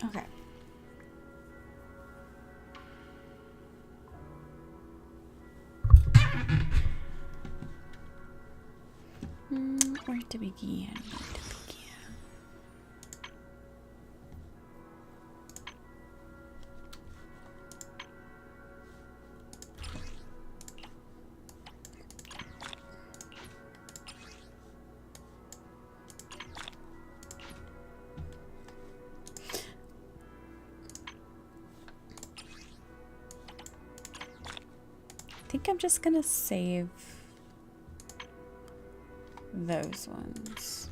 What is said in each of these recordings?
Okay. Where to begin? I think I'm just gonna save those ones.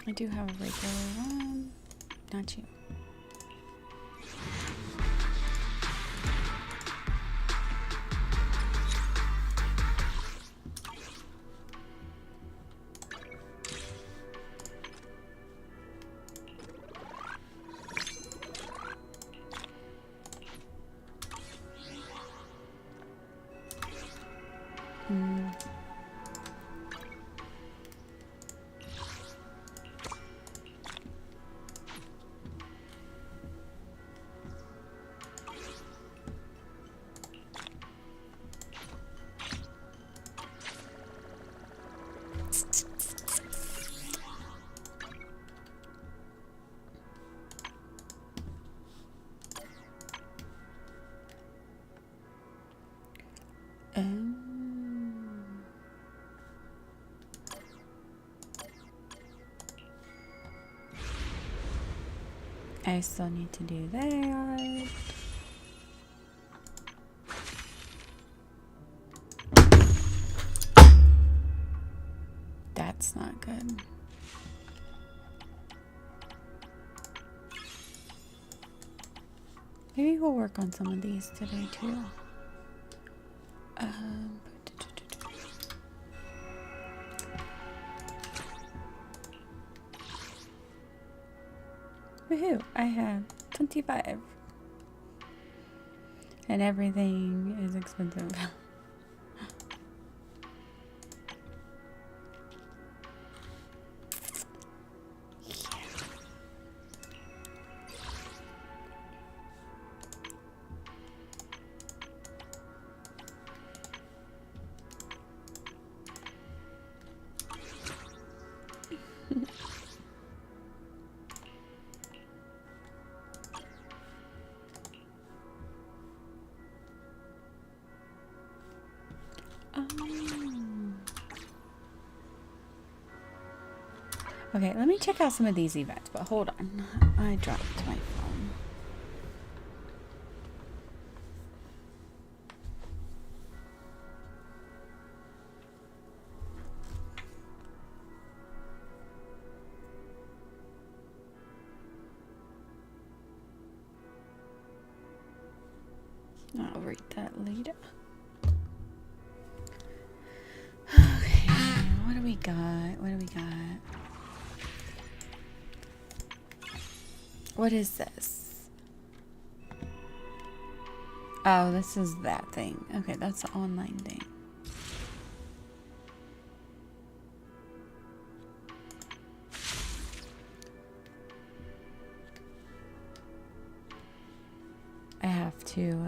I do have a regular one. Not you. I still need to do that. That's not good. Maybe we'll work on some of these today too. Woohoo! I have 25. And everything is expensive. Okay, let me check out some of these events, but hold on. I dropped my phone. I'll read that later. Okay, what do we got? What do we got? What is this? Oh, this is that thing. Okay, that's the online thing. I have to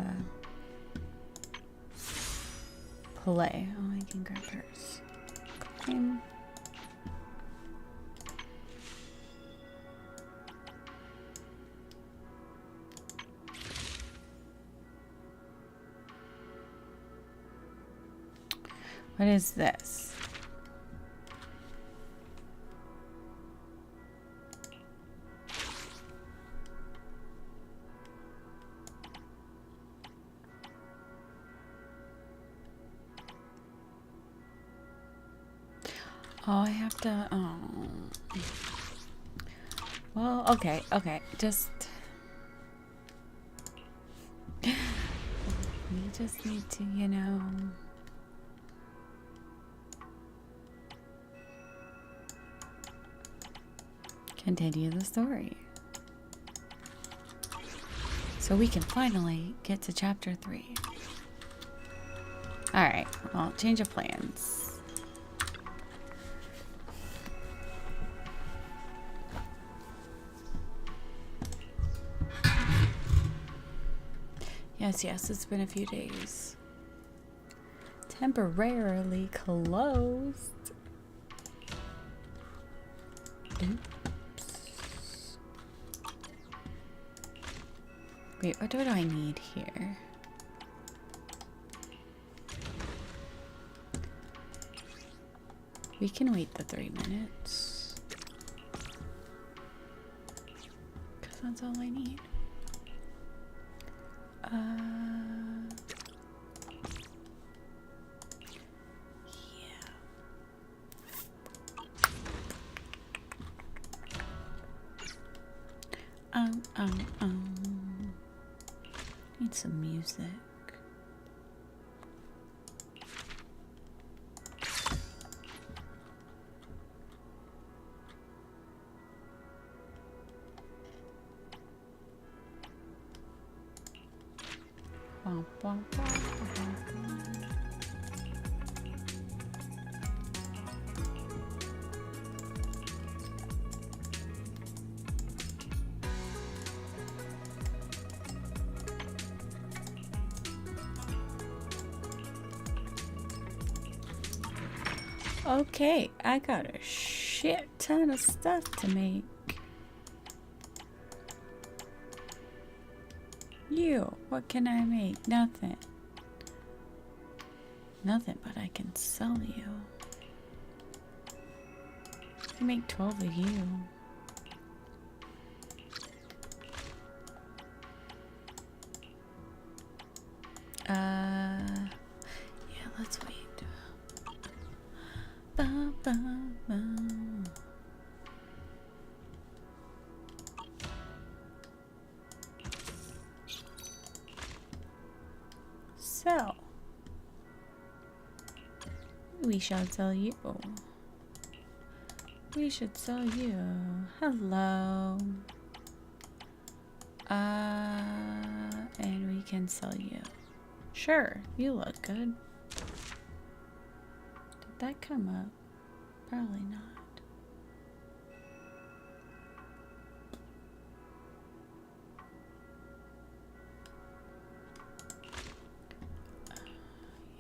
play. Oh, I can grab hers. Claim. What is this? Oh, I have to, oh. Well, okay, just... we just need to, you know... continue the story. So we can finally get to chapter 3. Alright, well, change of plans. Yes, yes, it's been a few days. Temporarily closed. Oops. Wait, what do I need here? We can wait the 3 minutes. Because that's all I need. Need some music. Bum, bum, bum, bum, bum. Okay, I got a shit ton of stuff to make. You, what can I make? Nothing. Nothing, but I can sell you. I make 12 of you. Yeah, let's wait. Ba, ba, ba. So, we shall sell you. We should sell you. Hello. And we can sell you. Sure, you look good. Did that come up? Probably not.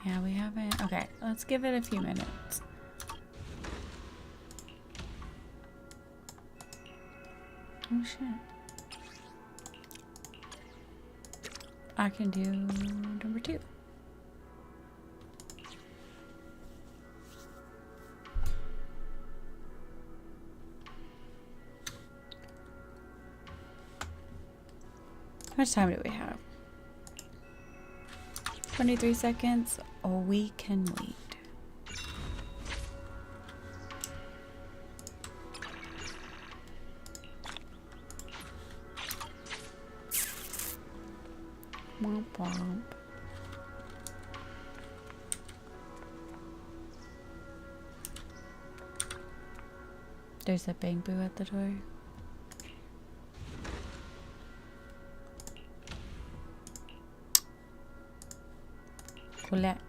Yeah, we haven't. Okay, let's give it a few minutes. Oh shit. I can do number 2. How much time do we have? 23 seconds. Oh, we can wait. Womp womp. There's a bamboo at the door. Colette.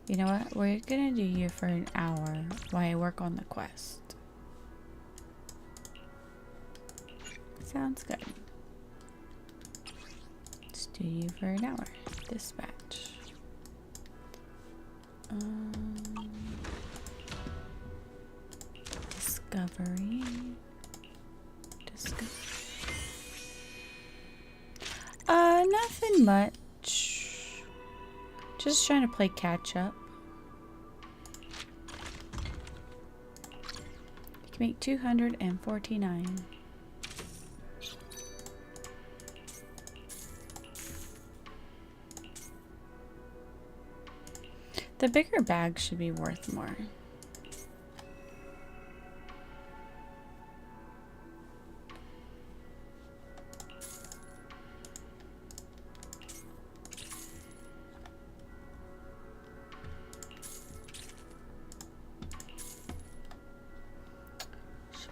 You know what? We're gonna do you for an hour while I work on the quest. Sounds good. Let's do you for an hour. Dispatch. Discovery. Nothing much. Just trying to play catch up. You can make 249. The bigger bag should be worth more.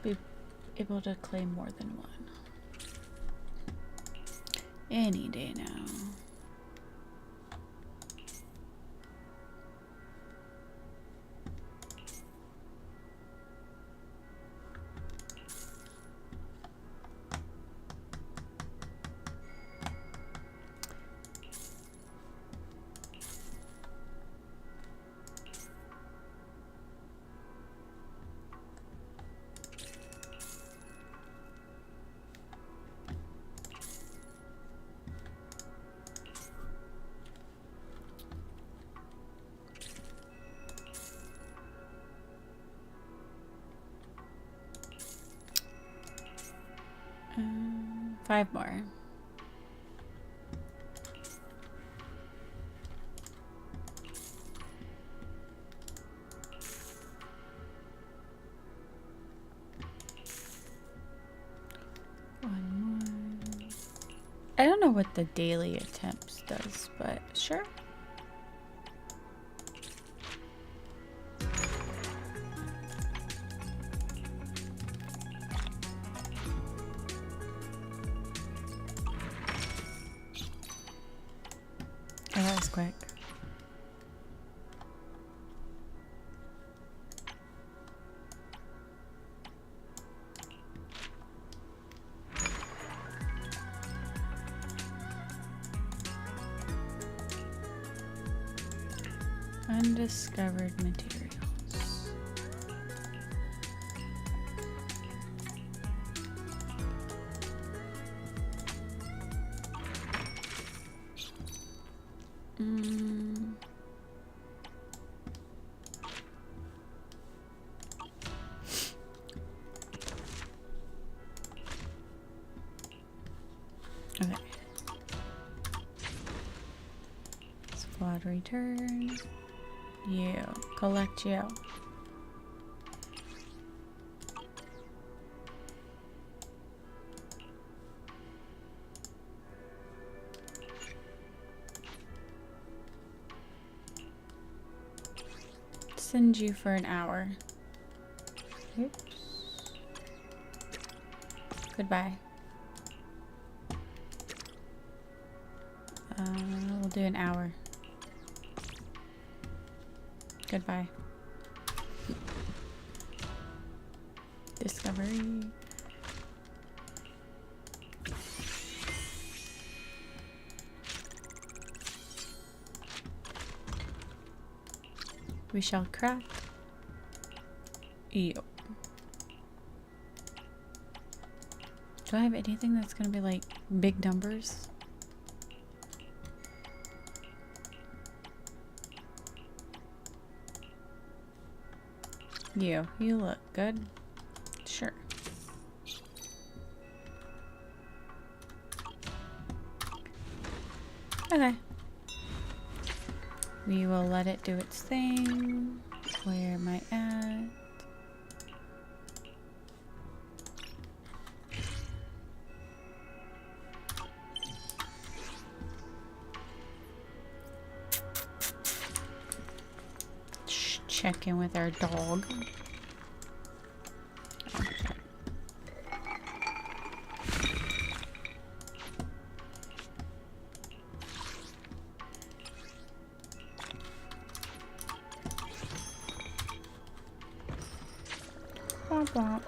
Be able to claim more than one any day now. 5 more. One more. I don't know what the daily attempts does, but sure. Oh, that was quick. Undiscovered materials. Okay. Squad return. You. Collect you. Send you for an hour. Oops. Goodbye. We'll do an hour. Goodbye. Discovery. We shall craft. Ew. Do I have anything that's gonna be like big numbers? You look good. Sure. Okay. We will let it do its thing. Where am I at? Check in with our dog. Womp womp.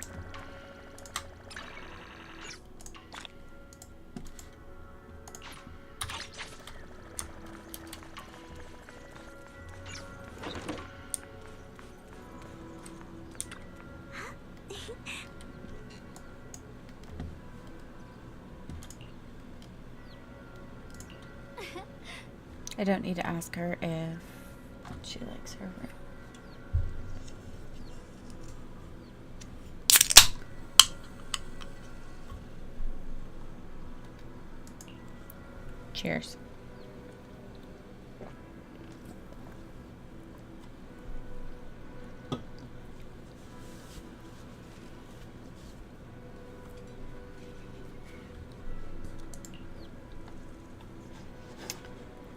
I don't need to ask her if she likes her room. Cheers.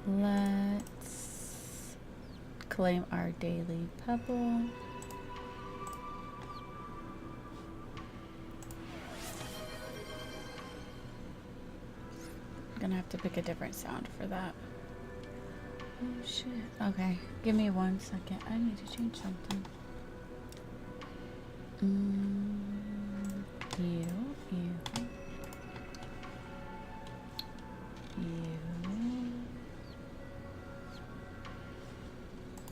Let's claim our daily pebble. Gonna have to pick a different sound for that. Oh shit. Okay, give me 1 second. I need to change something. You.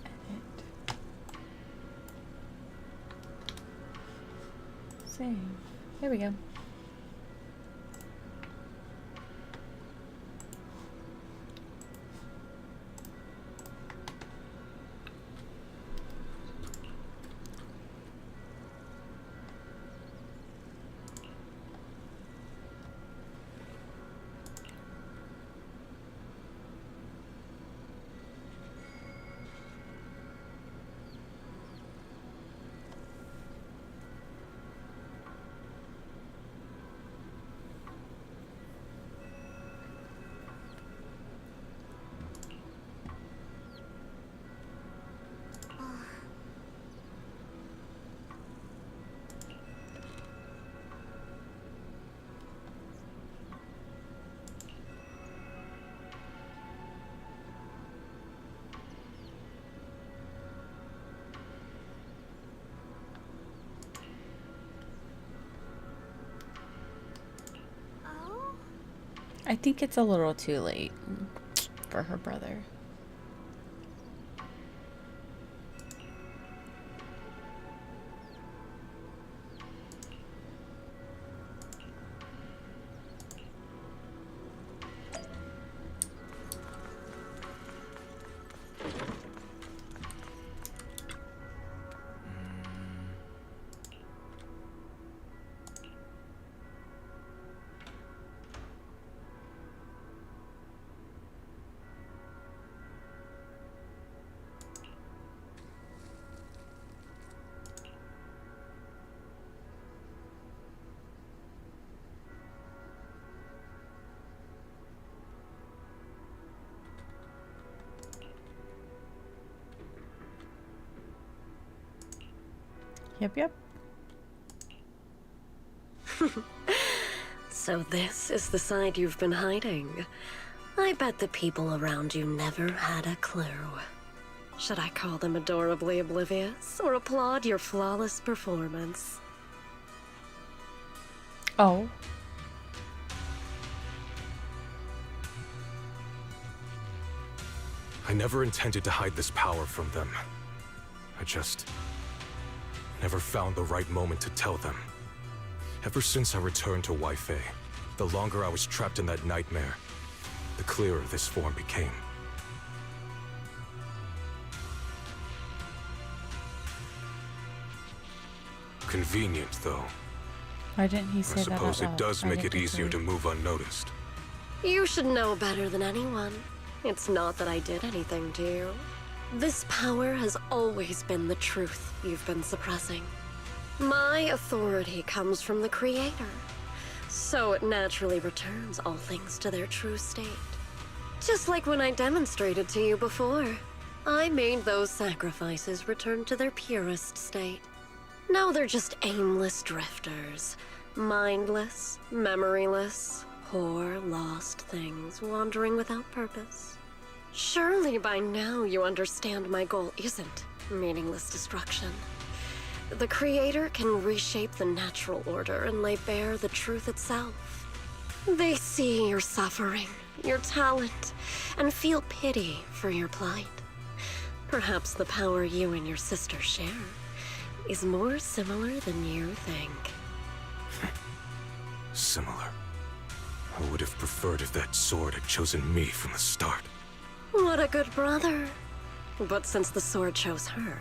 Edit. Save. There we go. I think it's a little too late for her brother. Yep. So this is the side you've been hiding. I bet the people around you never had a clue. Should I call them adorably oblivious, or applaud your flawless performance? Oh. I never intended to hide this power from them. I just never found the right moment to tell them. Ever since I returned to Wi-Fi, the longer I was trapped in that nightmare, the clearer this form became. Convenient, though. Why didn't he say I that? suppose it does make it easier to agree. move unnoticed. You should know better than anyone. It's not that I did anything to you. This power has always been the truth you've been suppressing. My authority comes from the Creator, so it naturally returns all things to their true state. Just like when I demonstrated to you before, I made those sacrifices return to their purest state. Now they're just aimless drifters, mindless, memoryless, poor, lost things wandering without purpose. Surely by now you understand my goal isn't meaningless destruction. The Creator can reshape the natural order and lay bare the truth itself. They see your suffering, your talent, and feel pity for your plight. Perhaps the power you and your sister share is more similar than you think. Similar. I would have preferred if that sword had chosen me from the start. What a good brother. But since the sword chose her,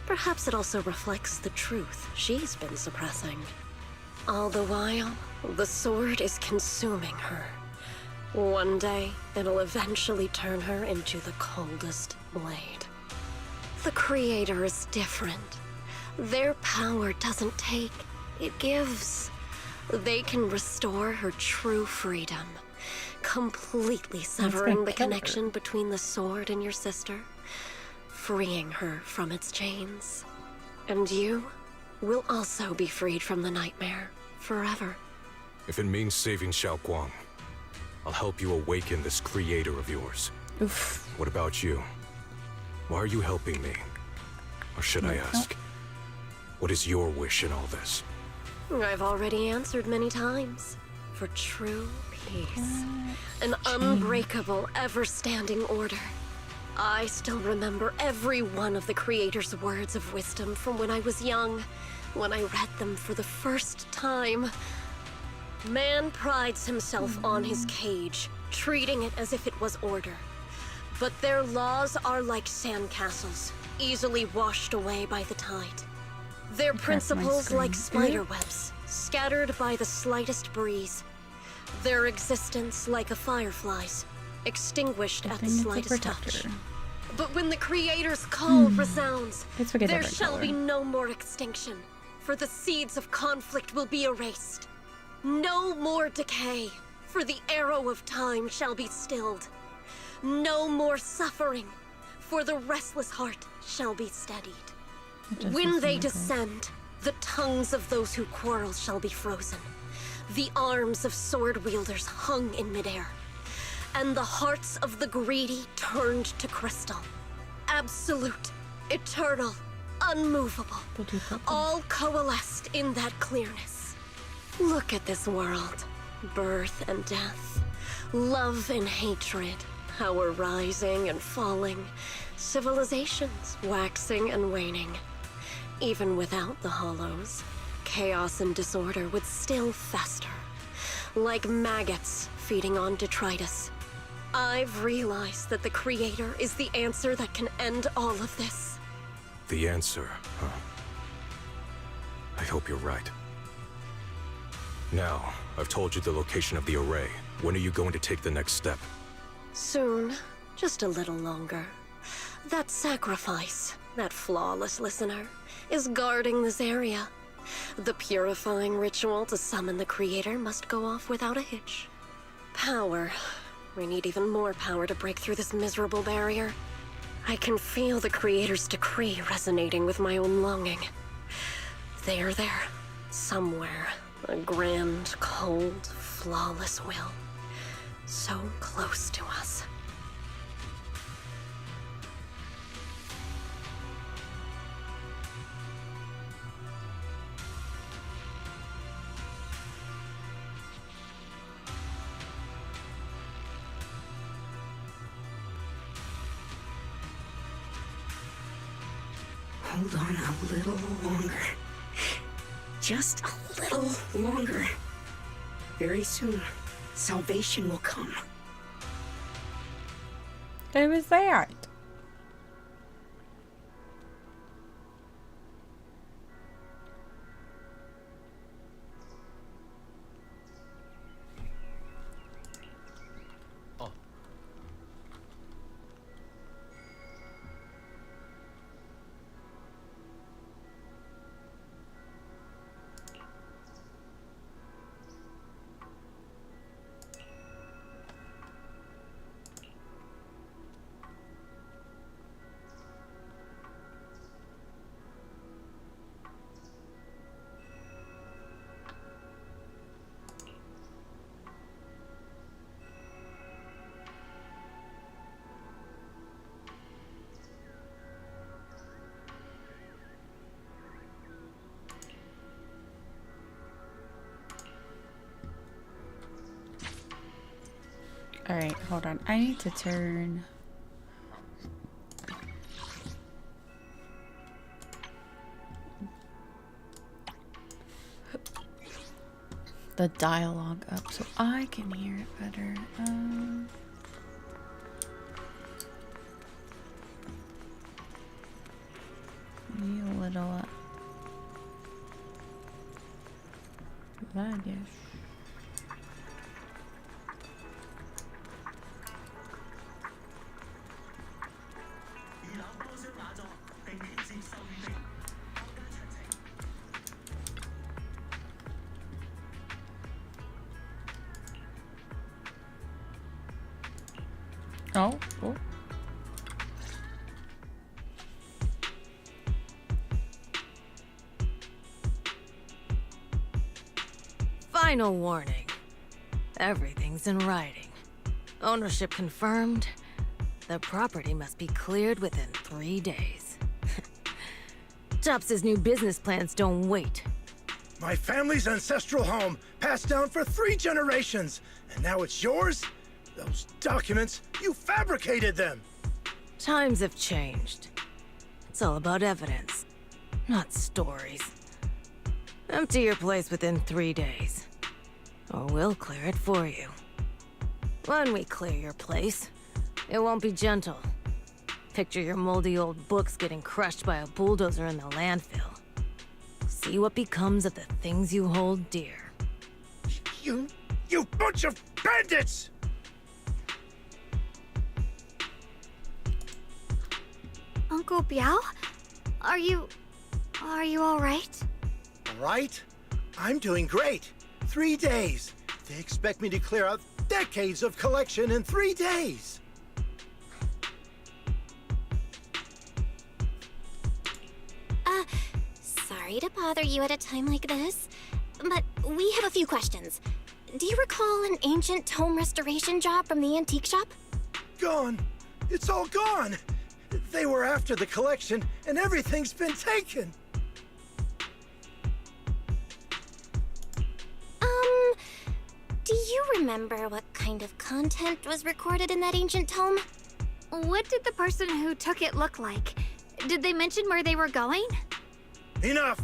perhaps it also reflects the truth she's been suppressing. All the while, the sword is consuming her. One day, it'll eventually turn her into the coldest blade. The Creator is different. Their power doesn't take, it gives. They can restore her true freedom, completely severing the connection between the sword and your sister, freeing her from its chains. And you will also be freed from the nightmare forever. If it means saving Xiao Guang, I'll help you awaken this creator of yours. Oof. What about you? Why are you helping me? Or should I ask, what is your wish in all this? I've already answered many times. For true peace. An unbreakable, ever-standing order. I still remember every one of the Creator's words of wisdom from when I was young, when I read them for the first time. Man prides himself on his cage, treating it as if it was order. But their laws are like sandcastles, easily washed away by the tide. Their principles like spider webs, scattered by the slightest breeze. Their existence like a firefly's, extinguished at the slightest touch. But when the Creator's call resounds, there shall be no more extinction, for the seeds of conflict will be erased. No more decay, for the arrow of time shall be stilled. No more suffering, for the restless heart shall be steadied. When they descend, the tongues of those who quarrel shall be frozen, the arms of sword wielders hung in midair, and the hearts of the greedy turned to crystal. Absolute, eternal, unmovable, all coalesced in that clearness. Look at this world, birth and death, Love and hatred, power rising and falling, civilizations waxing and waning. Even without the hollows, chaos and disorder would still fester, like maggots feeding on detritus. I've realized that the Creator is the answer that can end all of this. The answer, huh? I hope you're right. Now, I've told you the location of the array. When are you going to take the next step? Soon. Just a little longer. That sacrifice, that flawless listener, is guarding this area. The purifying ritual to summon the Creator must go off without a hitch. Power. We need even more power to break through this miserable barrier. I can feel the Creator's decree resonating with my own longing. They are there, somewhere. A grand, cold, flawless will. So close to us. Hold on a little longer. Just a little longer. Very soon, salvation will come. It was that. Alright, hold on. I need to turn the dialogue up so I can hear it better. Maybe a little that-ish. Oh. Final warning. Everything's in writing. Ownership confirmed. The property must be cleared within 3 days. Tops' new business plans don't wait. My family's ancestral home, passed down for 3 generations, and now it's yours? Those documents, you fabricated them! Times have changed. It's all about evidence, not stories. Empty your place within 3 days, or we'll clear it for you. When we clear your place, it won't be gentle. Picture your moldy old books getting crushed by a bulldozer in the landfill. See what becomes of the things you hold dear. You bunch of bandits! Uncle Biao? Are you all right? All right? I'm doing great. 3 days. They expect me to clear out decades of collection in 3 days. Sorry to bother you at a time like this, but we have a few questions. Do you recall an ancient tome restoration job from the antique shop? Gone. It's all gone. They were after the collection, and everything's been taken. Do you remember what kind of content was recorded in that ancient tome? What did the person who took it look like? Did they mention where they were going? Enough!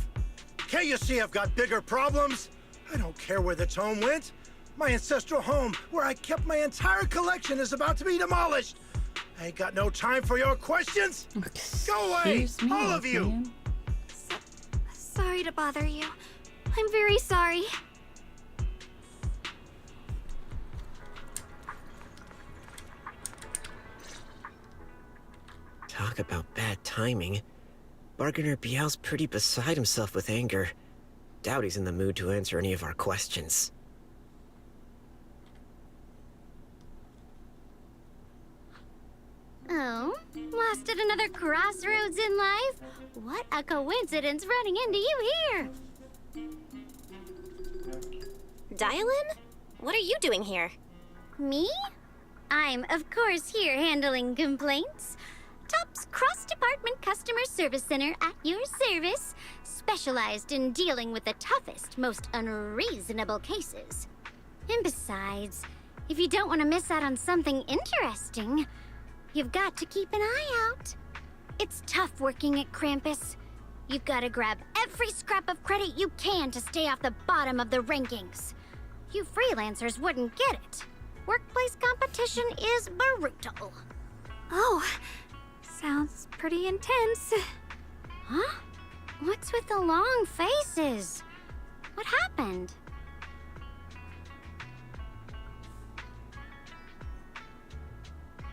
Can't you see I've got bigger problems? I don't care where the tome went. My ancestral home, where I kept my entire collection, is about to be demolished. I ain't got no time for your questions. Go away, Excuse me, all of you. man. Sorry to bother you. I'm very sorry. Talk about bad timing. Bargainer Bial's pretty beside himself with anger. Doubt he's in the mood to answer any of our questions. Oh, lost at another crossroads in life? What a coincidence running into you here! Dialin? What are you doing here? Me? I'm, of course, here handling complaints. Top's cross-department customer service center at your service, specialized in dealing with the toughest, most unreasonable cases. And besides, if you don't want to miss out on something interesting, you've got to keep an eye out. It's tough working at Krampus. You've got to grab every scrap of credit you can to stay off the bottom of the rankings. You freelancers wouldn't get it. Workplace competition is brutal. Oh, sounds pretty intense. Huh? What's with the long faces? What happened?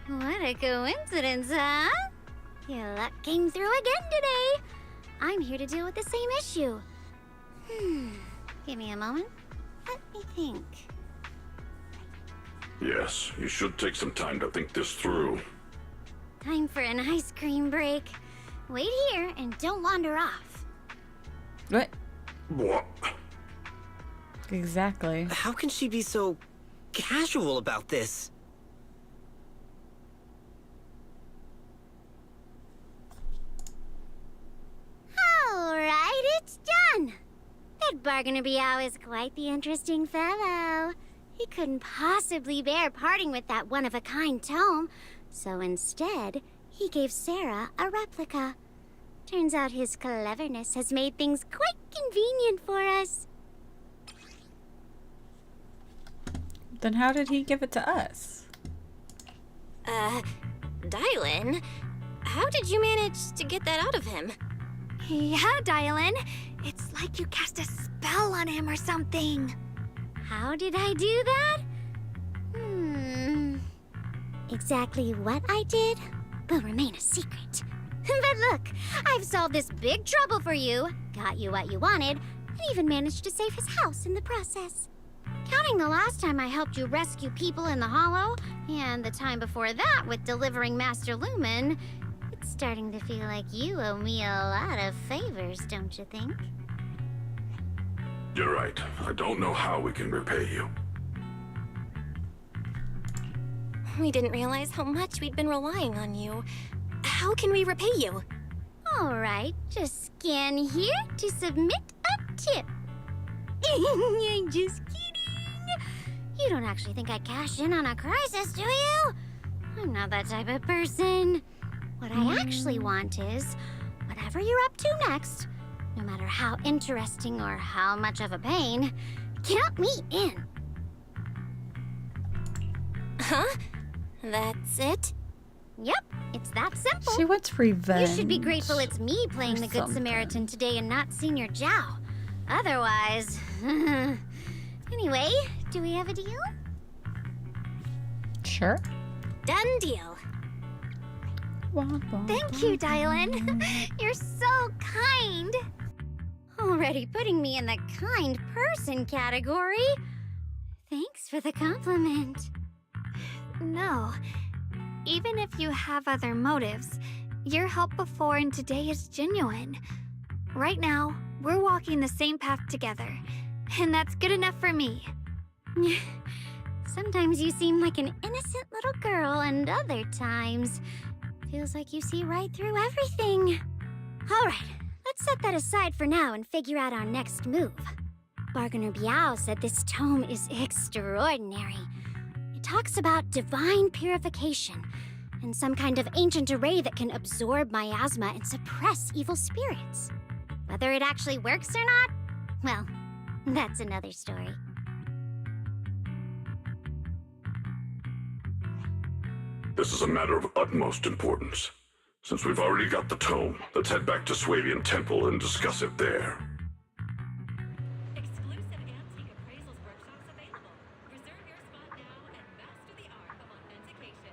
What a coincidence, huh? Your luck came through again today. I'm here to deal with the same issue. Give me a moment. Let me think. Yes, you should take some time to think this through. Time for an ice cream break. Wait here and don't wander off. What? What? Exactly. How can she be so casual about this? Alright, it's done. That Bargainer Biao is quite the interesting fellow. He couldn't possibly bear parting with that one-of-a-kind tome, so instead, he gave Sarah a replica. Turns out his cleverness has made things quite convenient for us. Then how did he give it to us? Dylan, how did you manage to get that out of him? Yeah, Dialin. It's like you cast a spell on him or something. How did I do that? Exactly what I did will remain a secret. But look, I've solved this big trouble for you, got you what you wanted, and even managed to save his house in the process. Counting the last time I helped you rescue people in the Hollow, and the time before that with delivering Master Lumen, it's starting to feel like you owe me a lot of favors, don't you think? You're right. I don't know how we can repay you. We didn't realize how much we'd been relying on you. How can we repay you? All right, just scan here to submit a tip. I'm just kidding. You don't actually think I'd cash in on a crisis, do you? I'm not that type of person. What I actually want is, whatever you're up to next, no matter how interesting or how much of a pain, count me in. Huh? That's it? Yep, it's that simple. She wants revenge. You should be grateful it's me playing or the Good something. Samaritan today and not Senior Zhao. Otherwise... Anyway, do we have a deal? Sure. Done deal. Thank you, Dialin. You're so kind. Already putting me in the kind person category. Thanks for the compliment. No. Even if you have other motives, your help before and today is genuine. Right now, we're walking the same path together, and that's good enough for me. Sometimes you seem like an innocent little girl, and other times, feels like you see right through everything. All right, let's set that aside for now and figure out our next move. Bargainer Biao said this tome is extraordinary. It talks about divine purification and some kind of ancient array that can absorb miasma and suppress evil spirits. Whether it actually works or not, well, that's another story. This is a matter of utmost importance. Since we've already got the tome, let's head back to Swabian Temple and discuss it there. Exclusive antique appraisals workshops available. Reserve your spot now and master the art of authentication.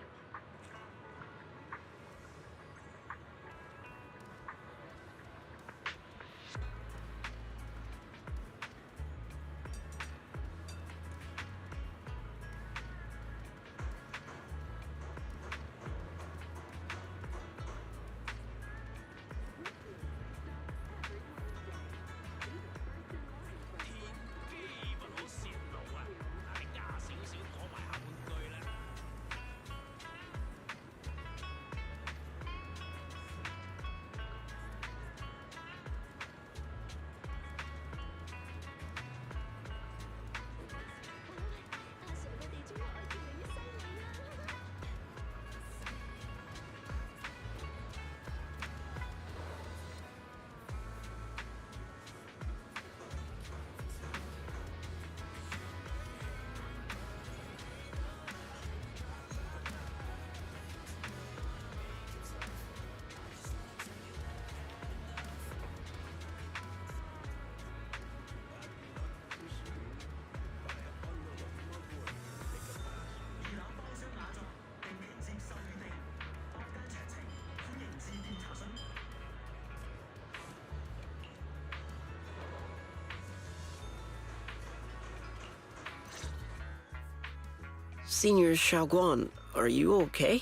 Senior Xiaoguan, are you okay?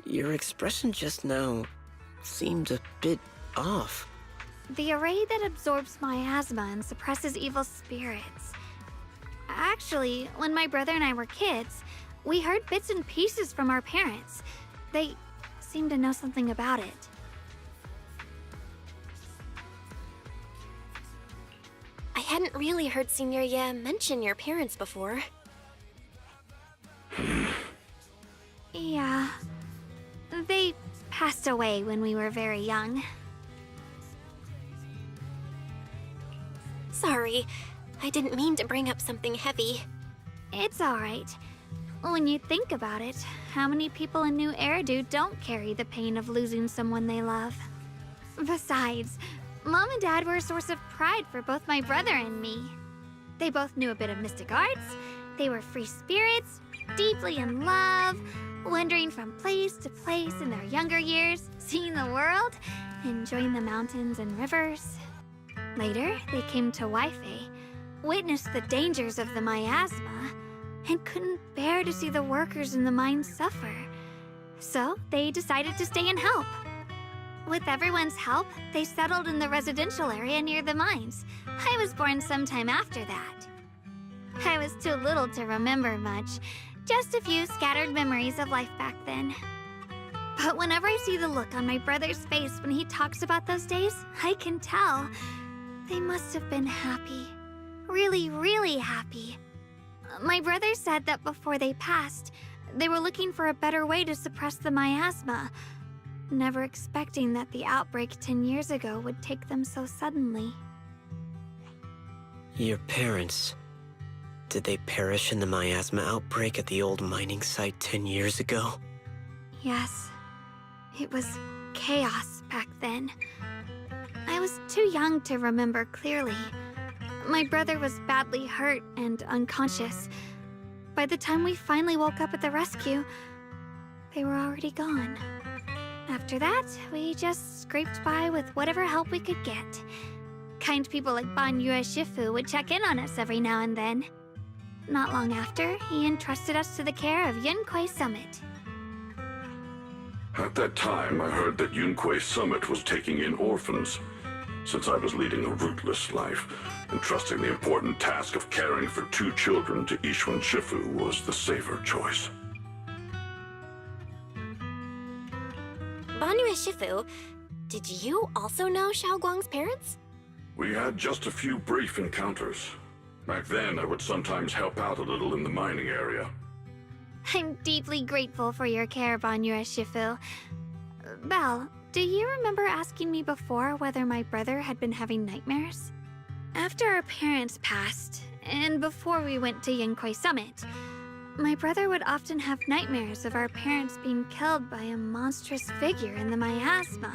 Your expression just now seemed a bit off. The array that absorbs miasma and suppresses evil spirits. Actually, when my brother and I were kids, we heard bits and pieces from our parents. They seemed to know something about it. I hadn't really heard Senior Ye mention your parents before. Yeah. They passed away when we were very young. Sorry, I didn't mean to bring up something heavy. It's alright. When you think about it, how many people in New Eridu don't carry the pain of losing someone they love? Besides, Mom and Dad were a source of pride for both my brother and me. They both knew a bit of mystic arts, they were free spirits, deeply in love, wandering from place to place in their younger years, seeing the world, enjoying the mountains and rivers. Later, they came to Waifei, witnessed the dangers of the miasma, and couldn't bear to see the workers in the mines suffer. So, they decided to stay and help. With everyone's help, they settled in the residential area near the mines. I was born sometime after that. I was too little to remember much, just a few scattered memories of life back then. But whenever I see the look on my brother's face when he talks about those days, I can tell they must have been happy. Really, really happy. My brother said that before they passed, they were looking for a better way to suppress the miasma, never expecting that the outbreak 10 years ago would take them so suddenly. Your parents... did they perish in the miasma outbreak at the old mining site 10 years ago? Yes. It was chaos back then. I was too young to remember clearly. My brother was badly hurt and unconscious. By the time we finally woke up at the rescue, they were already gone. After that, we just scraped by with whatever help we could get. Kind people like Ban Yue Shifu would check in on us every now and then. Not long after, he entrusted us to the care of Yunquei Summit. At that time, I heard that Yunquei Summit was taking in orphans. Since I was leading a rootless life, entrusting the important task of caring for 2 children to Ishun Shifu was the safer choice. Banyu Shifu, did you also know Xiao Guang's parents? We had just a few brief encounters. Back then, I would sometimes help out a little in the mining area. I'm deeply grateful for your care, Banyura Shifu. Belle, do you remember asking me before whether my brother had been having nightmares? After our parents passed, and before we went to Yanquei Summit, my brother would often have nightmares of our parents being killed by a monstrous figure in the miasma.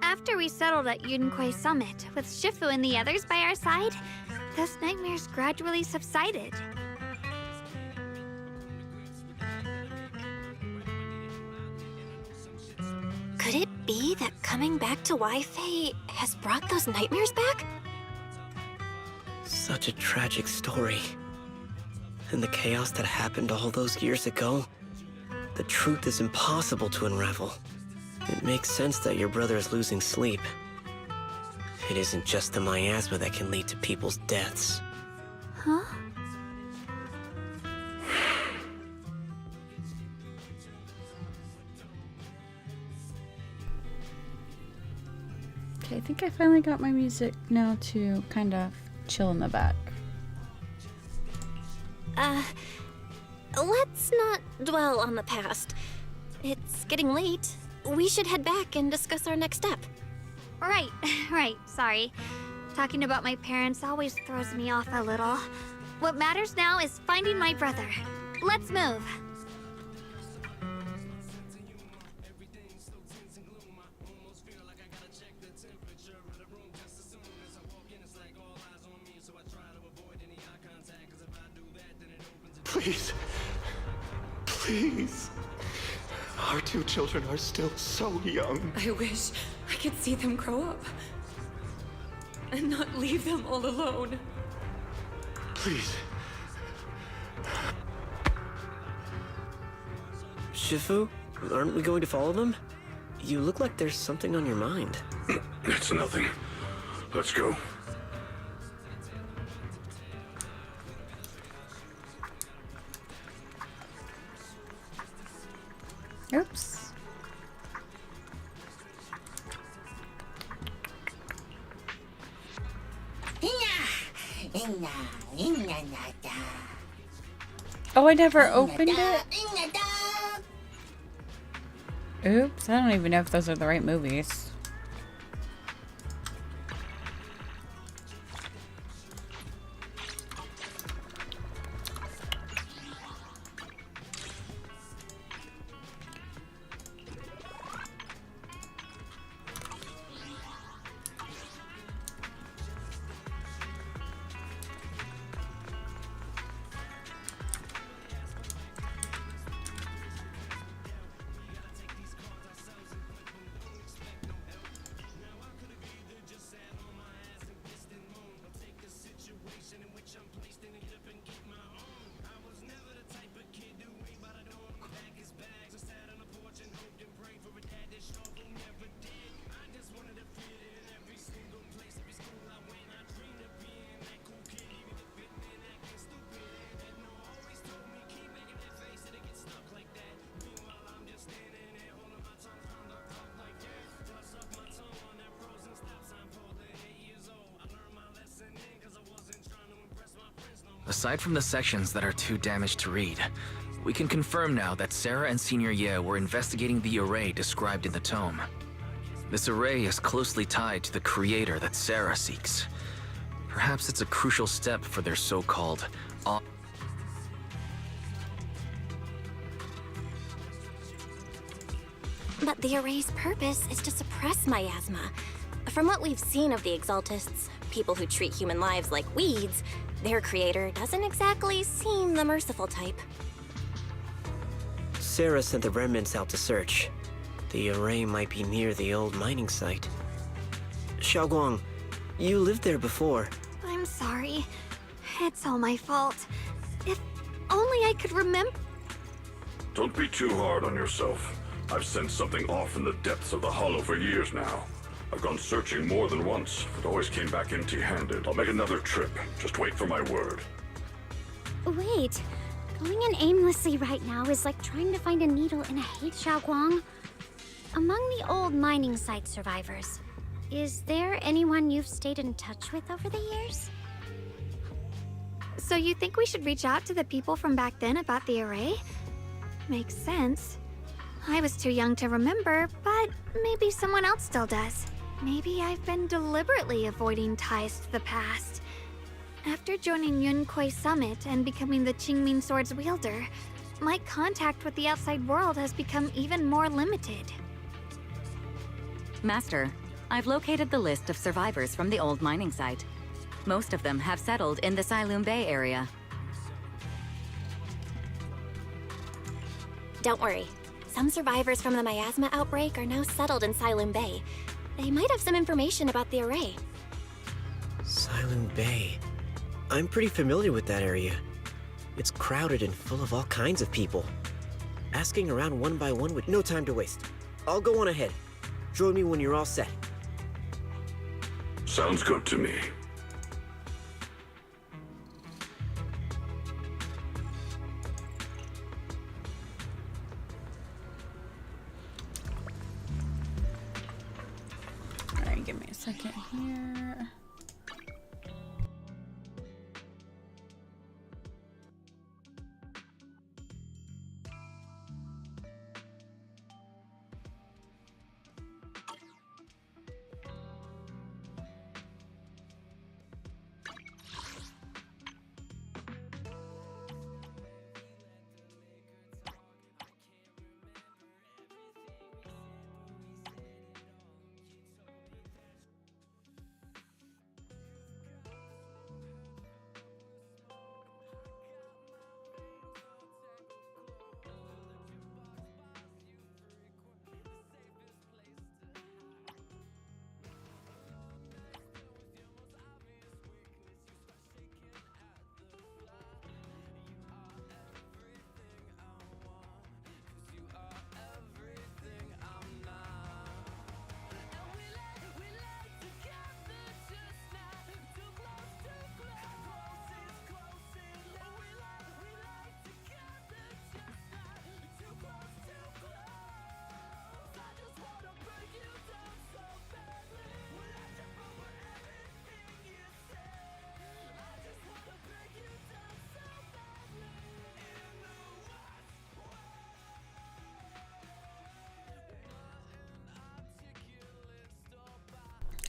After we settled at Yanquei Summit, with Shifu and the others by our side, those nightmares gradually subsided. Could it be that coming back to Wi-Fi has brought those nightmares back? Such a tragic story. And the chaos that happened all those years ago, the truth is impossible to unravel. It makes sense that your brother is losing sleep. It isn't just the miasma that can lead to people's deaths. Huh? Okay, I think I finally got my music now to kind of chill in the back. Let's not dwell on the past. It's getting late. We should head back and discuss our next step. Right, sorry. Talking about my parents always throws me off a little. What matters now is finding my brother. Let's move. Please. Please. Our two children are still so young. I wish I could see them grow up. And not leave them all alone. Please. Shifu, aren't we going to follow them? You look like there's something on your mind. It's nothing. Let's go. Oops. Oh, I never opened it? Oops, I don't even know if those are the right movies. Aside from the sections that are too damaged to read, we can confirm now that Sarah and Senior Ye were investigating the array described in the tome. This array is closely tied to the creator that Sarah seeks. Perhaps it's a crucial step for their so-called But the array's purpose is to suppress miasma. From what we've seen of the Exaltists, people who treat human lives like weeds, their creator doesn't exactly seem the merciful type. Sarah sent the remnants out to search. The array might be near the old mining site. Xiaoguang, you lived there before. I'm sorry. It's all my fault. If only I could remember. Don't be too hard on yourself. I've sensed something off in the depths of the hollow for years now. I've gone searching more than once, but always came back empty-handed. I'll make another trip. Just wait for my word. Wait. Going in aimlessly right now is like trying to find a needle in a haystack, Xiaoguang. Among the old mining site survivors, is there anyone you've stayed in touch with over the years? So you think we should reach out to the people from back then about the array? Makes sense. I was too young to remember, but maybe someone else still does. Maybe I've been deliberately avoiding ties to the past. After joining Yunquei Summit and becoming the Qingming Sword's wielder, my contact with the outside world has become even more limited. Master, I've located the list of survivors from the old mining site. Most of them have settled in the Siloam Bay area. Don't worry. Some survivors from the miasma outbreak are now settled in Siloam Bay. They might have some information about the array. Siloam Bay. I'm pretty familiar with that area. It's crowded and full of all kinds of people. Asking around one by one with no time to waste. I'll go on ahead. Join me when you're all set. Sounds good to me. Alright, give me a second here.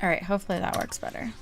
All right, hopefully that works better.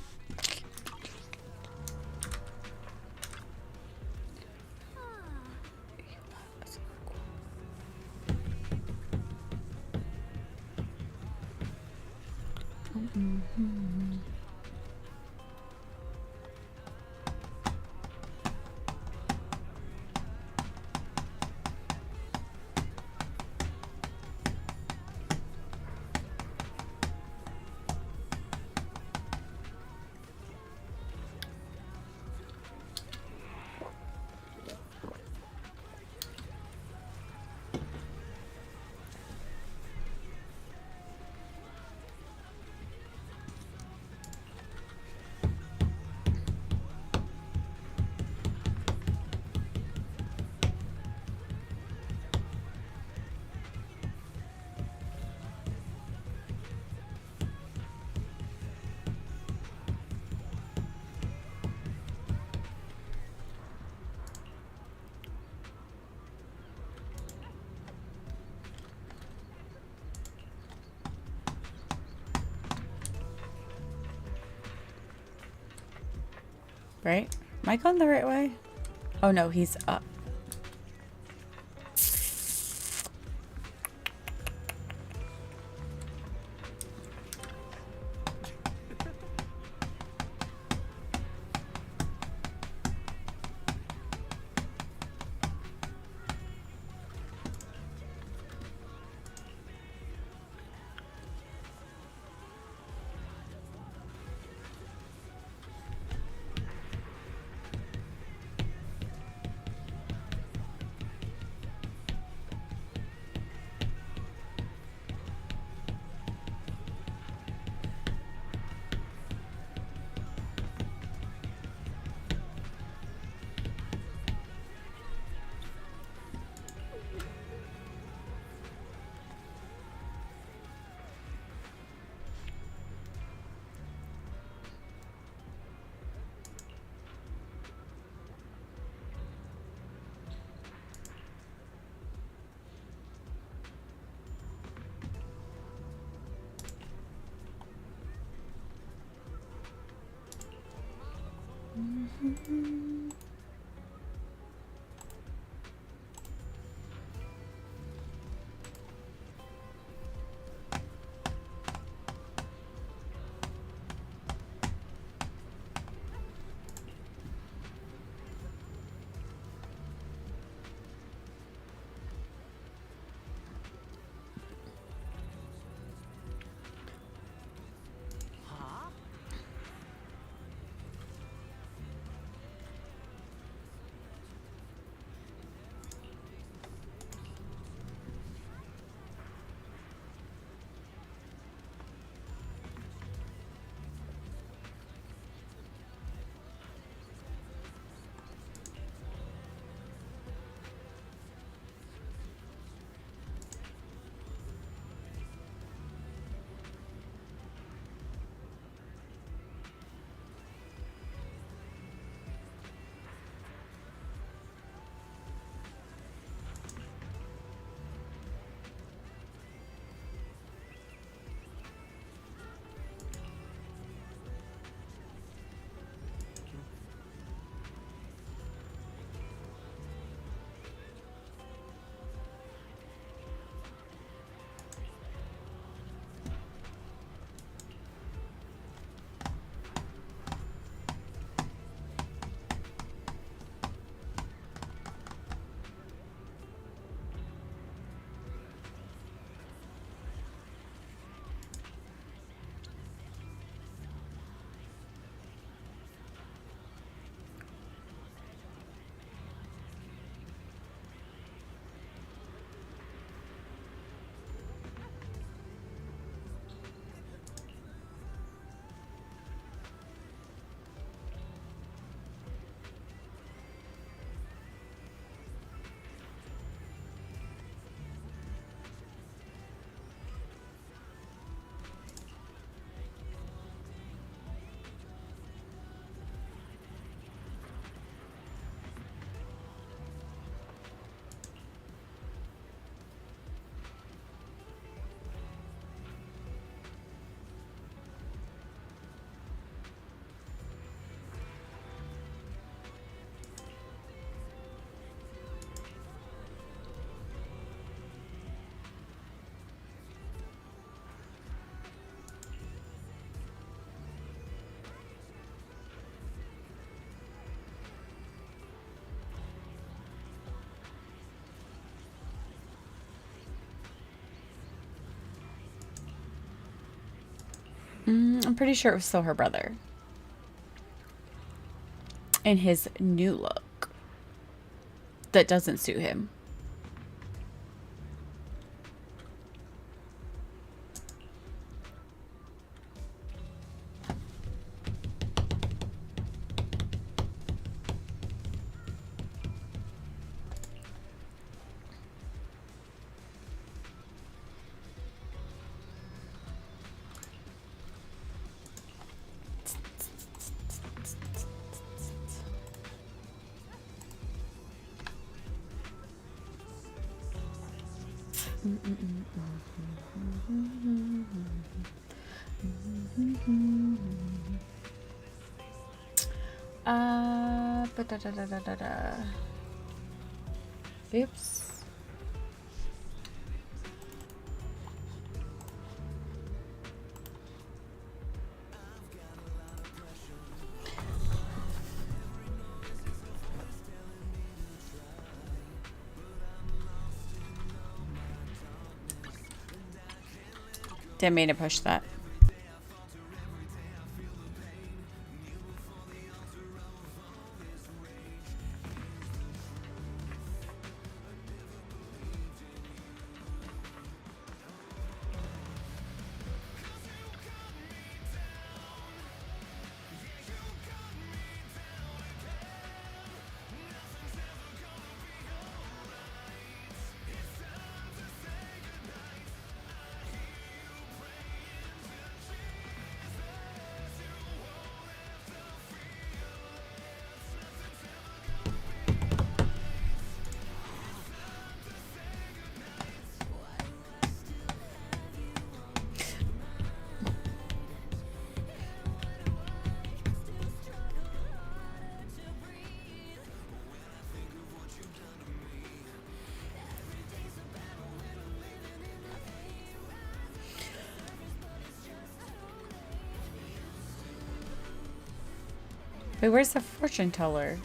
Right? Am I going the right way? Oh no, he's up. I'm pretty sure it was still her brother. And his new look. That doesn't suit him. Oops. Didn't mean to push that. Wait, where's the fortune teller?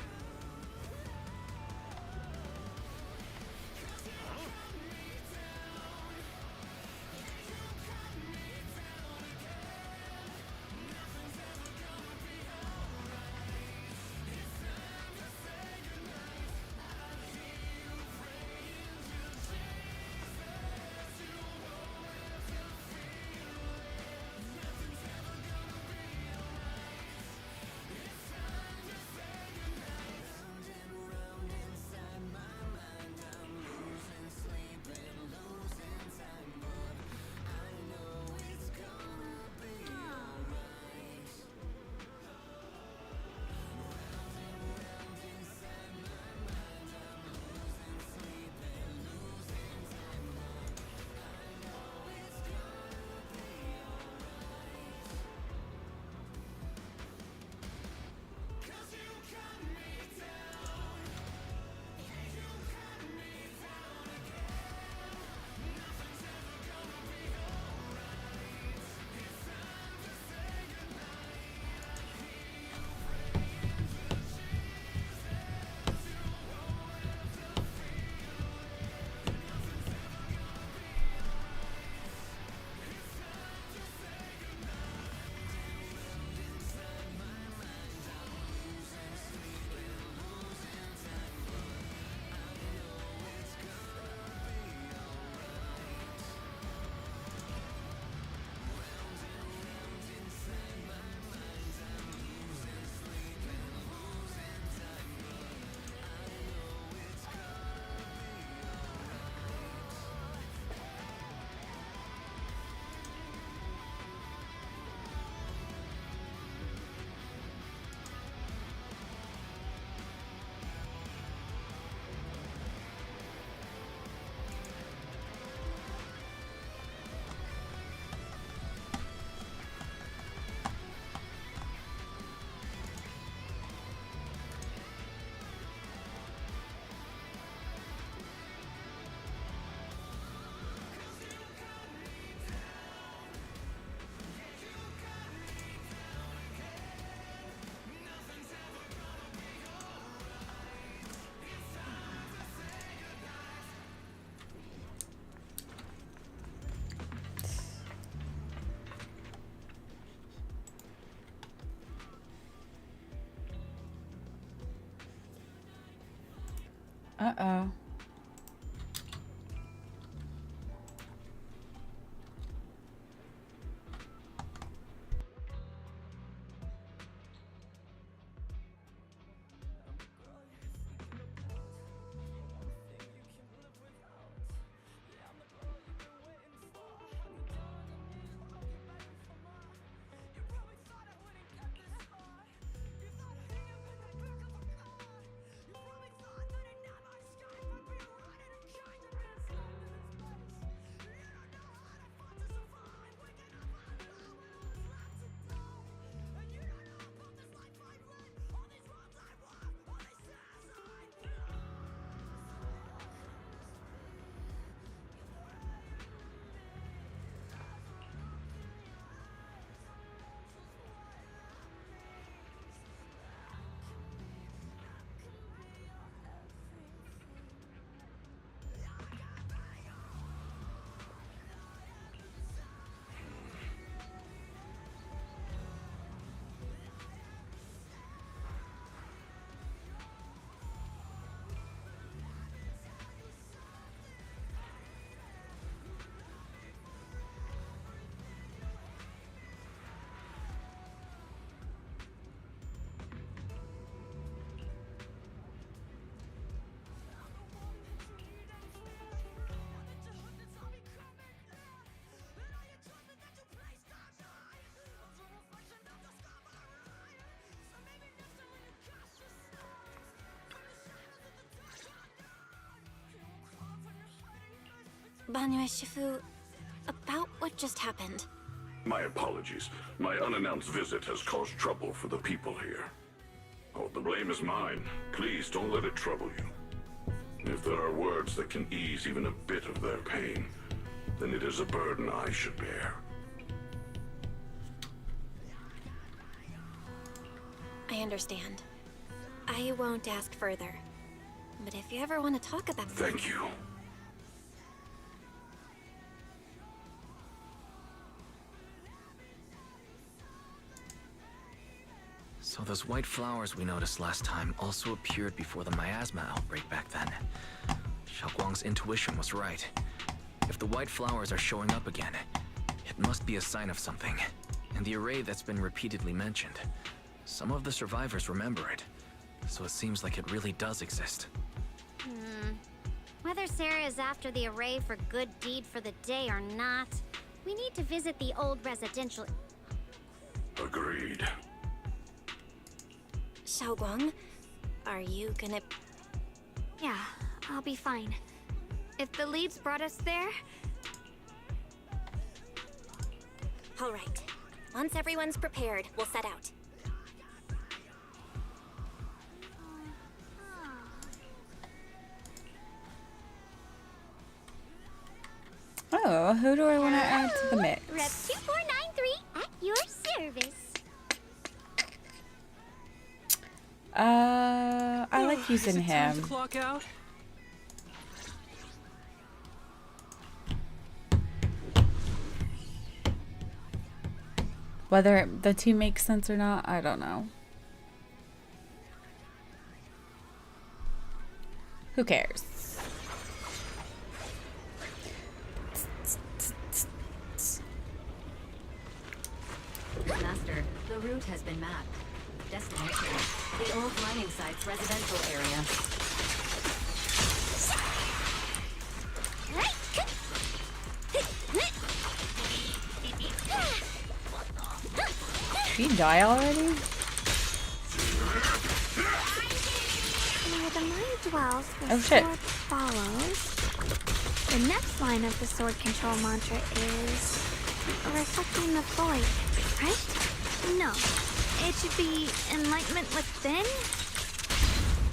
Uh-oh. Banue Shifu, about what just happened. My apologies. My unannounced visit has caused trouble for the people here. Oh, the blame is mine. Please don't let it trouble you. If there are words that can ease even a bit of their pain, then it is a burden I should bear. I I understand. I won't ask further. But if you ever want to talk about... Thank you. So those white flowers we noticed last time also appeared before the miasma outbreak back then. Xiaoguang's intuition was right. If the white flowers are showing up again, it must be a sign of something. And the array that's been repeatedly mentioned. Some of the survivors remember it, so it seems like it really does exist. Whether Sarah is after the array for good deed for the day or not, we need to visit the old residential... Agreed. Xiaoguang, are you gonna... Yeah, I'll be fine. If the leads brought us there... All right. Once everyone's prepared, we'll set out. Oh, who do I want to add to the mix? Rep 2493 at your service. I like using him. Clock out? Whether the two make sense or not, I don't know. Who cares? Master, the route has been mapped. Destination, the old mining site's residential area. Did he die already? Where the mind dwells, the Oh, shit. sword follows. The next line of the sword control mantra is reflecting the void, right? No, it should be enlightenment within.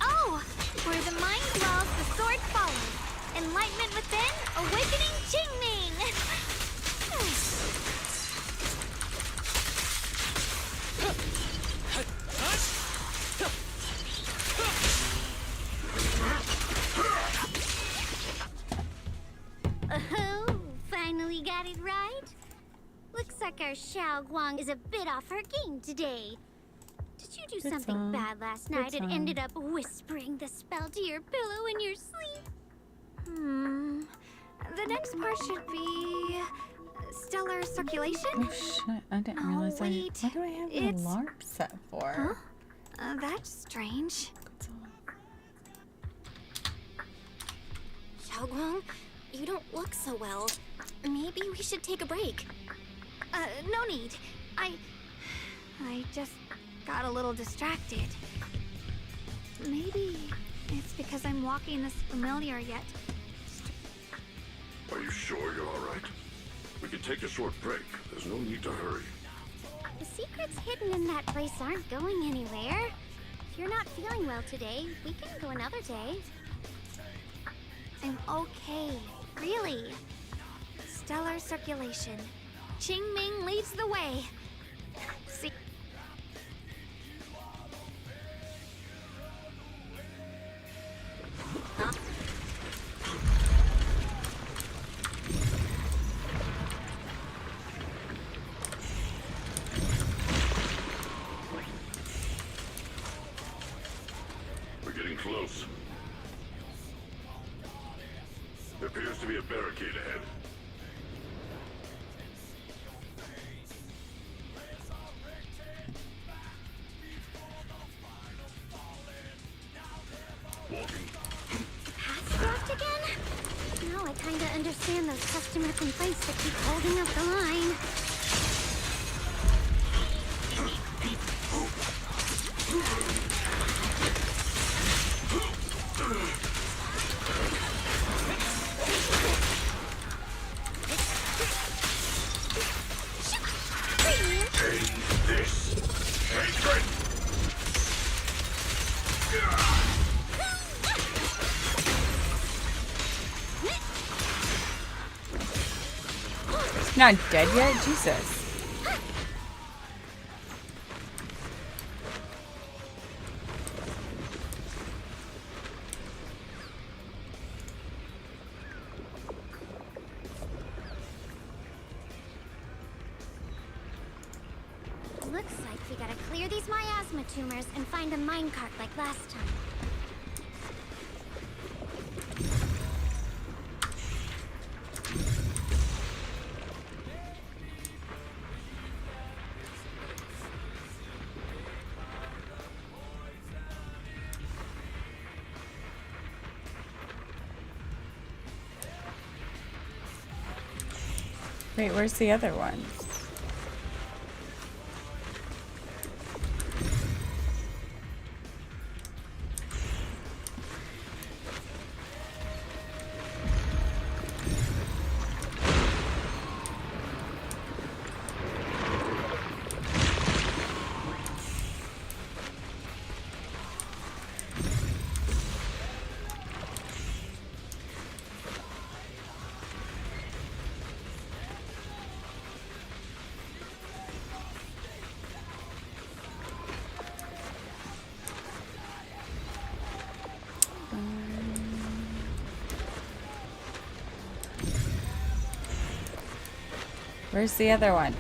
Oh, where the mind dwells, the sword follows. Enlightenment within, awakening Qingming. Oh, finally got it right. Looks like our Xiaoguang is a bit off her game today. Did you do Good something song. bad last Good night and song. ended up whispering the spell to your pillow in your sleep? The next part should be stellar circulation. Oh shit, I didn't Oh, realize wait. what do I have an It's- alarm set for? Huh? That's strange. Xiaoguang, you don't look so well. Maybe we should take a break. No need. I just got a little distracted. Maybe it's because I'm walking this familiar yet. Are you sure you're all right? We can take a short break. There's no need to hurry. The secrets hidden in that place aren't going anywhere. If you're not feeling well today, we can go another day. I'm okay. Really. Stellar circulation. Qingming leads the way. See. We're getting close. There appears to be a barricade ahead. Walking. Paths blocked again? Now I kinda understand those customer complaints that keep holding up the line. Take this. Hatred. He's not dead yet? Jesus. gotta clear these miasma tumors and find a minecart like last time. Wait, where's the other one? Where's the other one?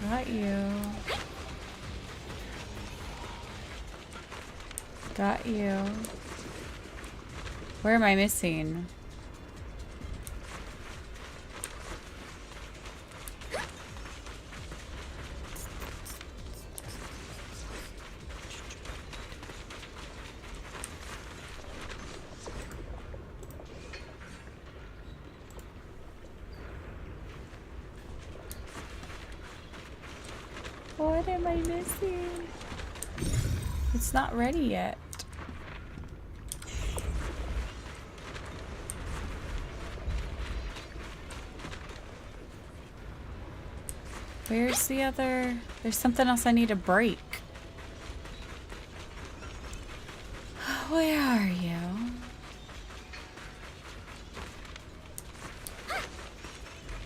Got you. Got you. Where am I missing? What am I missing? It's not ready yet. Where's the other? There's something else I need to break. Where are you?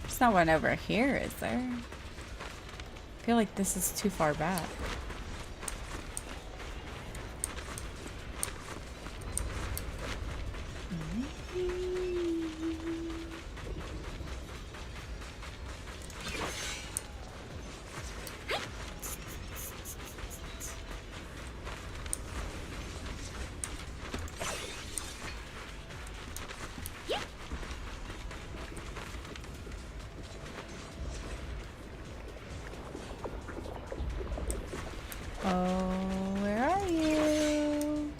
There's not one over here, is there? I feel like this is too far back. Oh, where are you?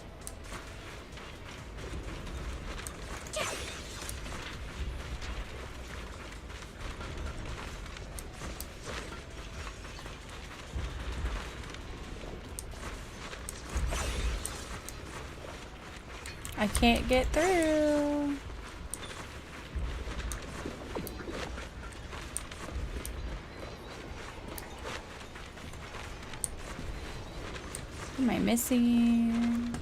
I can't get through. Am I missing?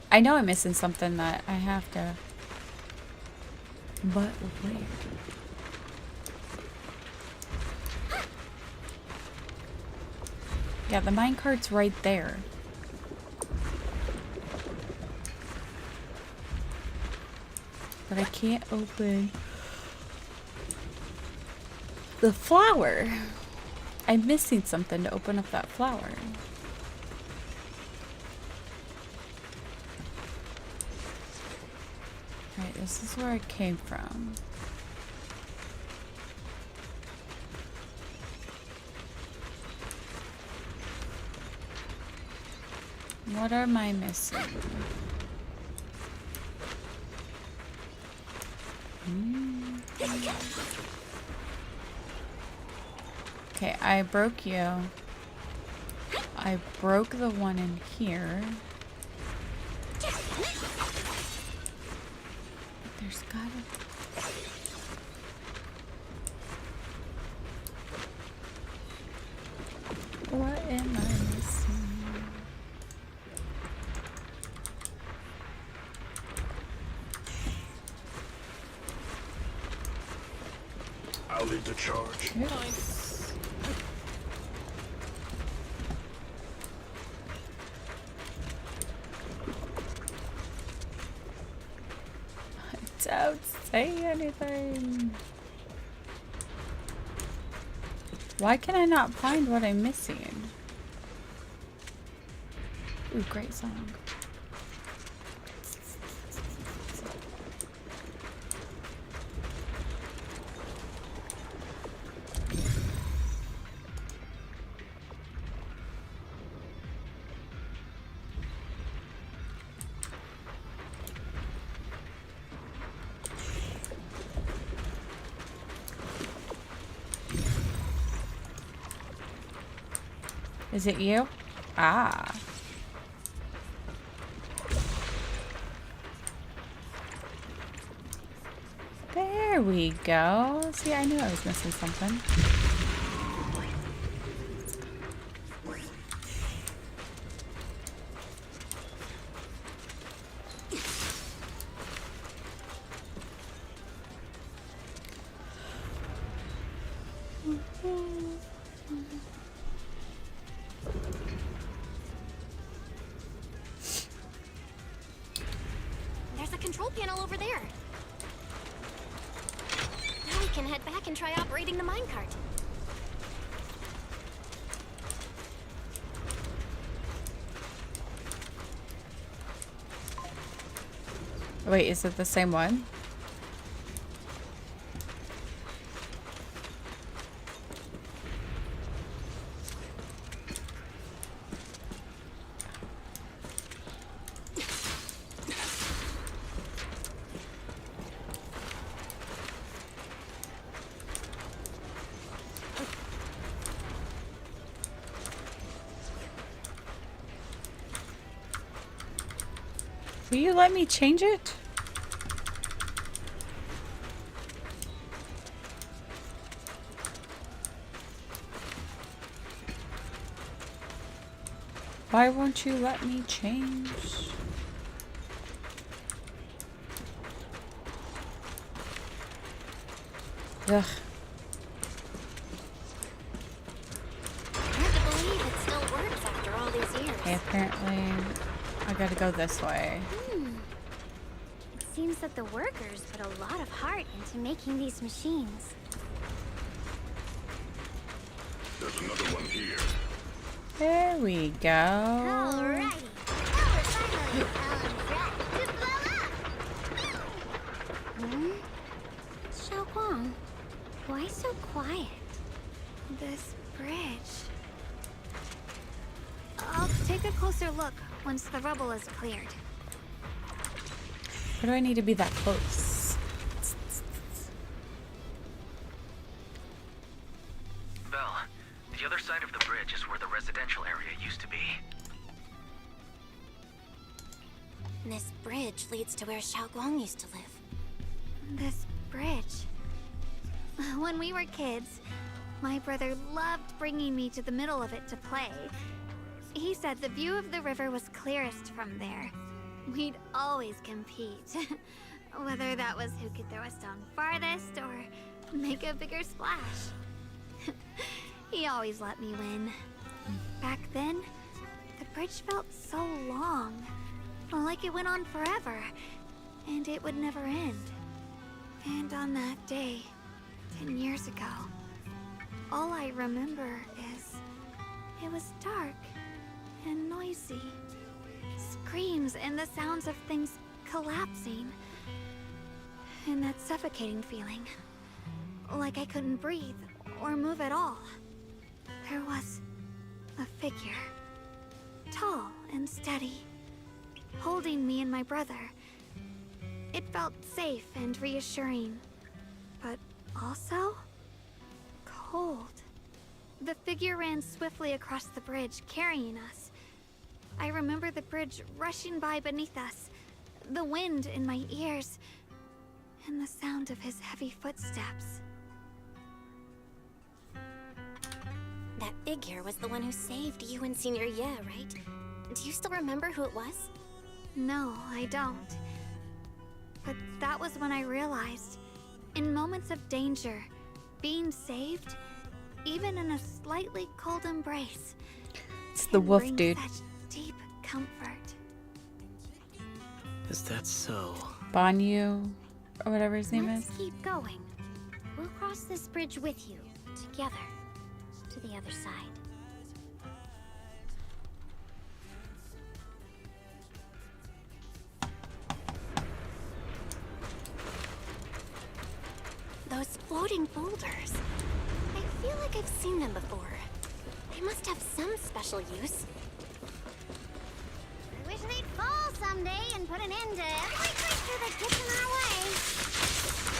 I know I'm missing something that I have to. But where? Yeah, the minecart's right there. But I can't open the flower. I'm missing something to open up that flower. Alright, this is where I came from. What am I missing? Okay, I broke you. I broke the one in here. There's gotta... What am I missing? lead the charge. Oops. Don't say anything. Why can I not find what I'm missing? Ooh, great song. Is it you? Ah. There we go. See, I knew I was missing something. There's a control panel over there. Now we can head back and try operating the minecart. Wait, is it the same one? Will you let me change it? Why won't you let me change? Ugh. Hard to believe it still works after all these years. Okay, apparently I gotta go this way. It seems that the workers put a lot of heart into making these machines. There's another one here. There we go. Alrighty. Now we're finally on track to blow up. Xiaoguang, why so quiet? This bridge. I'll take a closer look once the rubble is cleared. Why do I need to be that close? Belle, the other side of the bridge is where the residential area used to be. This bridge leads to where Xiaoguang used to live. This bridge. When we were kids, my brother loved bringing me to the middle of it to play. He said the view of the river was clearest from there. We'd always compete. Whether that was who could throw a stone farthest or make a bigger splash. He always let me win. Back then, the bridge felt so long. Like it went on forever. And it would never end. And on that day, 10 years ago, all I remember is it was dark and noisy. Screams and the sounds of things collapsing. And that suffocating feeling. Like I couldn't breathe or move at all. There was a figure. Tall and steady. Holding me and my brother. It felt safe and reassuring. But also cold. The figure ran swiftly across the bridge, carrying us. I remember the bridge rushing by beneath us, the wind in my ears, and the sound of his heavy footsteps. That figure was the one who saved you and Senior Ye, right? Do you still remember who it was? No, I don't. But that was when I realized, in moments of danger, being saved, even in a slightly cold embrace, It's the wolf, brings dude. such deep comfort. Is that so? Banyu, or whatever his name is. Let's keep going. We'll cross this bridge with you, together, to the other side. Those floating boulders. I feel like I've seen them before. They must have some special use. I wish they'd fall someday and put an end to every creature that gets in our way.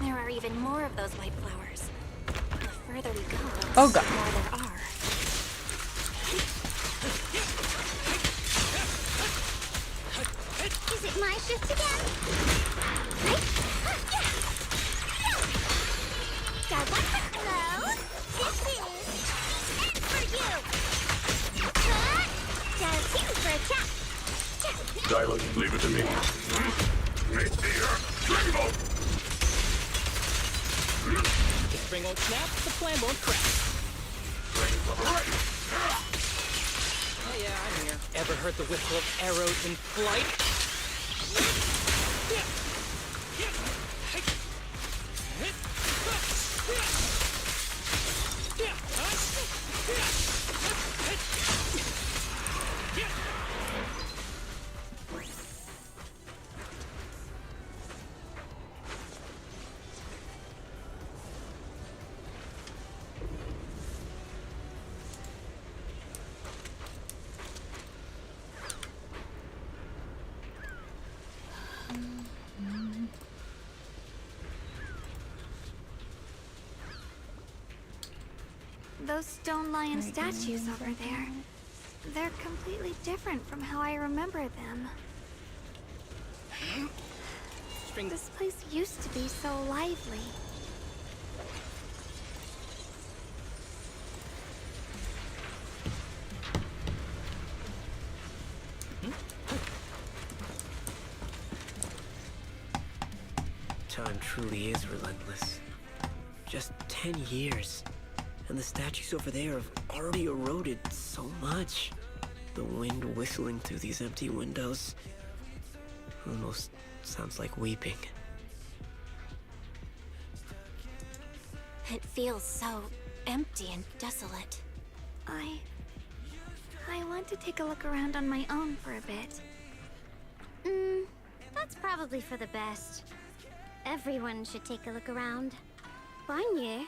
There are even more of those white flowers. The further we go, Oh, the God. more there are. Is it my shift again? Got one for clothes. This is and for you. Does two for a chap. Dylan, leave it to me. If spring won't snap, the plan won't crack. Oh yeah, I'm here. Ever heard the whistle of arrows in flight? Those stone lion statues over there. They're completely different from how I remember them. This place used to be so lively. Time truly is relentless. Just 10 years. And the statues over there have already eroded so much. The wind whistling through these empty windows almost sounds like weeping. It feels so empty and desolate. I want to take a look around on my own for a bit. That's probably for the best. Everyone should take a look around. Banye.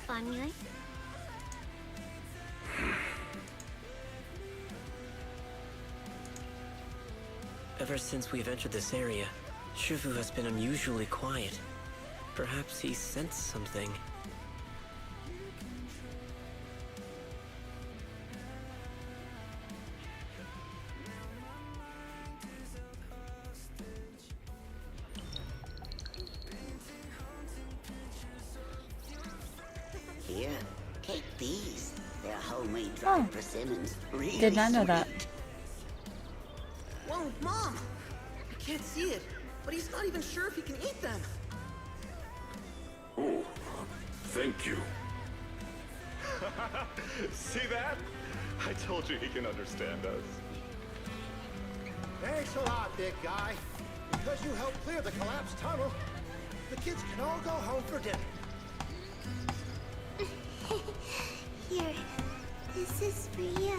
Banye. Ever since we've entered this area, Shifu has been unusually quiet. Perhaps he sensed something. Here, take these. They're homemade dried persimmons. Really Did not know that. sweet. Whoa, Mom! I can't see it, but he's not even sure if he can eat them. Oh, thank you. See that? I told you he can understand us. Thanks a lot, big guy. Because you helped clear the collapsed tunnel, the kids can all go home for dinner. Here, this is for you.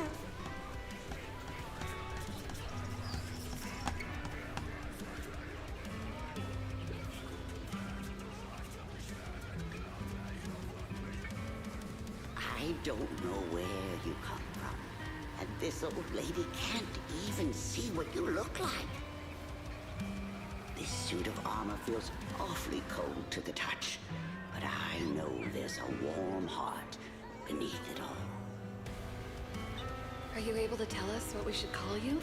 I don't know where you come from. And this old lady can't even see what you look like. This suit of armor feels awfully cold to the touch. But I know there's a warm heart beneath it all. Are you able to tell us what we should call you?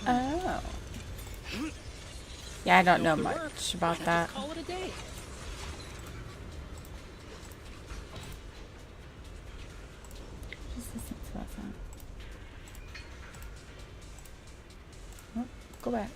Oh. Yeah, I don't know much about that. Call it a day. Just listen to that sound. Oh, go back.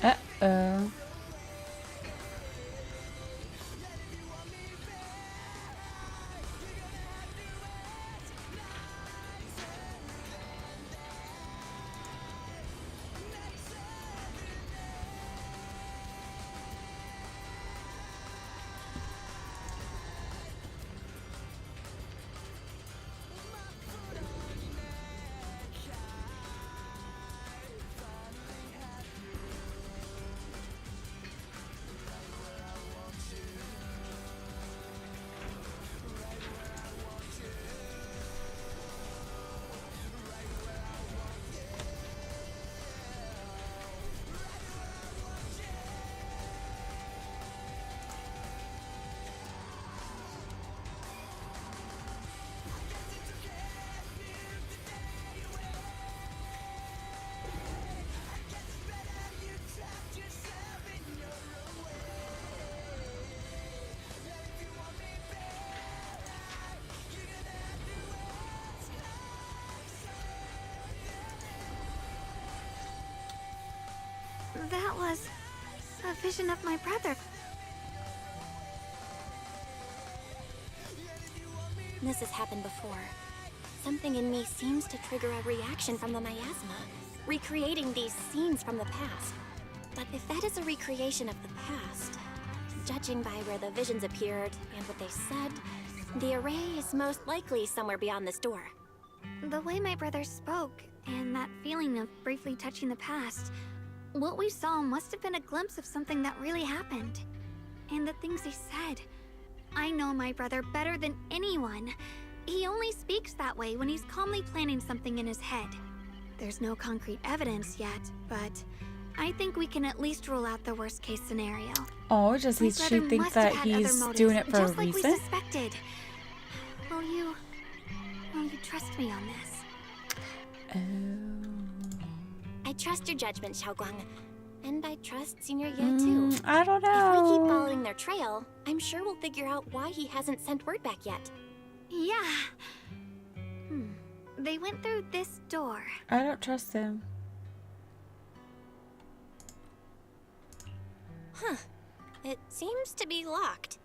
Uh-oh. That was a vision of my brother. This has happened before. Something in me seems to trigger a reaction from the miasma, recreating these scenes from the past. But if that is a recreation of the past, judging by where the visions appeared and what they said, the array is most likely somewhere beyond this door. The way my brother spoke, and that feeling of briefly touching the past, what we saw must have been a glimpse of something that really happened. And the things he said. I know my brother better than anyone. He only speaks that way when he's calmly planning something in his head. There's no concrete evidence yet, but I think we can at least rule out the worst case scenario. Oh, does she think that he's doing it for a reason? Just like we suspected. Will you trust me on this? Oh. I I trust your judgment, Xiaoguang. And I trust Senior Ye too. I don't know. If we keep following their trail, I'm sure we'll figure out why he hasn't sent word back yet. Yeah. They went through this door. I don't trust him. Huh. It seems to be locked.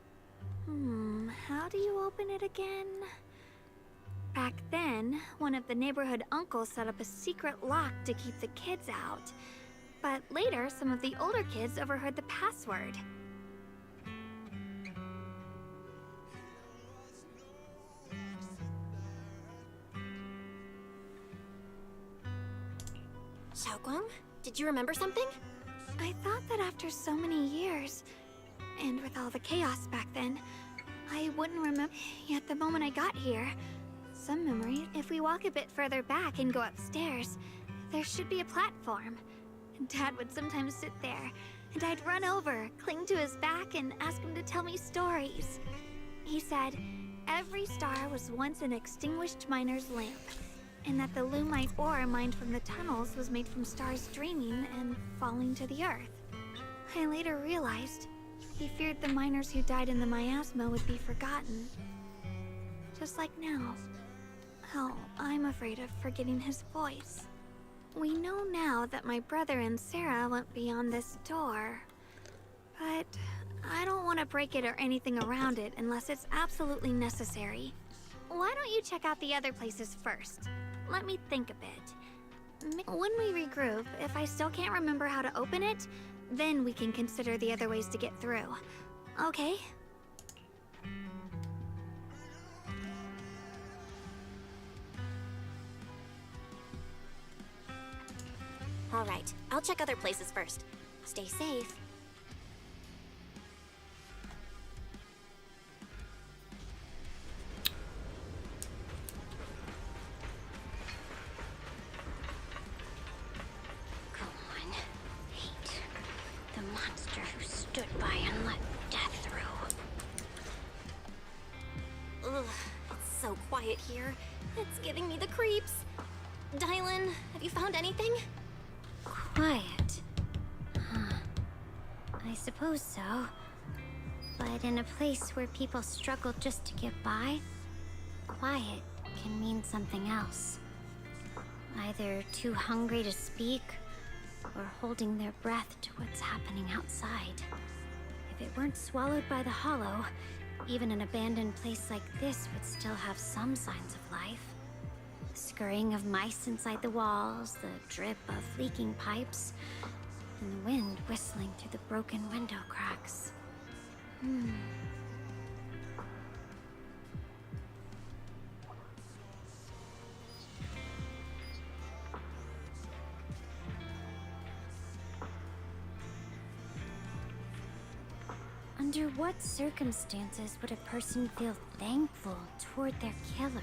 How do you open it again? Back then, one of the neighborhood uncles set up a secret lock to keep the kids out. But later, some of the older kids overheard the password. Xiaoguang, did you remember something? I thought that after so many years, and with all the chaos back then, I wouldn't remember. Yet the moment I got here, some memory. If we walk a bit further back and go upstairs, there should be a platform. Dad would sometimes sit there, and I'd run over, cling to his back, and ask him to tell me stories. He said every star was once an extinguished miner's lamp, and that the lumite ore mined from the tunnels was made from stars dreaming and falling to the earth. I later realized he feared the miners who died in the miasma would be forgotten. Just like now. How I'm afraid of forgetting his voice. We know now that my brother and Sarah went beyond this door, but I don't want to break it or anything around it unless it's absolutely necessary. Why don't you check out the other places first? Let me think a bit. When we regroup, if I still can't remember how to open it, then we can consider the other ways to get through. Okay? All right, I'll check other places first. Stay safe. Go on. Hate. The monster who stood by and let death through. Ugh, it's so quiet here. It's giving me the creeps. Dylan, have you found anything? Quiet. Huh. I suppose so. But in a place where people struggle just to get by, quiet can mean something else. Either too hungry to speak, or holding their breath to what's happening outside. If it weren't swallowed by the hollow, even an abandoned place like this would still have some signs of life. The scurrying of mice inside the walls, the drip of leaking pipes, and the wind whistling through the broken window cracks. Under what circumstances would a person feel thankful toward their killer?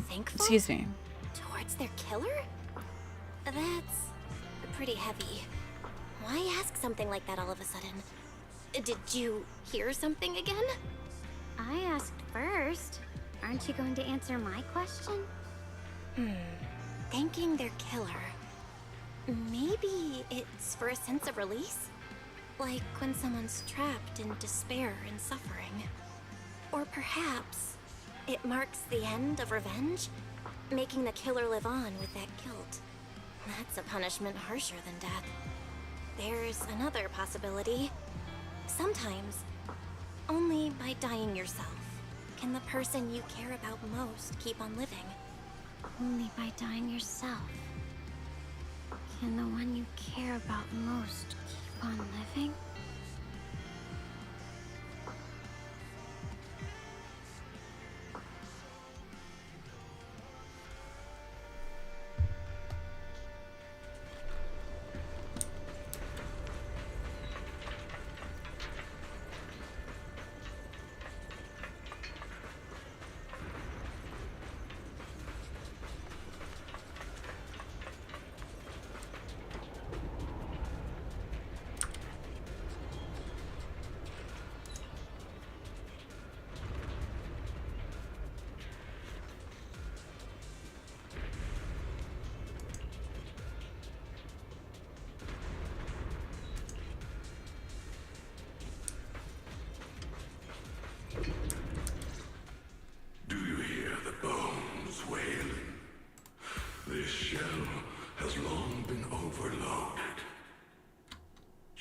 Thankful? Excuse me. Towards their killer? That's pretty heavy. Why ask something like that all of a sudden? Did you hear something again? I asked first. Aren't you going to answer my question? Thanking their killer. Maybe it's for a sense of release? Like when someone's trapped in despair and suffering. Or perhaps it marks the end of revenge, making the killer live on with that guilt. That's a punishment harsher than death. There's another possibility. Sometimes, only by dying yourself can the person you care about most keep on living. Only by dying yourself can the one you care about most keep on living?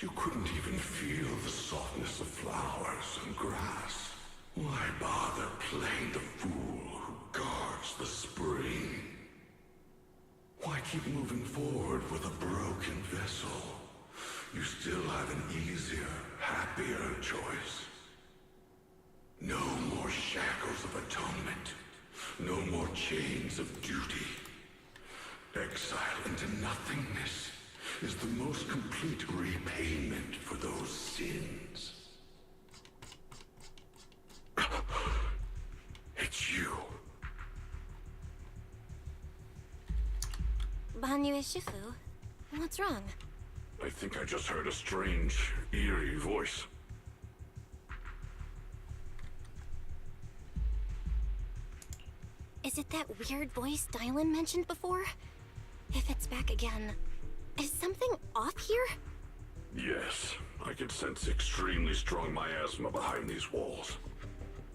You couldn't even feel the softness of flowers and grass. Why bother playing the fool who guards the spring? Why keep moving forward with a broken vessel? You still have an easier, happier choice. No more shackles of atonement. No more chains of duty. Exile into nothingness is the most complete repayment for those sins. It's you. Banyu Shifu, what's wrong? I think I just heard a strange, eerie voice. Is it that weird voice Dylan mentioned before? If it's back again, is something off here? Yes, I can sense extremely strong miasma behind these walls.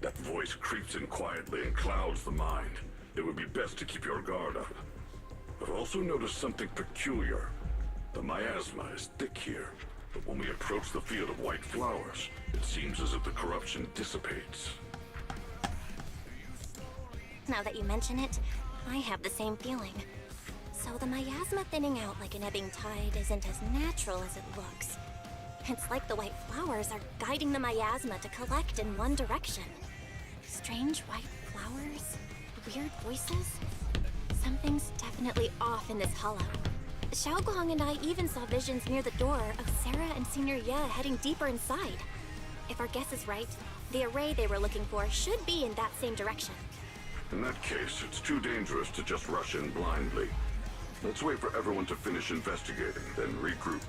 That voice creeps in quietly and clouds the mind. It would be best to keep your guard up. I've also noticed something peculiar. The miasma is thick here, but when we approach the field of white flowers, it seems as if the corruption dissipates. Now that you mention it, I have the same feeling. So the miasma thinning out like an ebbing tide isn't as natural as it looks. It's like the white flowers are guiding the miasma to collect in one direction. Strange white flowers, weird voices. Something's definitely off in this hollow. Xiaoguang and I even saw visions near the door of Sarah and Senior Ye heading deeper inside. If our guess is right, the array they were looking for should be in that same direction. In that case, it's too dangerous to just rush in blindly. Let's wait for everyone to finish investigating, then regroup.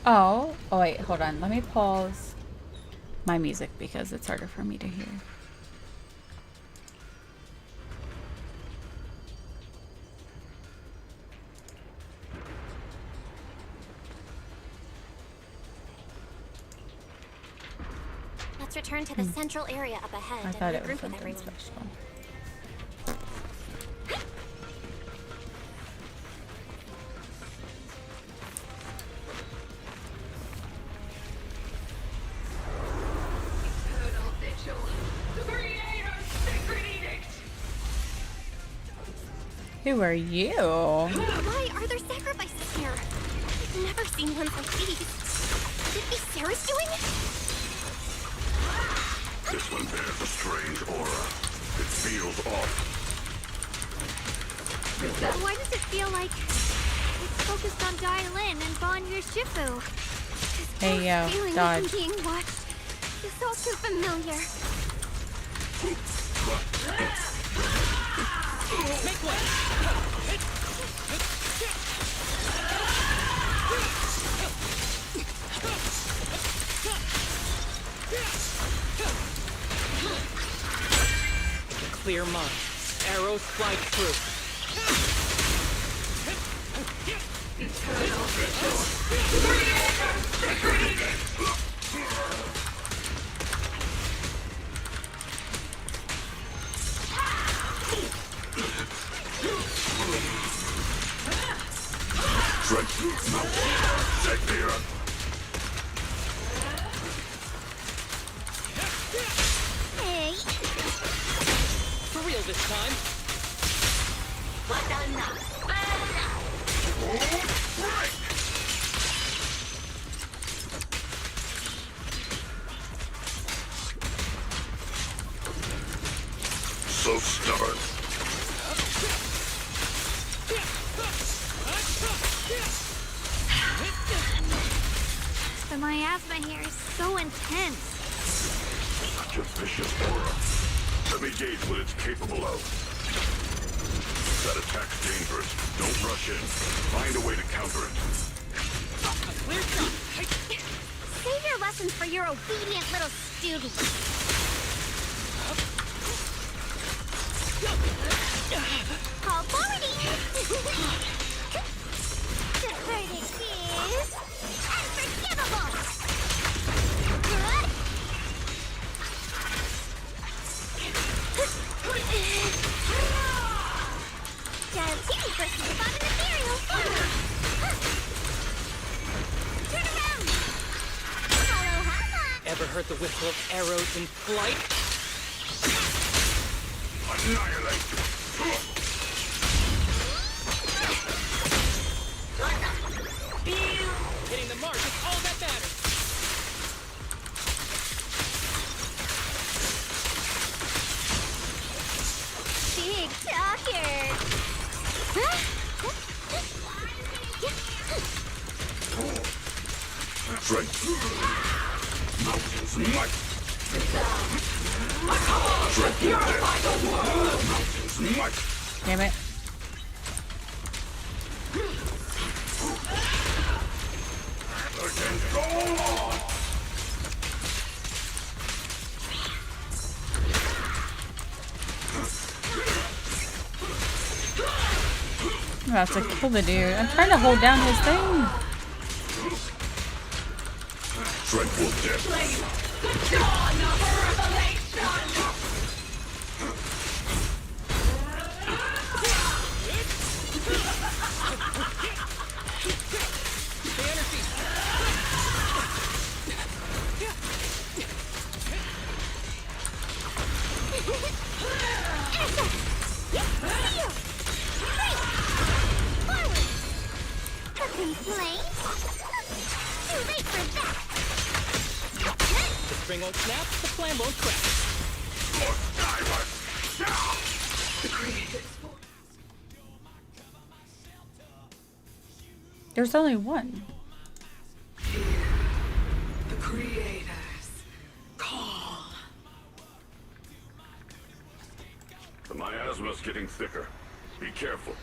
Oh wait, hold on. Let me pause my music because it's harder for me to hear. Let's return to the central area up ahead I thought and it was regroup with something everyone. special. Who are you? Why are there sacrifices here? I've never seen one like these. Could it be Sarah's doing? This one bears a strange aura. It feels off. Why does it feel like it's focused on Dylan and Banyu Shifu? Hey yo, Feeling dodge. like I'm being watched. It's all too familiar. Make way! Clear mind. Arrows fly true. Hey! For real this time. So stubborn. The miasma here is so intense. Such a vicious aura. Let me gauge what it's capable of. That attack's dangerous. Don't rush in. Find a way to counter it. Save your lessons for your obedient little student. Call party! The verdict is unforgivable! heard the whistle of arrows in flight? Annihilate! Hitting the mark is all that matters. Big talker. Strength. Mountains might. Strength. Might. Damn it. Against all odds. I'm about to kill the dude. I'm trying to hold down his thing. Dreadful death. The dawn of revelation! The string won't snap, the flame won't crack. There's only one. The creators call. The miasma's getting thicker. Be careful.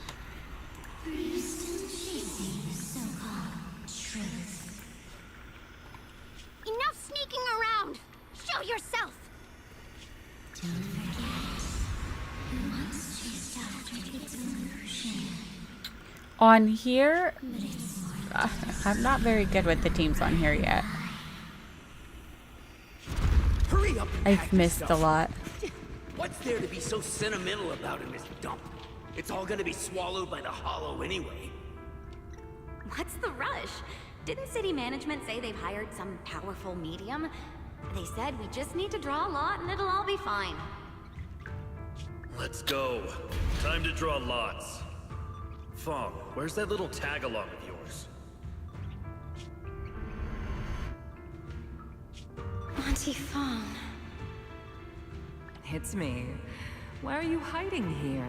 Are you still chasing the so-called truth? Enough sneaking around! Show yourself! Don't forget, who once chased after its illusion. On here, I'm not very good with the teams on here yet. Hurry up! I've missed a lot. What's there to be so sentimental about in this dump? It's all gonna be swallowed by the hollow anyway. What's the rush? Didn't city management say they've hired some powerful medium? They said we just need to draw a lot and it'll all be fine. Let's go. Time to draw lots. Fong, where's that little tag-along of yours? Auntie Fong. It's me. Why are you hiding here?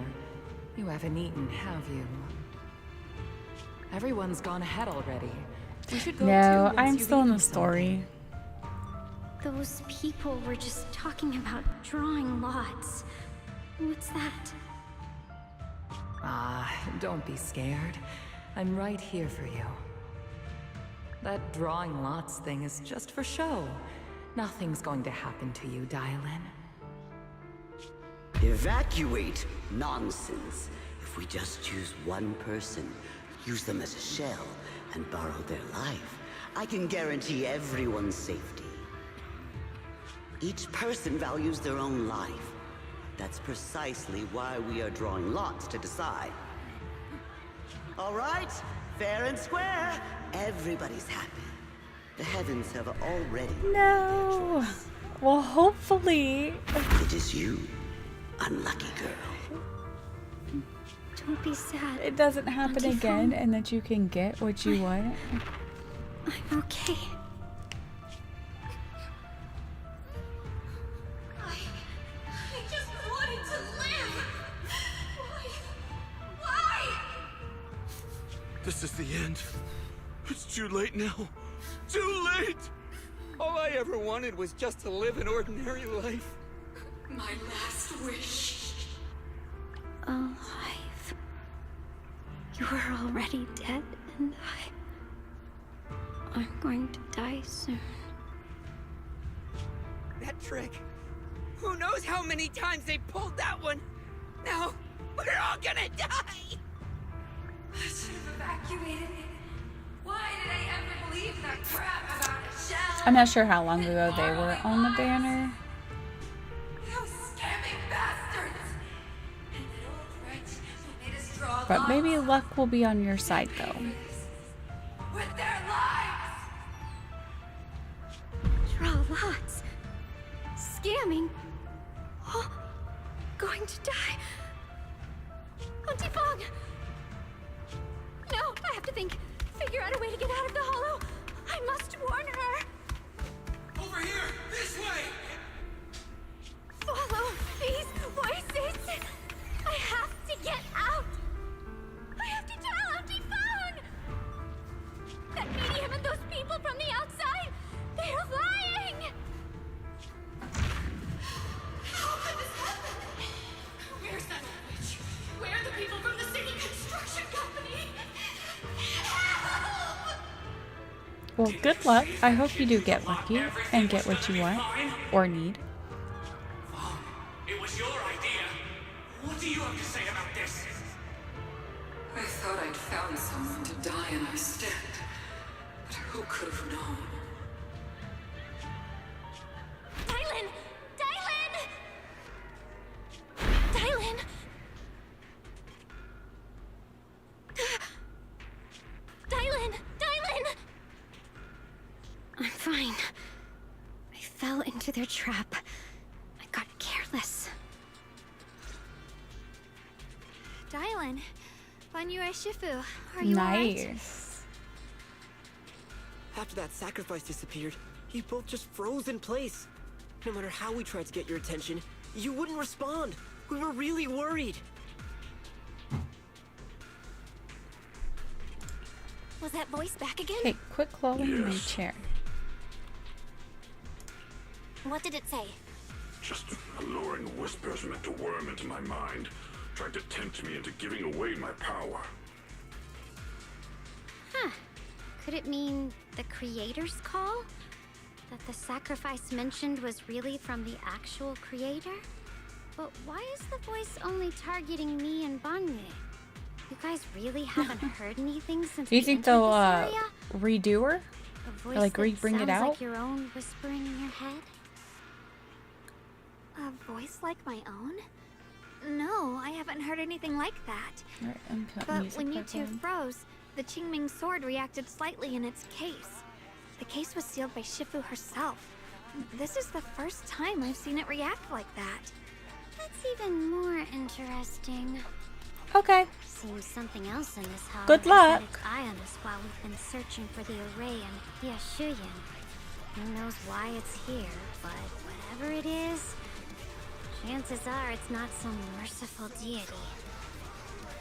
You haven't eaten, have you? Everyone's gone ahead already. We should go No, too once I'm you've still in the eaten story. Those people were just talking about drawing lots. What's that? Ah, don't be scared. I'm right here for you. That drawing lots thing is just for show. Nothing's going to happen to you, Dialin. Evacuate? Nonsense. If we just choose one person, use them as a shell, and borrow their life, I can guarantee everyone's safety. Each person values their own life. That's precisely why we are drawing lots to decide. All right, fair and square. Everybody's happy. The heavens have already No. Well, hopefully. It is you, unlucky girl. Don't be sad. It doesn't happen Auntie again, Fong. and that you can get what you want. I'm okay. I just wanted to live! Why? This is the end. It's too late now. Too late! All I ever wanted was just to live an ordinary life. My last wish. Alive. You were already dead, and I'm going to die soon. That trick. Who knows how many times they pulled that one? Now, we're all gonna die! I should have evacuated. Why did I ever believe that crap about a shell? I'm not sure how long ago they were on the banner. Those scamming bastards! And that old wretch who made us draw But maybe lots luck will be on your side, though. with their lives! Draw lots. scamming. Oh, going to die. Auntie Fong! No, I have to figure out a way to get out of the hollow. I must warn her. Over here! This way! Follow these voices. I have to get out. I have to tell Auntie Fong. That medium and those people from the outside, they're lying. How could this happen? Where's that witch? Where are the people from the city construction company? Help! Well, good luck. I hope you do get lucky and get what you want or need. It was your idea. What do you have to say about this? I thought I'd found someone to die in our stead. But who could have known? Dylan! Dylan! Dylan! Dylan! Dylan! I'm fine. I fell into their trap. I got careless. Dylan, Banyue Shifu, are you alright? Nice. After that sacrifice disappeared, you both just froze in place. No matter how we tried to get your attention, you wouldn't respond. We were really worried. Was that voice back again? Okay, quick lolling in my chair. What did it say? Just alluring whispers meant to worm into my mind, tried to tempt me into giving away my power. Huh. Could it mean the creator's call? That the sacrifice mentioned was really from the actual creator? But why is the voice only targeting me and Banyue? You guys really haven't heard anything since Do you we think entered they'll this area? redo her? A Or, voice like that bring it sounds out? like your own whispering in your head? A voice like my own? No, I haven't heard anything like that. Alright, I'm cutting But music when you back two on. froze, the Qingming sword reacted slightly in its case. The case was sealed by Shifu herself. This is the first time I've seen it react like that. That's even more interesting. Okay. Seems something else in this house Good has luck. had its eye on us while we've been searching for the array and Yashuyan. Who knows why it's here, but whatever it is, chances are it's not some merciful deity.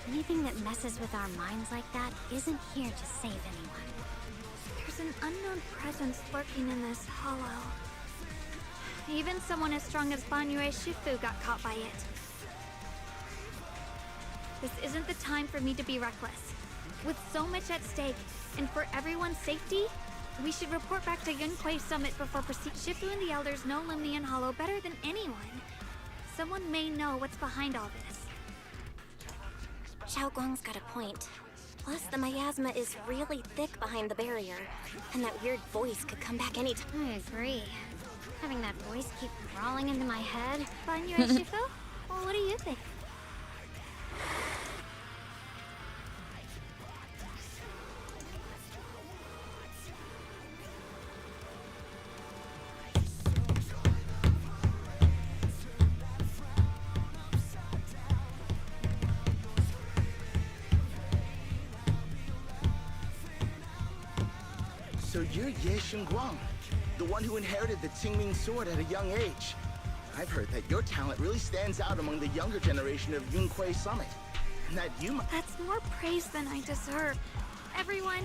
Anything that messes with our minds like that isn't here to save anyone. There's an unknown presence lurking in this hollow. Even someone as strong as Banyue Shifu got caught by it. This isn't the time for me to be reckless. With so much at stake, and for everyone's safety, we should report back to Yunquei Summit before proceed. Shifu and the elders know Limnian Hollow better than anyone. Someone may know what's behind all this. Xiao Guang's got a point. Plus, the miasma is really thick behind the barrier, and that weird voice could come back anytime. I agree. Having that voice keep crawling into my head. Banyue Shifu? Well, what do you think? So you're Ye Xingguang, the one who inherited the Qingming sword at a young age. I've heard that your talent really stands out among the younger generation of Yunquei Summit. And that you That's more praise than I deserve. Everyone,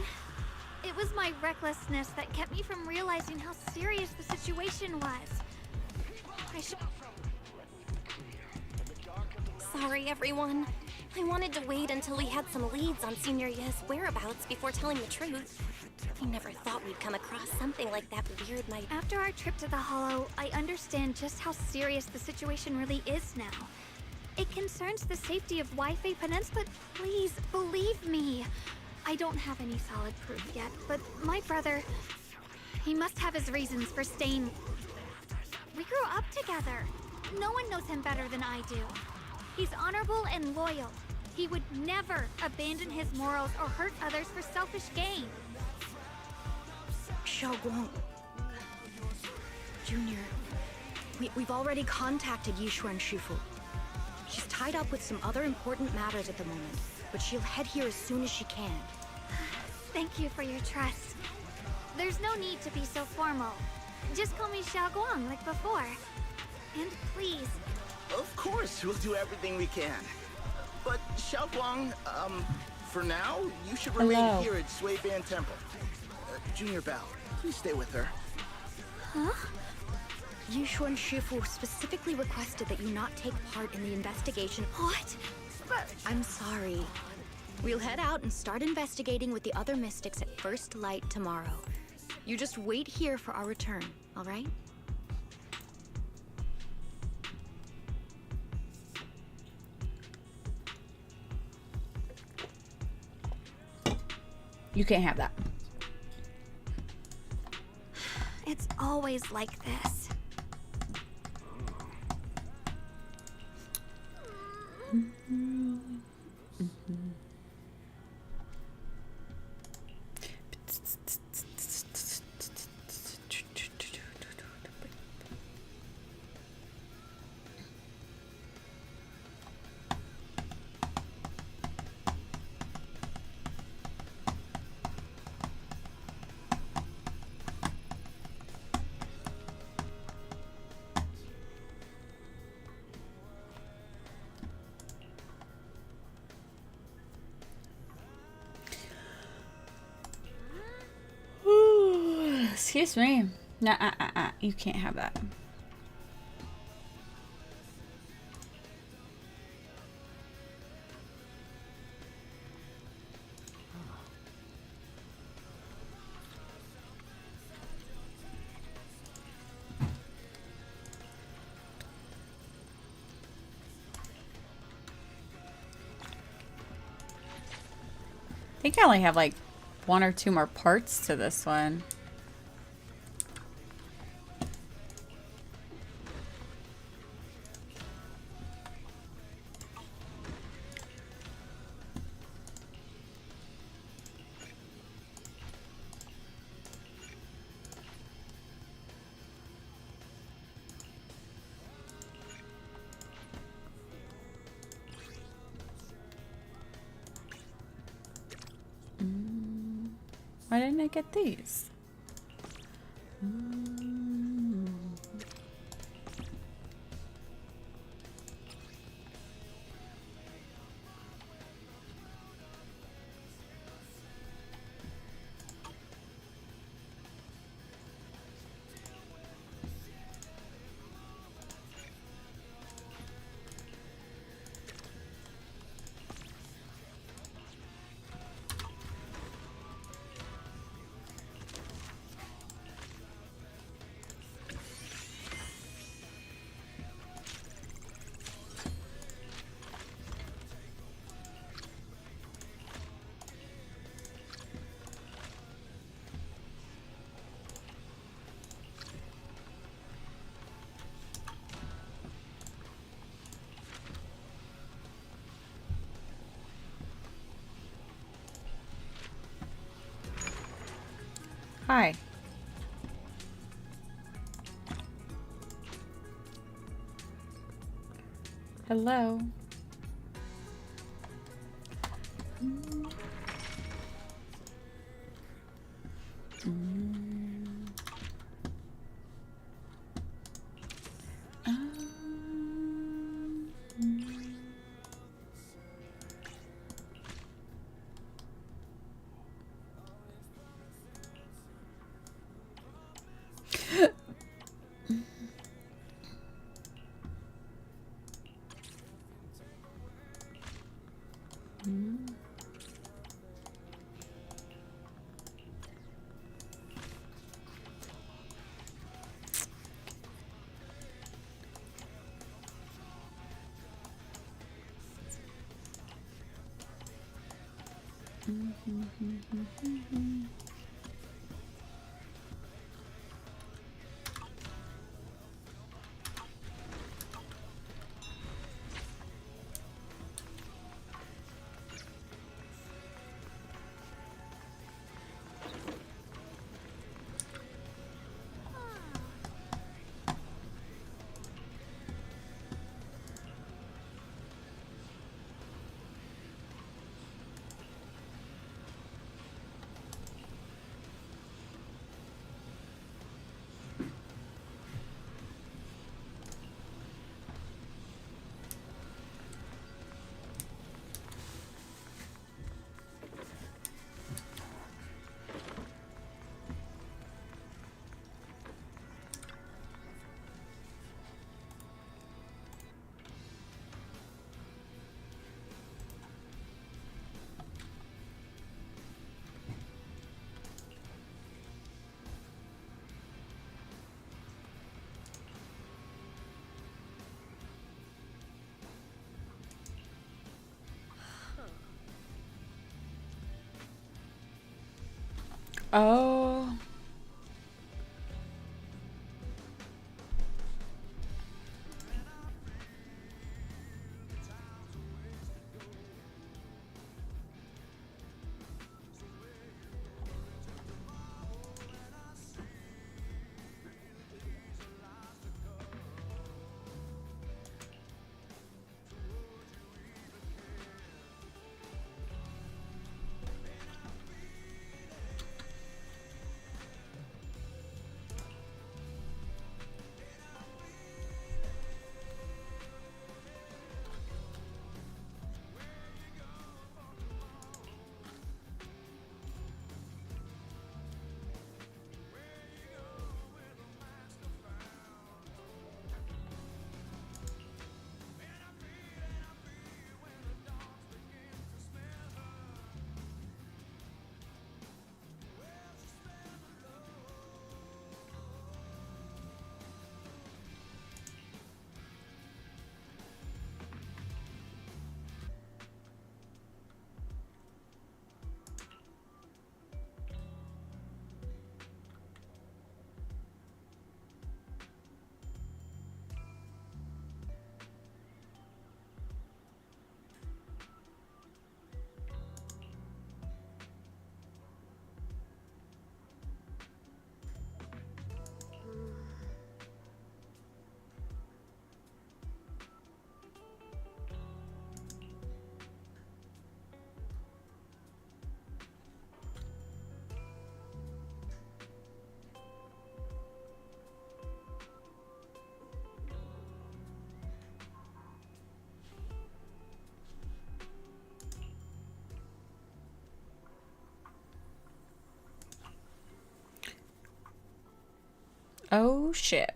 it was my recklessness that kept me from realizing how serious the situation was. I should... Sorry, everyone. I wanted to wait until we had some leads on Senior Ye's whereabouts before telling the truth. I never thought we'd come across something like that weird night. After our trip to the Hollow, I understand just how serious the situation really is now. It concerns the safety of Wi-Fi Peninsula, but please, believe me. I don't have any solid proof yet, but my brother... He must have his reasons for staying... We grew up together. No one knows him better than I do. He's honorable and loyal. He would never abandon his morals or hurt others for selfish gain. Xiao Guang. Junior, We've already contacted Yishuan Shifu. She's tied up with some other important matters at the moment, but she'll head here as soon as she can. Thank you for your trust. There's no need to be so formal. Just call me Xiaoguang like before. And please. Of course, we'll do everything we can. But Xiaoguang, for now, you should remain here at Sui Ban Temple. Junior Bao, please stay with her. Huh? Yishuan Shifu specifically requested that you not take part in the investigation. What? But I'm sorry. We'll head out and start investigating with the other mystics at first light tomorrow. You just wait here for our return, all right? You can't have that. it's always like this. Excuse me. No, you can't have that. I think I only have like 1 or 2 more parts to this one. Why didn't I get these? Hi. Hello. Oh. Oh shit.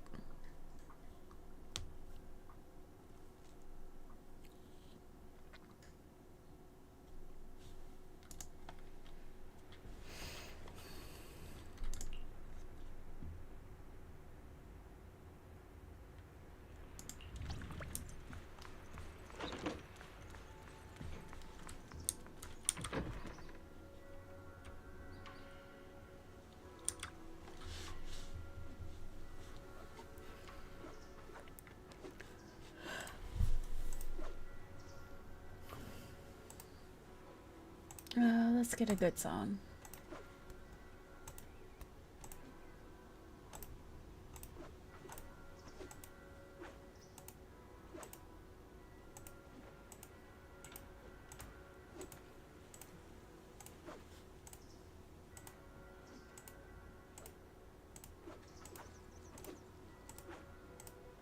Let's get a good song.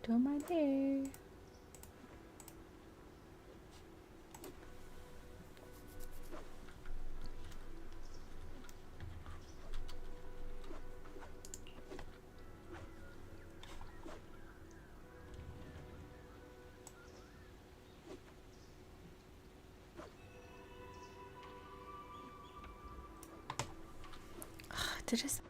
Do my hair. Did it?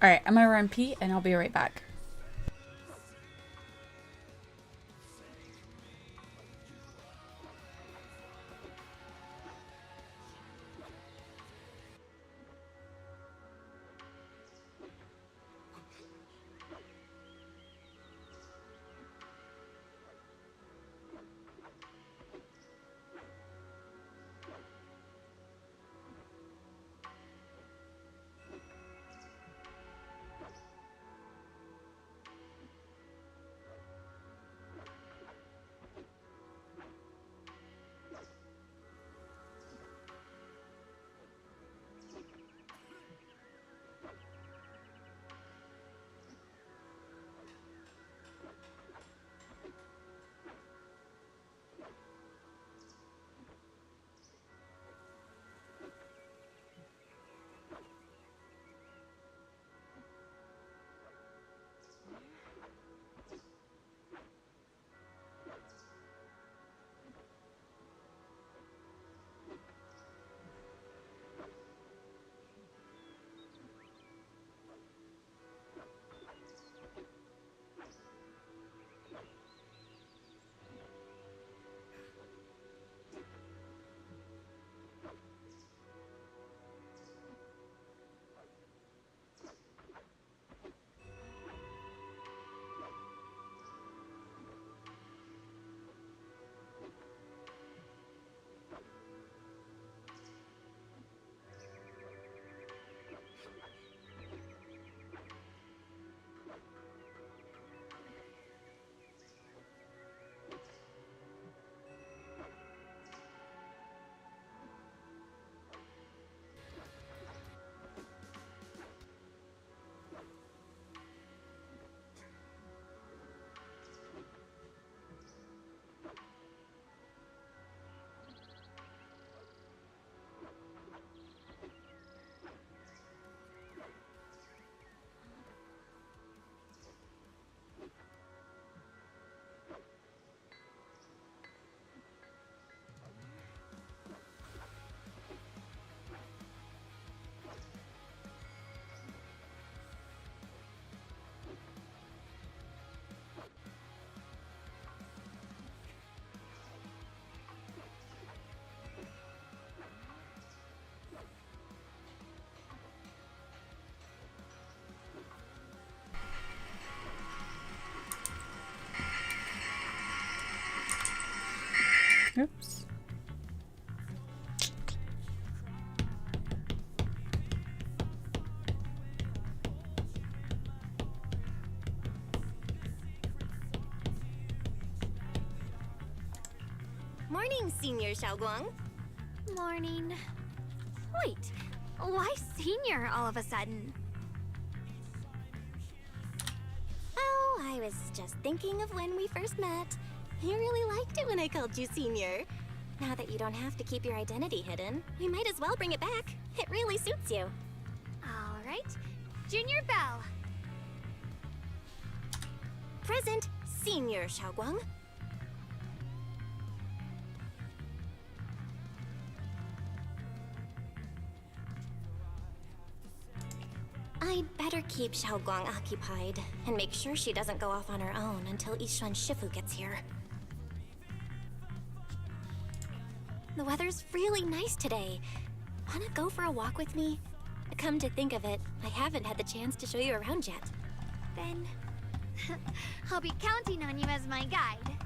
Alright, I'm gonna run pee and I'll be right back. Oops. Morning, Senior Xiaoguang. Morning. Wait, why senior all of a sudden? Oh, I was just thinking of when we first met. You really liked it when I called you Senior. Now that you don't have to keep your identity hidden, we might as well bring it back. It really suits you. All right, Junior Bell. Present, Senior Xiaoguang. I'd better keep Xiaoguang occupied and make sure she doesn't go off on her own until Yishuan Shifu gets here. The weather's really nice today. Wanna go for a walk with me? Come to think of it, I haven't had the chance to show you around yet. Then I'll be counting on you as my guide.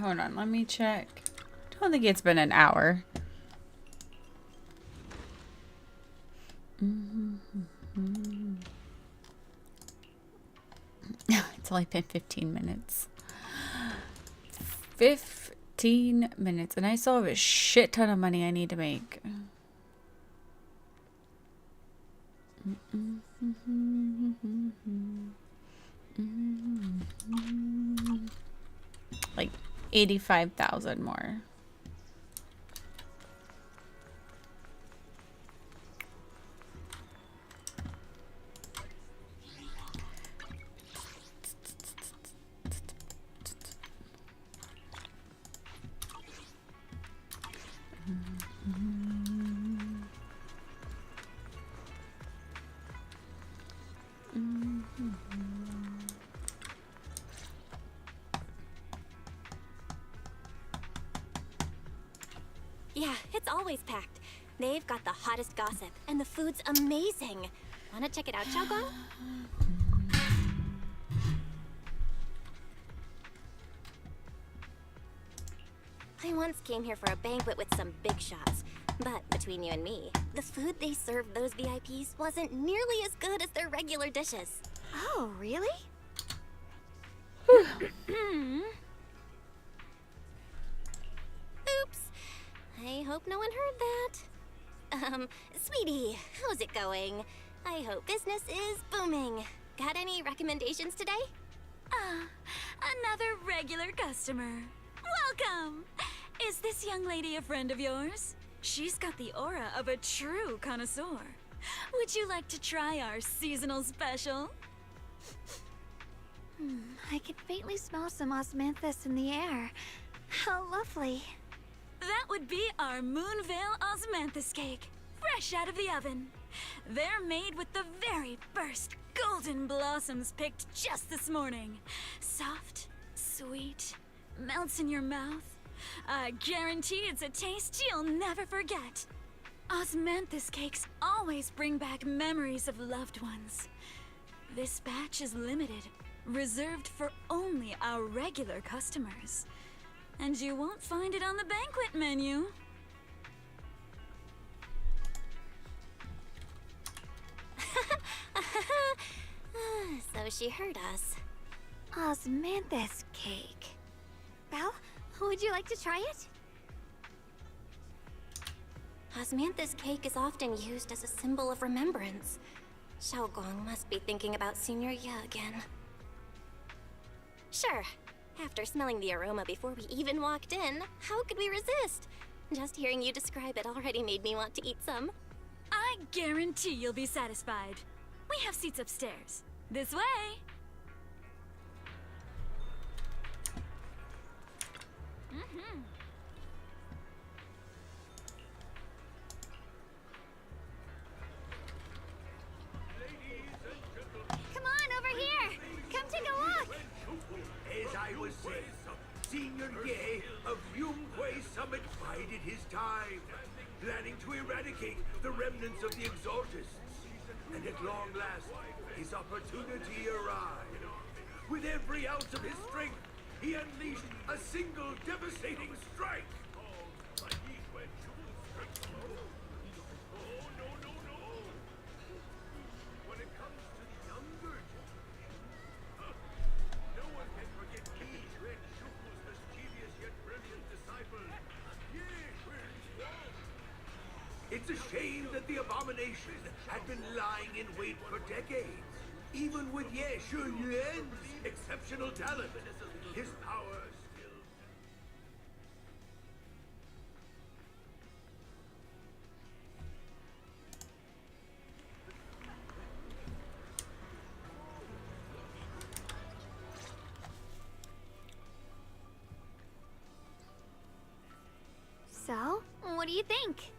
Hold on, let me check. I don't think it's been an hour. It's only been 15 minutes. 15 minutes. And I still have a shit ton of money I need to make. Like 85,000 more. Yeah, it's always packed. They've got the hottest gossip, and the food's amazing. Wanna check it out, Xiaogong? I once came here for a banquet with some big shots, but between you and me, the food they served those VIPs wasn't nearly as good as their regular dishes. Oh, really? Oops. I hope no one heard that. Sweetie, how's it going? I hope business is booming. Got any recommendations today? Another regular customer. Welcome! Is this young lady a friend of yours? She's got the aura of a true connoisseur. Would you like to try our seasonal special? I can faintly smell some osmanthus in the air. How lovely. That would be our Moonvale Osmanthus cake, fresh out of the oven. They're made with the very first golden blossoms picked just this morning. Soft, sweet, melts in your mouth. I guarantee it's a taste you'll never forget. Osmanthus cakes always bring back memories of loved ones. This batch is limited, reserved for only our regular customers. And you won't find it on the banquet menu. So she heard us. Osmanthus cake. Belle, would you like to try it? Osmanthus cake is often used as a symbol of remembrance. Xiaogong must be thinking about Senior Ye again. Sure. After smelling the aroma before we even walked in, how could we resist? Just hearing you describe it already made me want to eat some. I guarantee you'll be satisfied. We have seats upstairs. This way! Come on, over here! Come take a look! As I was saying, Senior Ye of Yunhui Summit bided his time, planning to eradicate the remnants of the Exaltists. And at long last, his opportunity arrived. With every ounce of his strength, he unleashed a single devastating strike. When it comes to the younger no one can forget Yi Quan Shuku's mischievous yet brilliant disciple. It's a shame that the abomination had been lying in wait for decades. Even with Ye Shuyuan's exceptional talent, his power still... So, what do you think?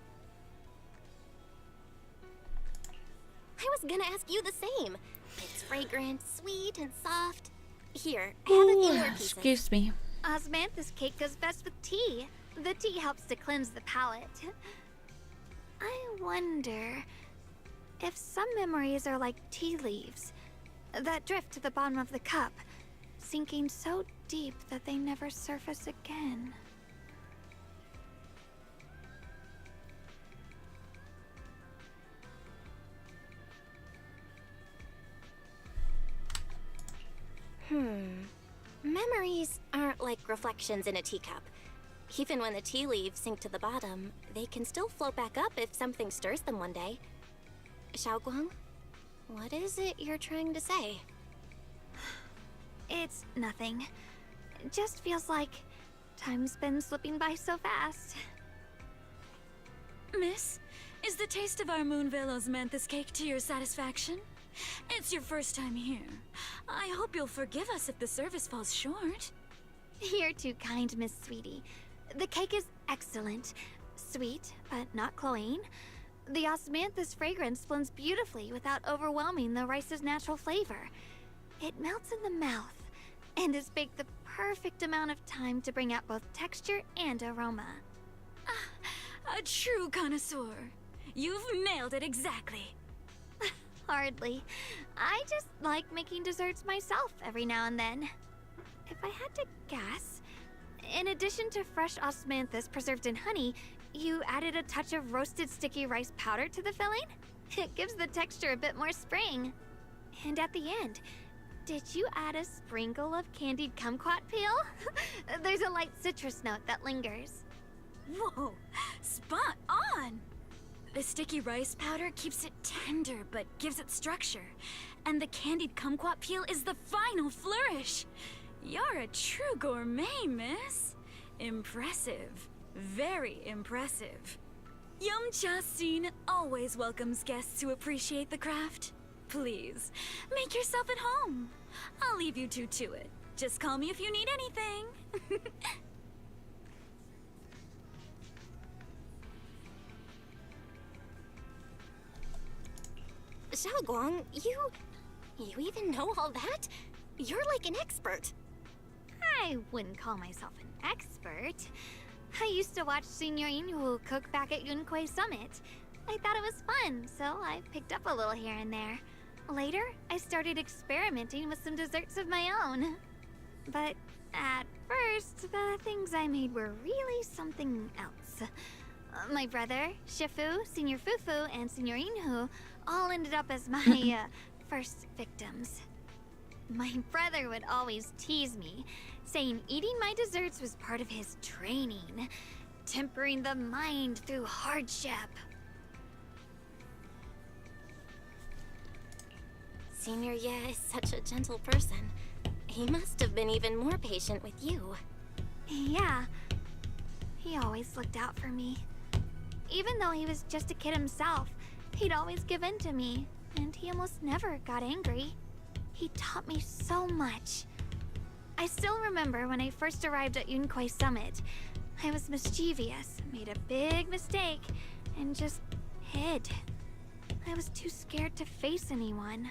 I was gonna ask you the same. It's fragrant, sweet, and soft. Here, have a few more pieces. Excuse me. Osmanthus cake goes best with tea. The tea helps to cleanse the palate. I wonder if some memories are like tea leaves that drift to the bottom of the cup, sinking so deep that they never surface again. Memories aren't like reflections in a teacup. Even when the tea leaves sink to the bottom, they can still float back up if something stirs them one day. Xiaoguang, what is it you're trying to say? It's nothing. It just feels like time's been slipping by so fast. Miss, is the taste of our Moonvale Osmanthus cake to your satisfaction? It's your first time here. I hope you'll forgive us if the service falls short. You're too kind, Miss Sweetie. The cake is excellent. Sweet, but not cloying. The osmanthus fragrance blends beautifully without overwhelming the rice's natural flavor. It melts in the mouth and is baked the perfect amount of time to bring out both texture and aroma. A true connoisseur. You've nailed it exactly. Hardly. I just like making desserts myself every now and then. If I had to guess, in addition to fresh osmanthus preserved in honey, you added a touch of roasted sticky rice powder to the filling? It gives the texture a bit more spring. And at the end, did you add a sprinkle of candied kumquat peel? There's a light citrus note that lingers. Whoa, spot on! The sticky rice powder keeps it tender but gives it structure. And the candied kumquat peel is the final flourish. You're a true gourmet, miss. Impressive. Very impressive. Yum-Cha Scene always welcomes guests who appreciate the craft. Please, make yourself at home. I'll leave you two to it. Just call me if you need anything. Xiaoguang, you even know all that? You're like an expert. I wouldn't call myself an expert. I used to watch Senior Inhu cook back at Yunquay Summit. I thought it was fun, so I picked up a little here and there. Later, I started experimenting with some desserts of my own. But at first, the things I made were really something else. My brother, Shifu, Senior Fufu, and Senior Inhu all ended up as my first victims. My brother would always tease me, saying eating my desserts was part of his training, tempering the mind through hardship. Senior Ye is such a gentle person. He must have been even more patient with you. Yeah. He always looked out for me. Even though he was just a kid himself, he'd always give in to me, and he almost never got angry. He taught me so much. I still remember when I first arrived at Yunquay Summit. I was mischievous, made a big mistake, and just hid. I was too scared to face anyone.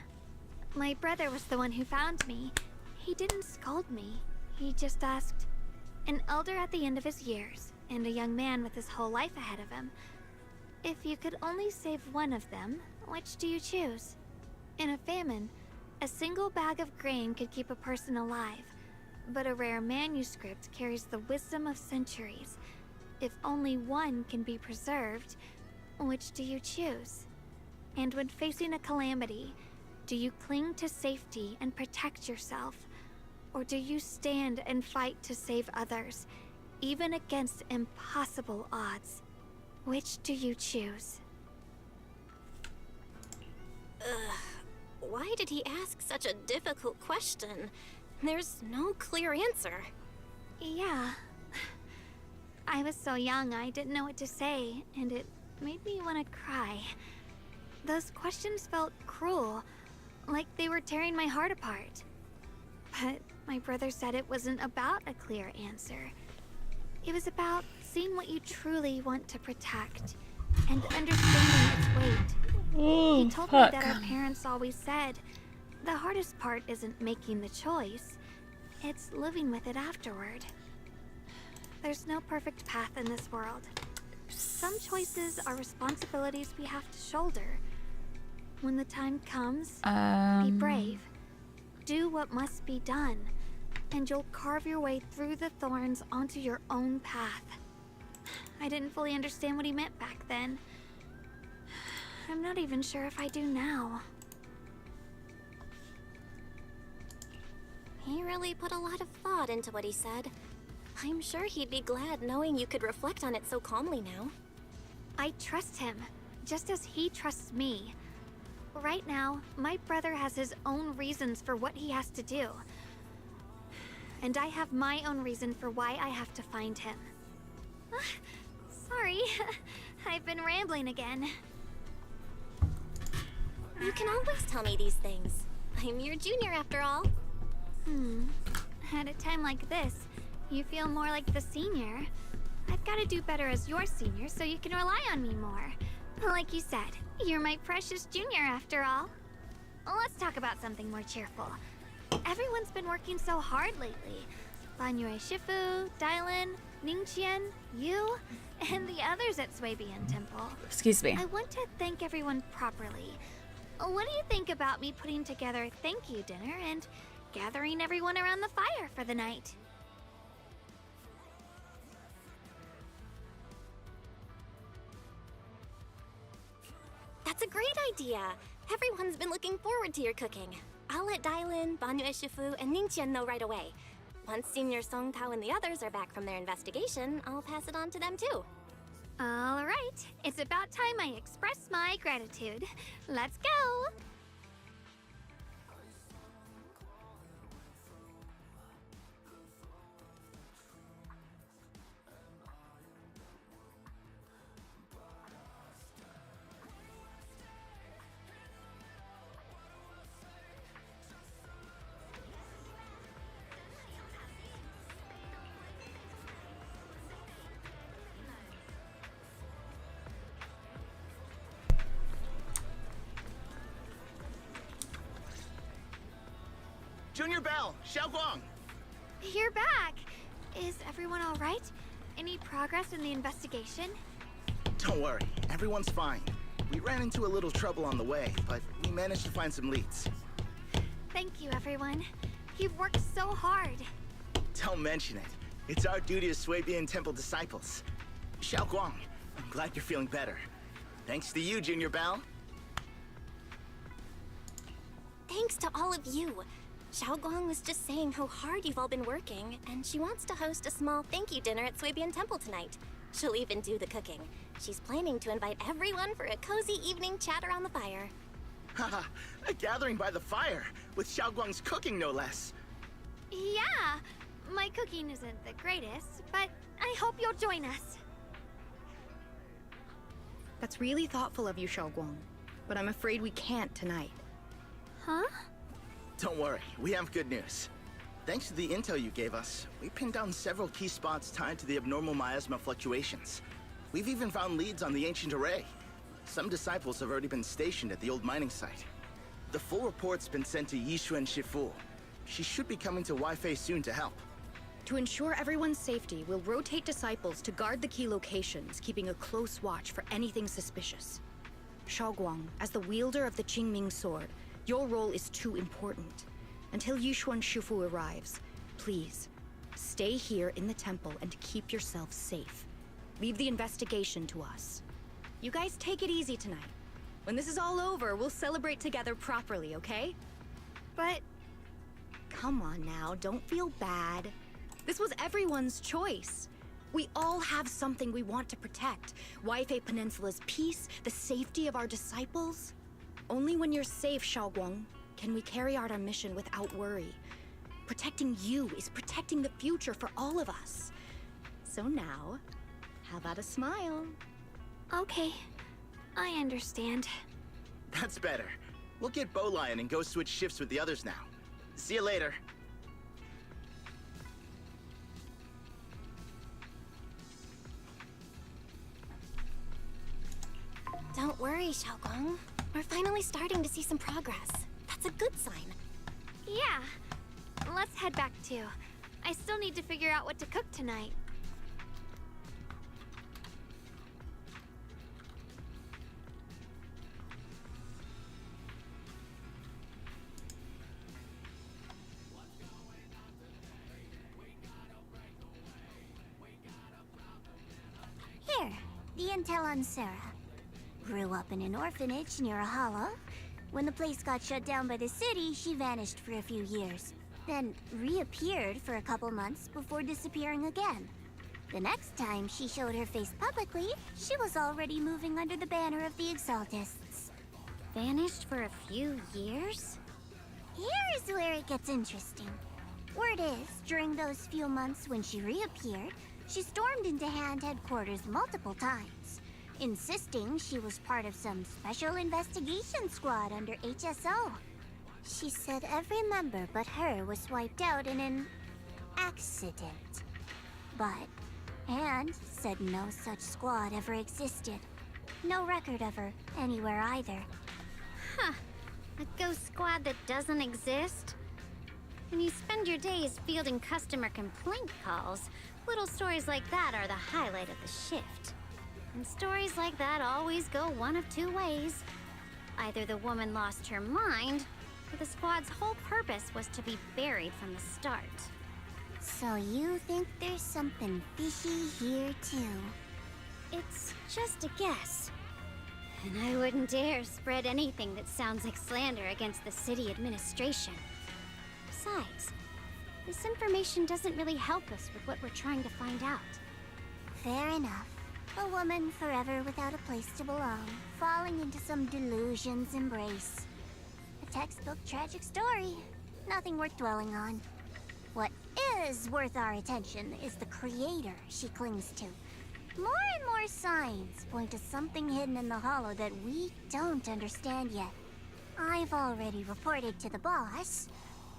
My brother was the one who found me. He didn't scold me. He just asked, an elder at the end of his years, and a young man with his whole life ahead of him, if you could only save one of them, which do you choose? In a famine, a single bag of grain could keep a person alive, but a rare manuscript carries the wisdom of centuries. If only one can be preserved, which do you choose? And when facing a calamity, do you cling to safety and protect yourself? Or do you stand and fight to save others, even against impossible odds? Which do you choose? Why did he ask such a difficult question? There's no clear answer. Yeah. I was so young I didn't know what to say, and it made me want to cry. Those questions felt cruel, like they were tearing my heart apart. But my brother said it wasn't about a clear answer. It was about seeing what you truly want to protect, and understanding its weight. Ooh, he told fuck. me that our parents always said, the hardest part isn't making the choice, it's living with it afterward. There's no perfect path in this world. Some choices are responsibilities we have to shoulder. When the time comes, be brave. Do what must be done. and you'll carve your way through the thorns onto your own path. I didn't fully understand what he meant back then. I'm not even sure if I do now. He really put a lot of thought into what he said. I'm sure he'd be glad knowing you could reflect on it so calmly now. I trust him, just as he trusts me. Right now, my brother has his own reasons for what he has to do. And I have my own reason for why I have to find him. Sorry, I've been rambling again. You can always tell me these things. I'm your junior after all. At a time like this, you feel more like the senior. I've got to do better as your senior so you can rely on me more. Like you said, you're my precious junior after all. Let's talk about something more cheerful. Everyone's been working so hard lately. Banyue Shifu, Dylan, Ningqian, you, and the others at Swabian Temple. Excuse me. I want to thank everyone properly. What do you think about me putting together a thank you dinner and gathering everyone around the fire for the night? That's a great idea. Everyone's been looking forward to your cooking. I'll let Dylan, Banyue Shifu, and Ningqian know right away. Once Senior Song Tao and the others are back from their investigation, I'll pass it on to them too. All right, it's about time I express my gratitude. Let's go! Junior Bell, Xiaoguang! You're back! Is everyone all right? Any progress in the investigation? Don't worry, everyone's fine. We ran into a little trouble on the way, but we managed to find some leads. Thank you, everyone. You've worked so hard. Don't mention it. It's our duty as Swabian Temple disciples. Xiaoguang, I'm glad you're feeling better. Thanks to you, Junior Bell. Thanks to all of you. Xiaoguang was just saying how hard you've all been working, and she wants to host a small thank you dinner at Swabian Temple tonight. She'll even do the cooking. She's planning to invite everyone for a cozy evening chat around the fire. Haha, a gathering by the fire, with Xiaoguang's cooking no less. Yeah, my cooking isn't the greatest, but I hope you'll join us. That's really thoughtful of you, Xiaoguang, but I'm afraid we can't tonight. Huh? Don't worry, we have good news. Thanks to the intel you gave us, we pinned down several key spots tied to the abnormal miasma fluctuations. We've even found leads on the ancient array. Some disciples have already been stationed at the old mining site. The full report's been sent to Yishuan Shifu. She should be coming to Weifei soon to help. To ensure everyone's safety, we'll rotate disciples to guard the key locations, keeping a close watch for anything suspicious. Xiaoguang, as the wielder of the Qingming sword, your role is too important. Until Yishuan Shifu arrives, please, stay here in the temple and keep yourself safe. Leave the investigation to us. You guys take it easy tonight. When this is all over, we'll celebrate together properly, okay? But... Come on now, don't feel bad. This was everyone's choice. We all have something we want to protect. Weifei Peninsula's peace, the safety of our disciples. Only when you're safe, Xiaoguang, can we carry out our mission without worry. Protecting you is protecting the future for all of us. So now, how about a smile? Okay, I understand. That's better. We'll get Bowlion and go switch shifts with the others now. See you later. Don't worry, Xiaoguang. We're finally starting to see some progress. That's a good sign. Yeah. Let's head back too. I still need to figure out what to cook tonight. the intel on Sarah. Grew up in an orphanage near a hollow. When the place got shut down by the city, she vanished for a few years. Then reappeared for a couple months before disappearing again. The next time she showed her face publicly, she was already moving under the banner of the Exaltists. Vanished for a few years? Here's where it gets interesting. Word is, during those few months when she reappeared, she stormed into Hand headquarters multiple times, insisting she was part of some special investigation squad under HSO. She said every member but her was wiped out in an accident. But Hand said no such squad ever existed. No record of her anywhere either. Huh. A ghost squad that doesn't exist? When you spend your days fielding customer complaint calls, little stories like that are the highlight of the shift. And stories like that always go one of two ways. Either the woman lost her mind, or the squad's whole purpose was to be buried from the start. So you think there's something fishy here too? It's just a guess. And I wouldn't dare spread anything that sounds like slander against the city administration. Besides, this information doesn't really help us with what we're trying to find out. Fair enough. A woman forever without a place to belong, falling into some delusion's embrace. A textbook tragic story. Nothing worth dwelling on. What is worth our attention is the creator she clings to. More and more signs point to something hidden in the hollow that we don't understand yet. I've already reported to the boss.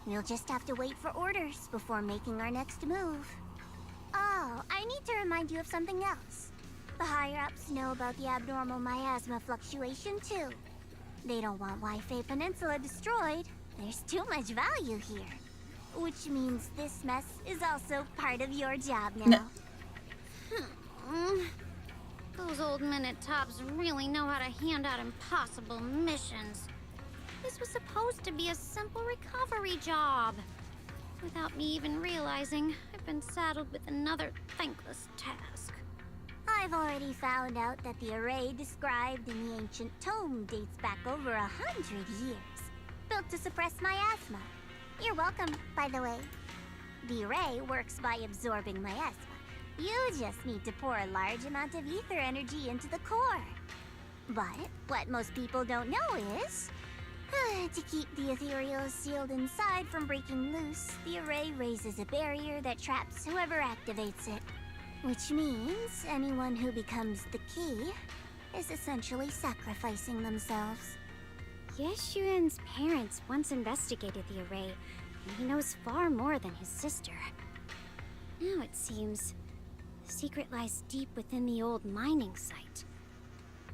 We'll just have to wait for orders before making our next move. Oh, I need to remind you of something else. The higher-ups know about the abnormal miasma fluctuation, too. They don't want Waifei Peninsula destroyed. There's too much value here. Which means this mess is also part of your job now. Those old minute tops really know how to hand out impossible missions. This was supposed to be a simple recovery job. Without me even realizing, I've been saddled with another thankless task. I've already found out that the array described in the ancient tome dates back over 100 years. Built to suppress miasma. You're welcome, by the way. The array works by absorbing miasma. You just need to pour a large amount of ether energy into the core. But what most people don't know is, to keep the ethereal sealed inside from breaking loose, the array raises a barrier that traps whoever activates it. Which means anyone who becomes the key is essentially sacrificing themselves. Yeshuan's parents once investigated the array, and he knows far more than his sister. Now it seems the secret lies deep within the old mining site.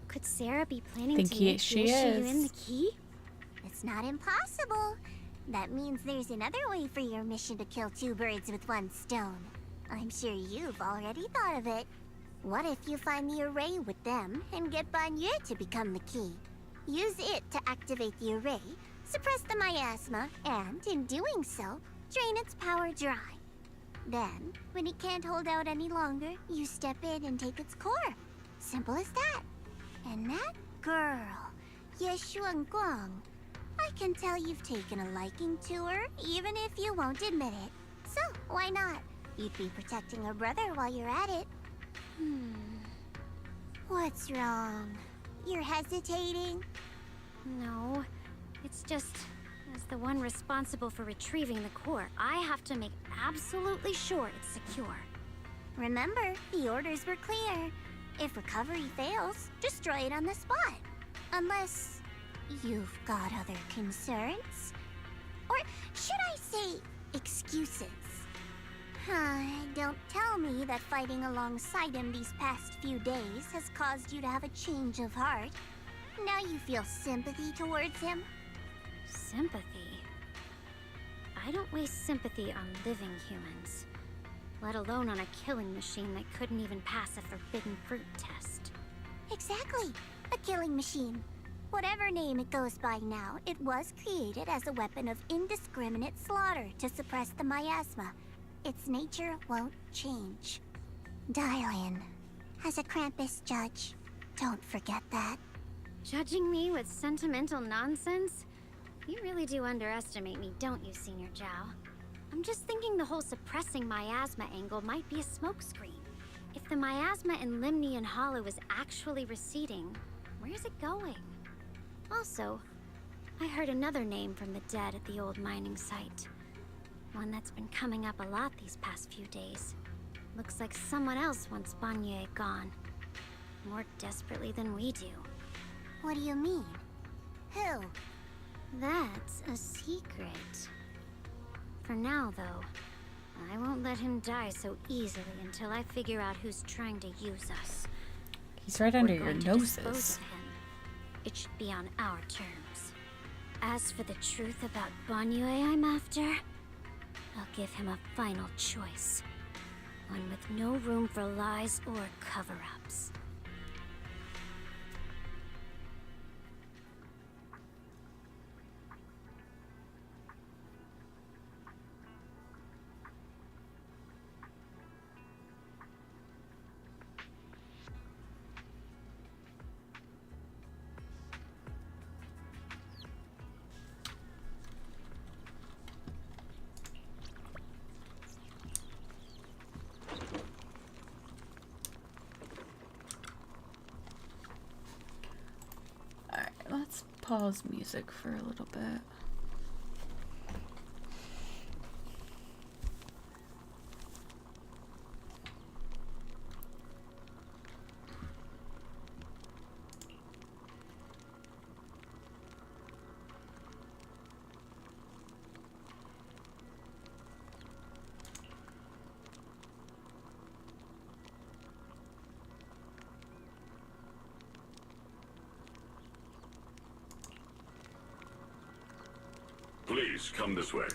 Could Sarah be planning to make Yeshua the key? It's not impossible. That means there's another way for your mission to kill two birds with one stone. I'm sure you've already thought of it. What if you find the array with them and get Banye to become the key? Use it to activate the array, suppress the miasma, and, in doing so, drain its power dry. Then, when it can't hold out any longer, you step in and take its core. Simple as that. And that girl, Yeshuan Guang, I can tell you've taken a liking to her, even if you won't admit it. So, why not? You'd be protecting her brother while you're at it. What's wrong? You're hesitating? No, it's just, as the one responsible for retrieving the core, I have to make absolutely sure it's secure. Remember, the orders were clear. If recovery fails, destroy it on the spot. Unless you've got other concerns. Or should I say, excuses? Don't tell me that fighting alongside him these past few days has caused you to have a change of heart. Now you feel sympathy towards him? Sympathy? I don't waste sympathy on living humans, let alone on a killing machine that couldn't even pass a forbidden fruit test. Exactly, a killing machine. Whatever name it goes by now, it was created as a weapon of indiscriminate slaughter to suppress the miasma. Its nature won't change. Dial in. as a Krampus judge. Don't forget that. Judging me with sentimental nonsense? You really do underestimate me, don't you, Senior Zhao? I'm just thinking the whole suppressing miasma angle might be a smokescreen. If the miasma in Limnian Hollow is actually receding, where's it going? Also, I heard another name from the dead at the old mining site. One that's been coming up a lot these past few days. Looks like someone else wants Banyue gone. More desperately than we do. What do you mean? Who? That's a secret. For now, though, I won't let him die so easily until I figure out who's trying to use us. He's right under We're your going to dispose noses. of him. It should be on our terms. As for the truth about Banyue I'm after, I'll give him a final choice. One with no room for lies or cover-ups. Let's pause music for a little bit. Please, come this way.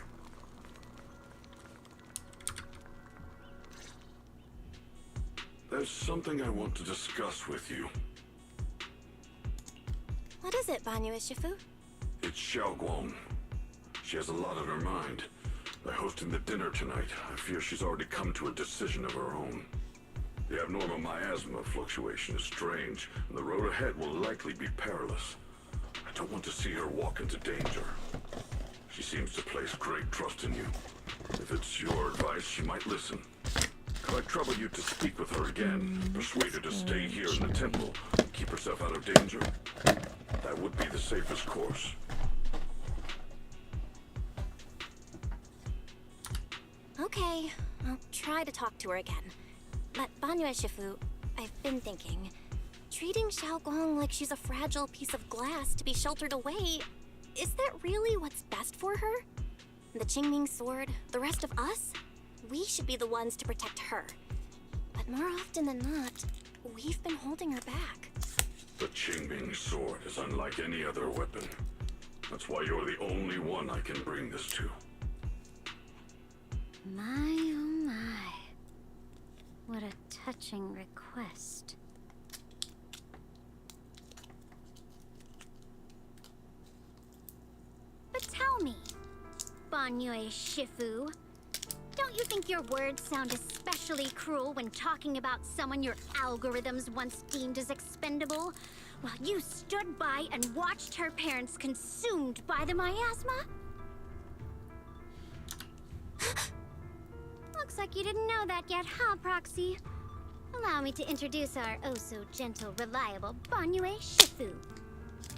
There's something I want to discuss with you. What is it, Banyue Shifu? It's Xiaoguang. She has a lot on her mind. By hosting the dinner tonight, I fear she's already come to a decision of her own. The abnormal miasma fluctuation is strange, and the road ahead will likely be perilous. I don't want to see her walk into danger. She seems to place great trust in you. If it's your advice, she might listen. Could I trouble you to speak with her again? Persuade her to stay here in the temple and keep herself out of danger? That would be the safest course. Okay, I'll try to talk to her again. But Banyue Shifu, I've been thinking, treating Xiaoguang like she's a fragile piece of glass to be sheltered away, is that really what's best for her? The Qingming sword, the rest of us? We should be the ones to protect her. But more often than not, we've been holding her back. The Qingming sword is unlike any other weapon. That's why you're the only one I can bring this to. My oh my. What a touching request. But tell me, Banyue Shifu, don't you think your words sound especially cruel when talking about someone your algorithms once deemed as expendable, while you stood by and watched her parents consumed by the miasma? Looks like you didn't know that yet, huh, Proxy? Allow me to introduce our oh-so-gentle, reliable Banyue Shifu.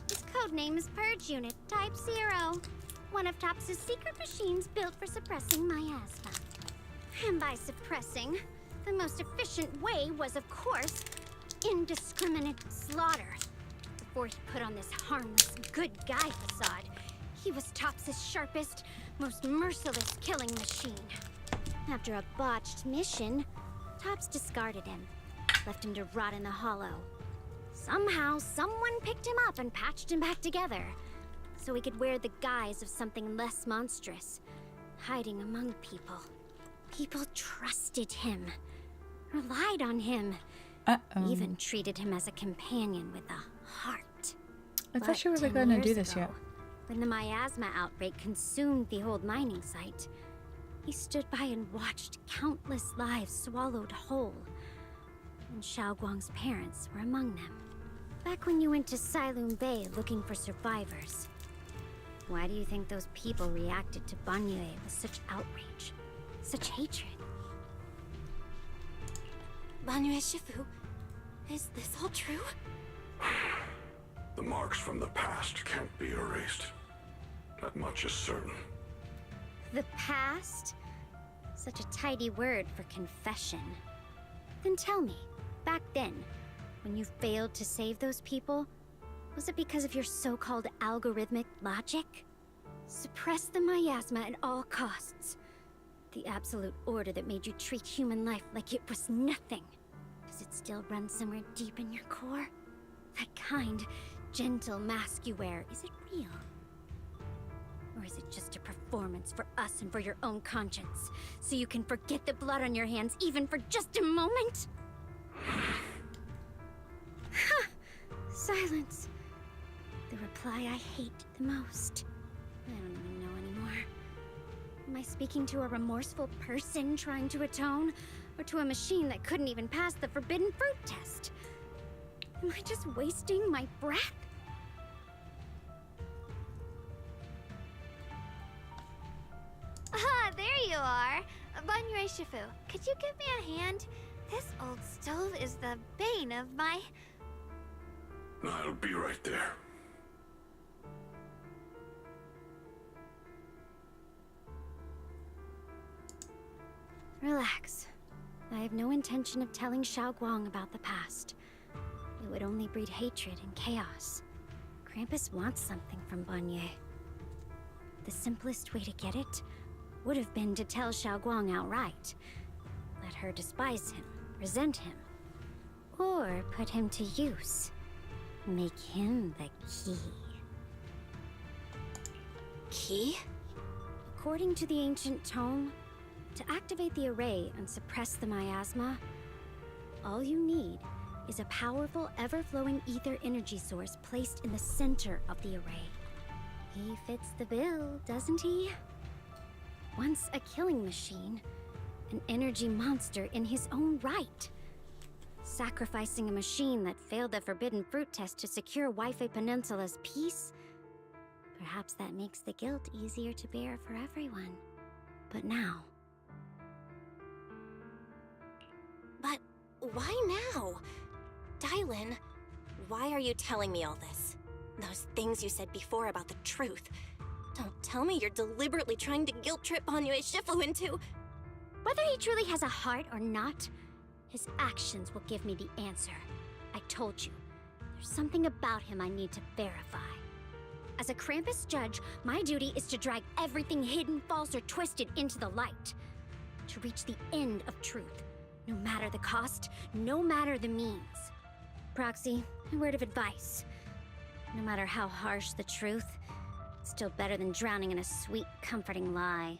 His codename is Purge Unit Type 0, one of TOPS' secret machines built for suppressing miasma. And by suppressing, the most efficient way was, of course, indiscriminate slaughter. Before he put on this harmless, good guy facade, he was TOPS' sharpest, most merciless killing machine. After a botched mission, TOPS discarded him, left him to rot in the hollow. Somehow, someone picked him up and patched him back together, so he could wear the guise of something less monstrous, hiding among people. People trusted him, relied on him, even treated him as a companion with a heart. I thought she wasn't going to do this yet. When the miasma outbreak consumed the old mining site, he stood by and watched countless lives swallowed whole. and Xiaoguang's parents were among them. Back when you went to Silum Bay looking for survivors. Why do you think those people reacted to Banyue with such outrage? Such hatred? Banyue Shifu, is this all true? The marks from the past can't be erased. That much is certain. The past? Such a tidy word for confession. Then tell me, back then, when you failed to save those people, was it because of your so-called algorithmic logic? Suppress the miasma at all costs. The absolute order that made you treat human life like it was nothing. Does it still run somewhere deep in your core? That kind, gentle mask you wear, is it real? Or is it just a performance for us and for your own conscience? So you can forget the blood on your hands even for just a moment? Silence. The reply I hate the most. I don't even know anymore. Am I speaking to a remorseful person trying to atone? Or to a machine that couldn't even pass the forbidden fruit test? Am I just wasting my breath? Ah, there you are! Banyue Shifu, could you give me a hand? This old stove is the bane of my... I'll be right there. Relax. I have no intention of telling Xiaoguang about the past. It would only breed hatred and chaos. Krampus wants something from Banyue. The simplest way to get it would have been to tell Xiaoguang outright. Let her despise him, resent him, or put him to use. Make him the key. Key? According to the ancient tome, to activate the array and suppress the miasma, all you need is a powerful, ever-flowing ether energy source placed in the center of the array. He fits the bill, doesn't he? Once a killing machine, an energy monster in his own right. Sacrificing a machine that failed the forbidden fruit test to secure Waifei Peninsula's peace? Perhaps that makes the guilt easier to bear for everyone. But now... But why now? Dylan, why are you telling me all this? Those things you said before about the truth. Don't tell me you're deliberately trying to guilt-trip Banyue Shifu into... Whether he truly has a heart or not, his actions will give me the answer. I told you, there's something about him I need to verify. As a Krampus judge, my duty is to drag everything hidden, false, or twisted into the light. To reach the end of truth. No matter the cost, no matter the means. Proxy, a word of advice. No matter how harsh the truth, it's still better than drowning in a sweet, comforting lie.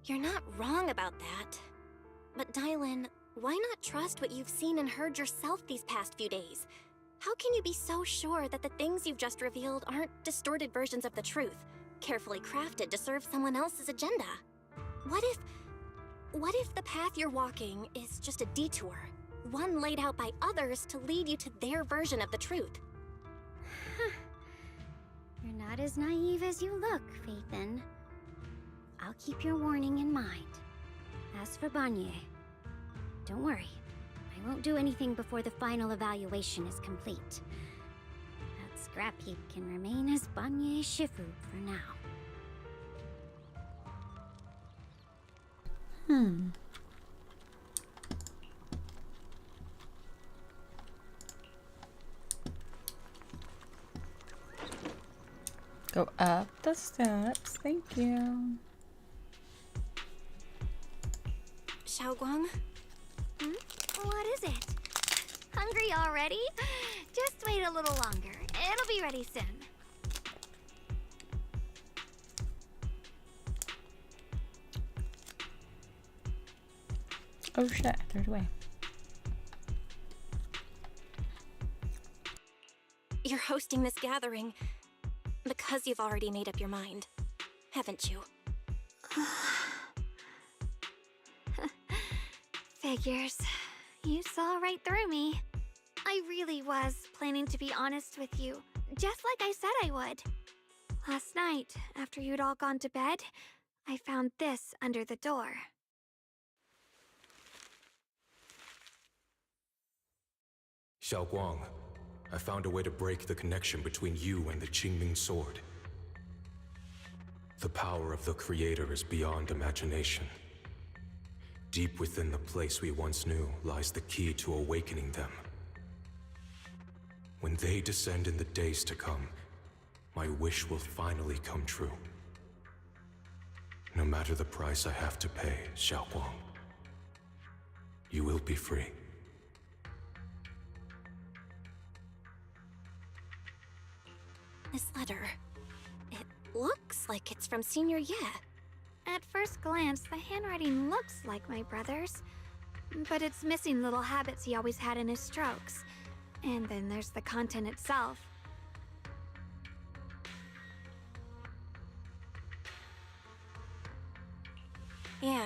You're not wrong about that. But Dylan, why not trust what you've seen and heard yourself these past few days? How can you be so sure that the things you've just revealed aren't distorted versions of the truth, carefully crafted to serve someone else's agenda? What if the path you're walking is just a detour, one laid out by others to lead you to their version of the truth? You're not as naive as you look, Phaethon. I'll keep your warning in mind. As for Banyue, don't worry. I won't do anything before the final evaluation is complete. That scrap heap can remain as Banyue Shifu for now. Go up the steps. Thank you. Xiaoguang? What is it? Hungry already? Just wait a little longer. It'll be ready soon. Oh shit, I threw it away. You're hosting this gathering because you've already made up your mind, haven't you? Figures. You saw right through me. I really was planning to be honest with you, just like I said I would. Last night, after you'd all gone to bed, I found this under the door. Xiaoguang, I found a way to break the connection between you and the Qingming sword. The power of the Creator is beyond imagination. Deep within the place we once knew lies the key to awakening them. When they descend in the days to come, my wish will finally come true. No matter the price I have to pay, Xiaoguang, you will be free. This letter, it looks like it's from Senior Ye. At first glance, the handwriting looks like my brother's, but it's missing little habits he always had in his strokes. And then there's the content itself. Yeah,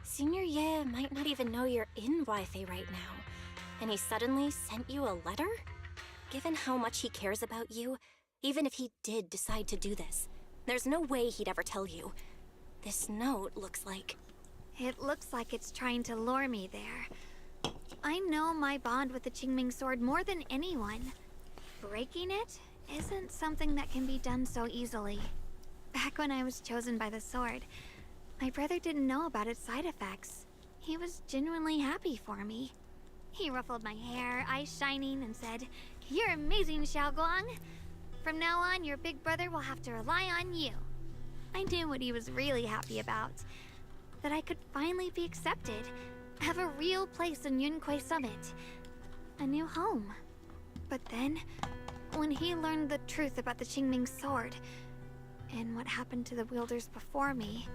Senior Ye might not even know you're in Wi-Fi right now, and he suddenly sent you a letter? Given how much he cares about you, even if he did decide to do this, there's no way he'd ever tell you. This note looks like... It looks like it's trying to lure me there. I know my bond with the Qingming sword more than anyone. Breaking it isn't something that can be done so easily. Back when I was chosen by the sword, my brother didn't know about its side effects. He was genuinely happy for me. He ruffled my hair, eyes shining, and said, "You're amazing, Xiaoguang. From now on, your big brother will have to rely on you." I knew what he was really happy about. That I could finally be accepted, have a real place in Yunquei Summit. A new home. But then, when he learned the truth about the Qingming sword, and what happened to the wielders before me...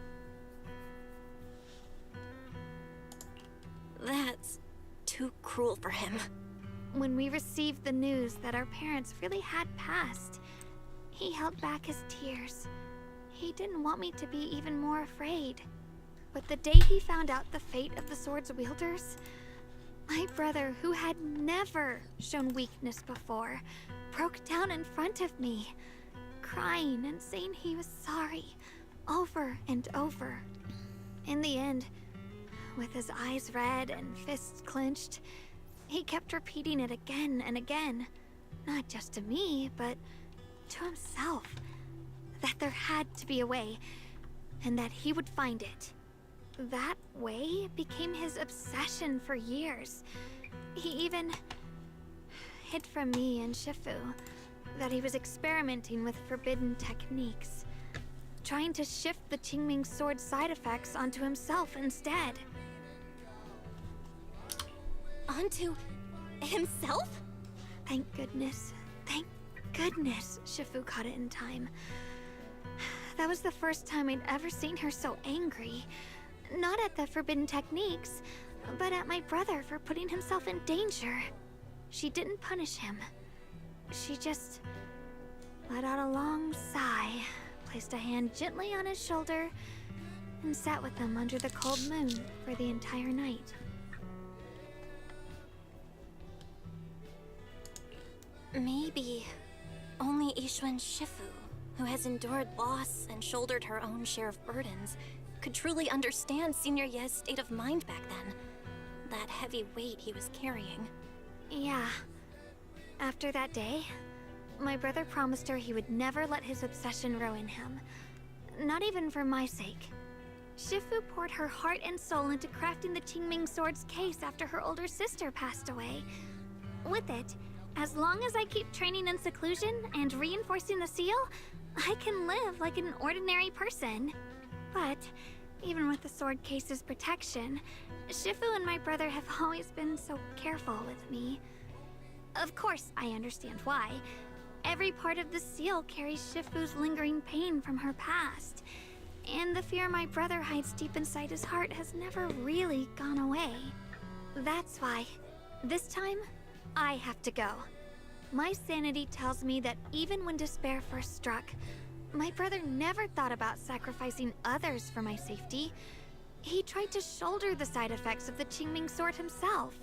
That's too cruel for him. When we received the news that our parents really had passed, he held back his tears. He didn't want me to be even more afraid. But the day he found out the fate of the sword's wielders, my brother, who had never shown weakness before, broke down in front of me, crying and saying he was sorry, over and over. In the end, with his eyes red and fists clenched, he kept repeating it again and again, not just to me, but to himself, that there had to be a way, and that he would find it. That way became his obsession for years. He even hid from me and Shifu that he was experimenting with forbidden techniques, trying to shift the Qingming sword's side effects onto himself instead. Onto himself? Thank goodness. Thank goodness Shifu caught it in time. That was the first time I'd ever seen her so angry. Not at the forbidden techniques, but at my brother for putting himself in danger. She didn't punish him. She just let out a long sigh, placed a hand gently on his shoulder, and sat with him under the cold moon for the entire night. Maybe only Yixuan Shifu, who has endured loss and shouldered her own share of burdens, could truly understand Senior Ye's state of mind back then. That heavy weight he was carrying. Yeah. After that day, my brother promised her he would never let his obsession ruin him. Not even for my sake. Shifu poured her heart and soul into crafting the Qingming sword's case after her older sister passed away. With it, as long as I keep training in seclusion and reinforcing the seal, I can live like an ordinary person. But, even with the sword case's protection, Shifu and my brother have always been so careful with me. Of course, I understand why. Every part of the seal carries Shifu's lingering pain from her past. And the fear my brother hides deep inside his heart has never really gone away. That's why, this time, I have to go. My sanity tells me that even when despair first struck, my brother never thought about sacrificing others for my safety. He tried to shoulder the side effects of the Qingming sword himself.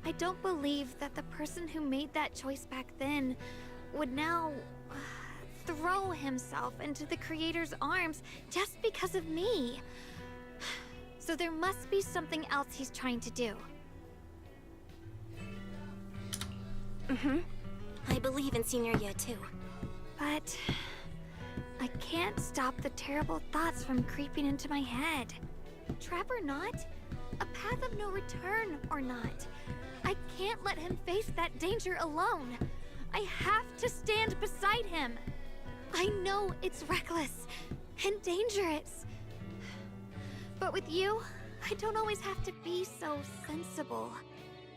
I don't believe that the person who made that choice back then would now throw himself into the creator's arms just because of me. So there must be something else he's trying to do. I believe in Senior Ye too. But I can't stop the terrible thoughts from creeping into my head. Trap or not, a path of no return or not, I can't let him face that danger alone. I have to stand beside him. I know it's reckless and dangerous. But with you, I don't always have to be so sensible.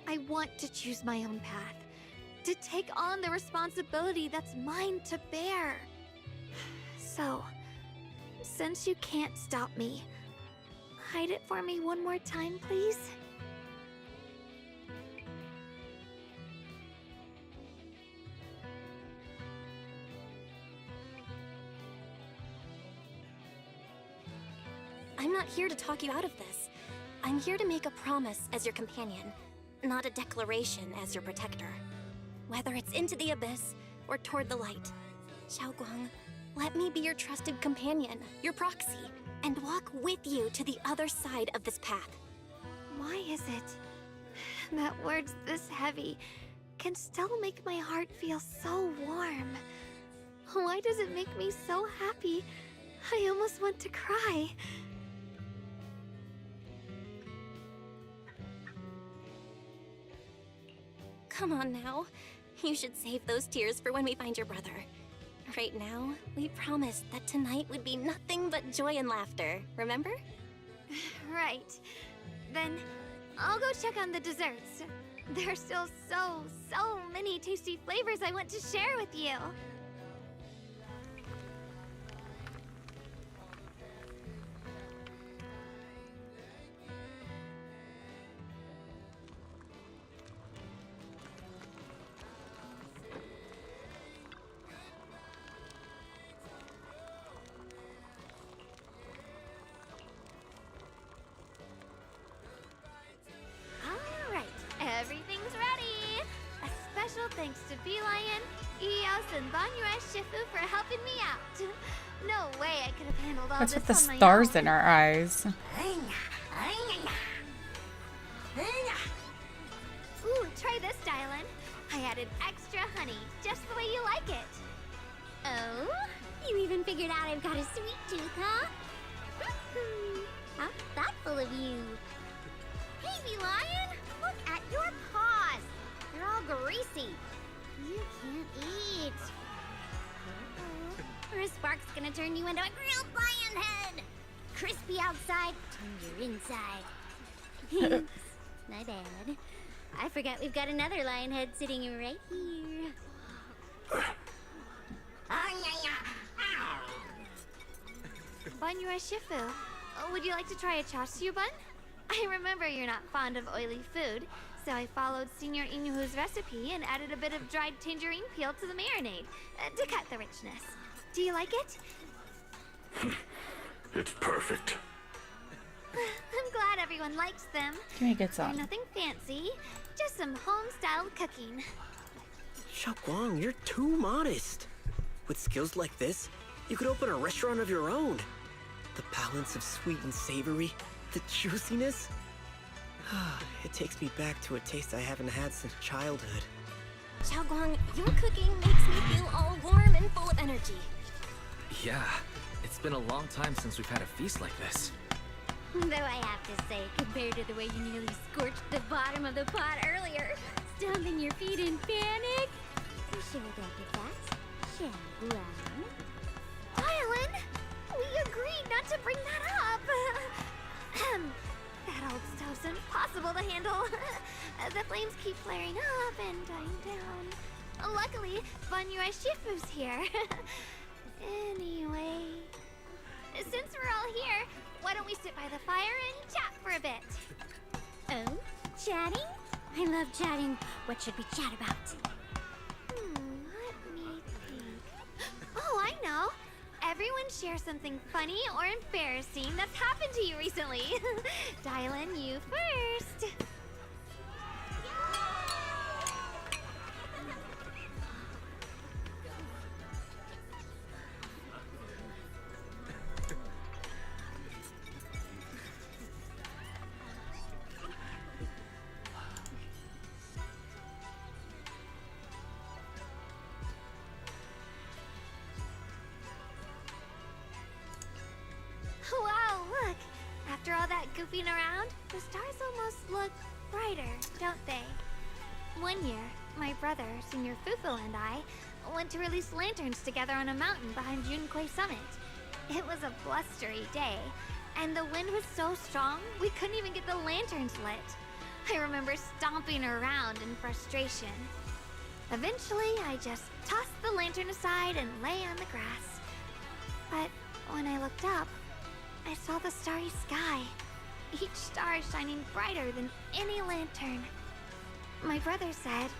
I want to choose my own path, to take on the responsibility that's mine to bear. So, since you can't stop me, hide it for me one more time, please? I'm not here to talk you out of this. I'm here to make a promise as your companion, not a declaration as your protector. Whether it's into the abyss or toward the light. Xiaoguang, let me be your trusted companion, your proxy, and walk with you to the other side of this path. Why is it that words this heavy can still make my heart feel so warm? Why does it make me so happy? I almost want to cry. Come on now. You should save those tears for when we find your brother. Right now, we promised that tonight would be nothing but joy and laughter, remember? Right. Then I'll go check on the desserts. There are still so many tasty flavors I want to share with you. Everything's ready! A special thanks to Bee Lion, Eos, and Banyue Shifu for helping me out. No way I could have handled all What's this with the on my stars own. in our eyes? Ooh, try this, Dylan. I added extra honey, just the way you like it. Oh? You even figured out I've got a sweet tooth, huh? How thoughtful of you. Hey, Bee Lion! Look at your paws! They're all greasy. You can't eat. Or a spark's gonna turn you into a grilled lion head! Crispy outside, tender inside. My bad. I forgot we've got another lion head sitting right here. Banyue Shifu, would you like to try a chashu bun? I remember you're not fond of oily food, so I followed Senior Inuhu's recipe and added a bit of dried tangerine peel to the marinade to cut the richness. Do you like it? It's perfect. I'm glad everyone likes them. Can we get some? Nothing fancy, just some home-styled cooking. Xiaoguang, you're too modest. With skills like this, you could open a restaurant of your own. The balance of sweet and savory, the juiciness. It takes me back to a taste I haven't had since childhood. Xiaoguang, your cooking makes me feel all warm and full of energy. Yeah, it's been a long time since we've had a feast like this. Though I have to say, compared to the way you nearly scorched the bottom of the pot earlier, stomping your feet in panic, you should have acted fast, Xiaoguang. Dylan, we agreed not to bring that up. That old stove's impossible to handle. The flames keep flaring up and dying down. Luckily, Banyue Shifu's here. Anyway, since we're all here, why don't we sit by the fire and chat for a bit? Oh, chatting? I love chatting. What should we chat about? Let me think. Oh, I know. everyone share something funny or embarrassing that's happened to you recently. Dylan, you first. Wow, look! After all that goofing around, the stars almost look brighter, don't they? One year, my brother, Senior Fufu, and I went to release lanterns together on a mountain behind Junkui Summit. It was a blustery day, and the wind was so strong we couldn't even get the lanterns lit. I remember stomping around in frustration. Eventually, I just tossed the lantern aside and lay on the grass. But when I looked up, I saw the starry sky, each star shining brighter than any lantern. My brother said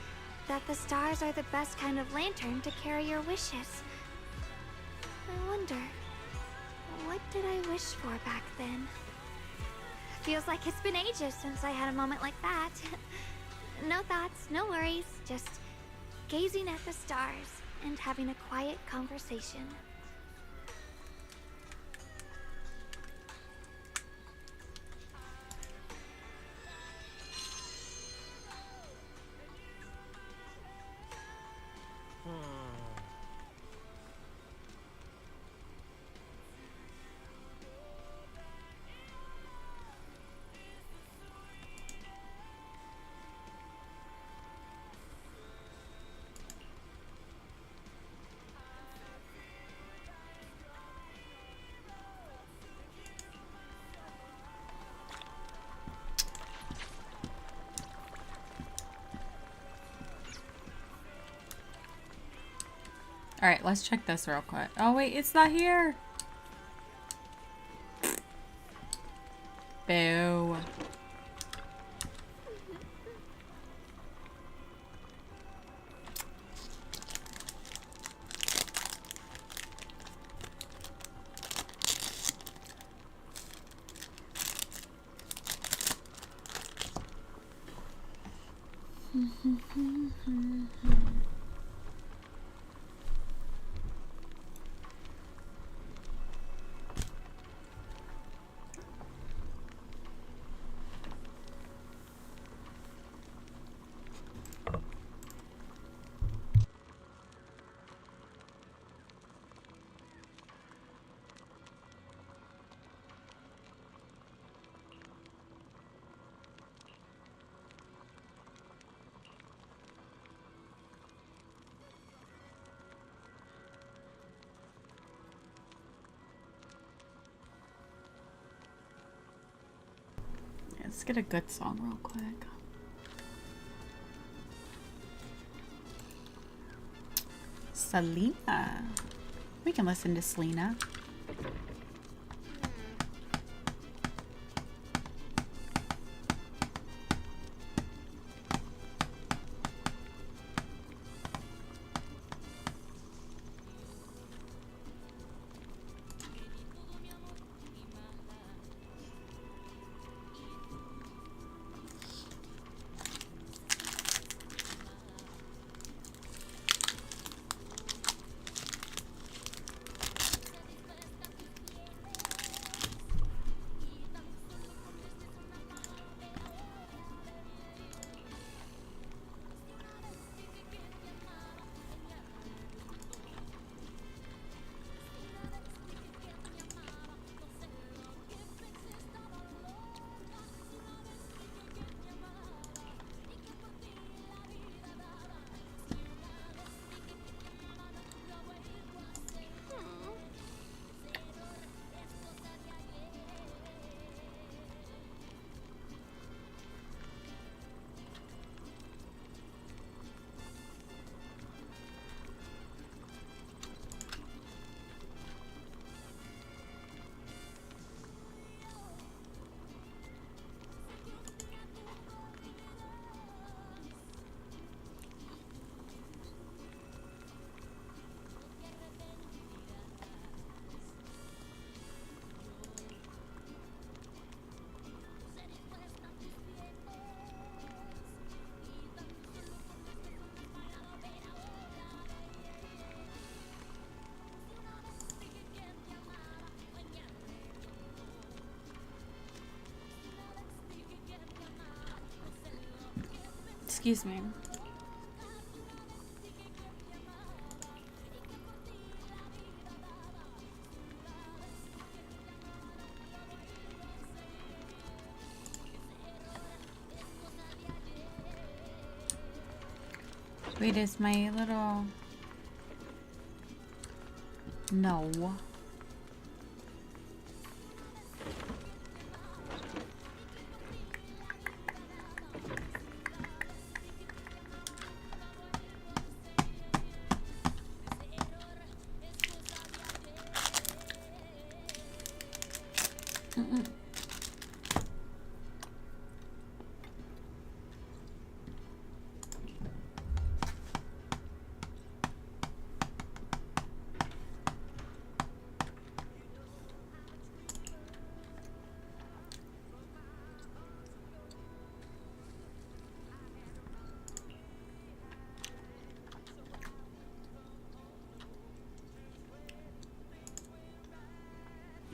that the stars are the best kind of lantern to carry your wishes. I wonder, what did I wish for back then? Feels like it's been ages since I had a moment like that. No thoughts, no worries, just gazing at the stars and having a quiet conversation. Alright, let's check this real quick. Oh wait, it's not here! Boo. Let's get a good song real quick. Selena. We can listen to Selena. Excuse me. Wait, is my little... No.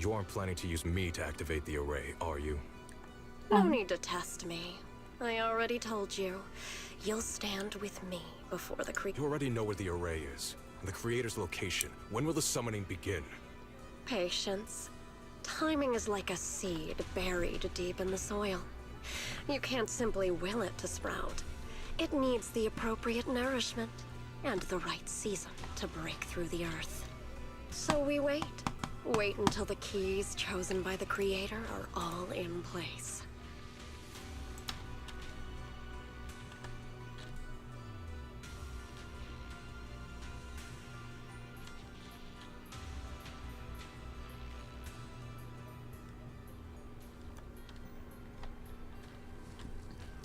You aren't planning to use me to activate the array, are you? No need to test me. I already told you. You'll stand with me before the You already know where the array is. And the creator's location. When will the summoning begin? Patience. Timing is like a seed buried deep in the soil. You can't simply will it to sprout. It needs the appropriate nourishment and the right season to break through the earth. So we wait. Wait until the keys chosen by the creator are all in place.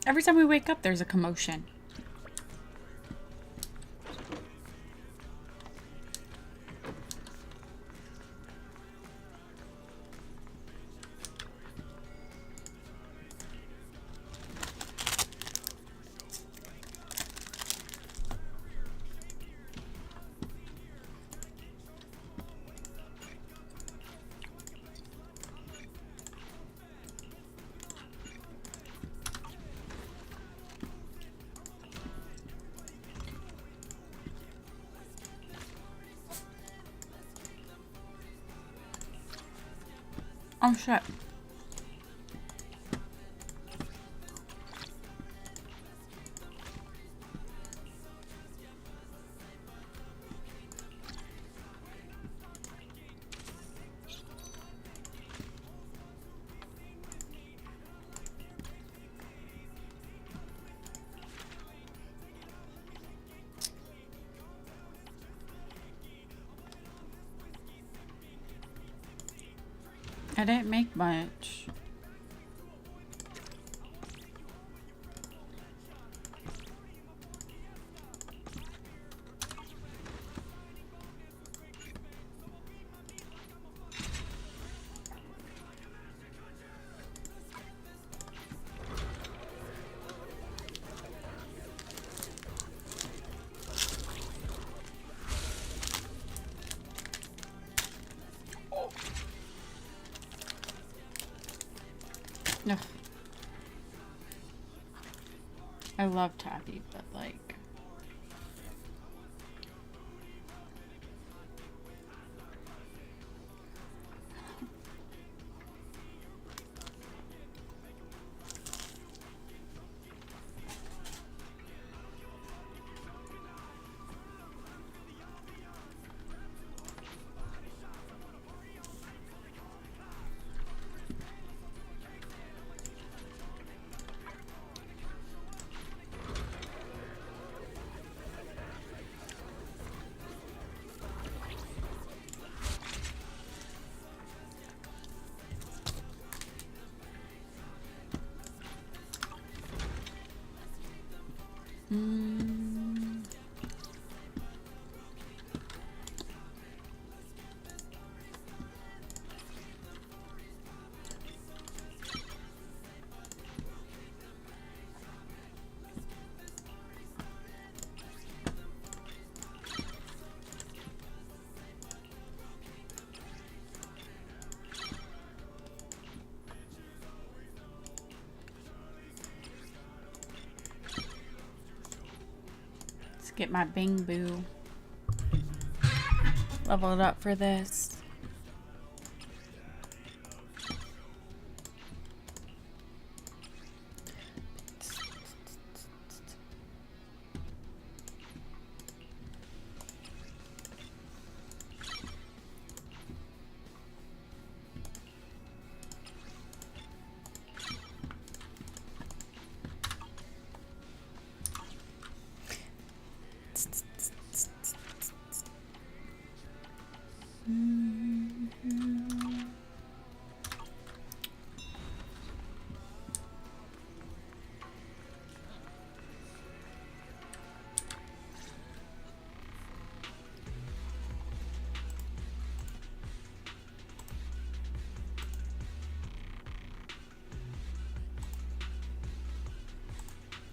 Every time we wake up, there's a commotion. Oh shit. I didn't make much. No. I love Taffy, but like... Get my Bing Boo leveled up for this.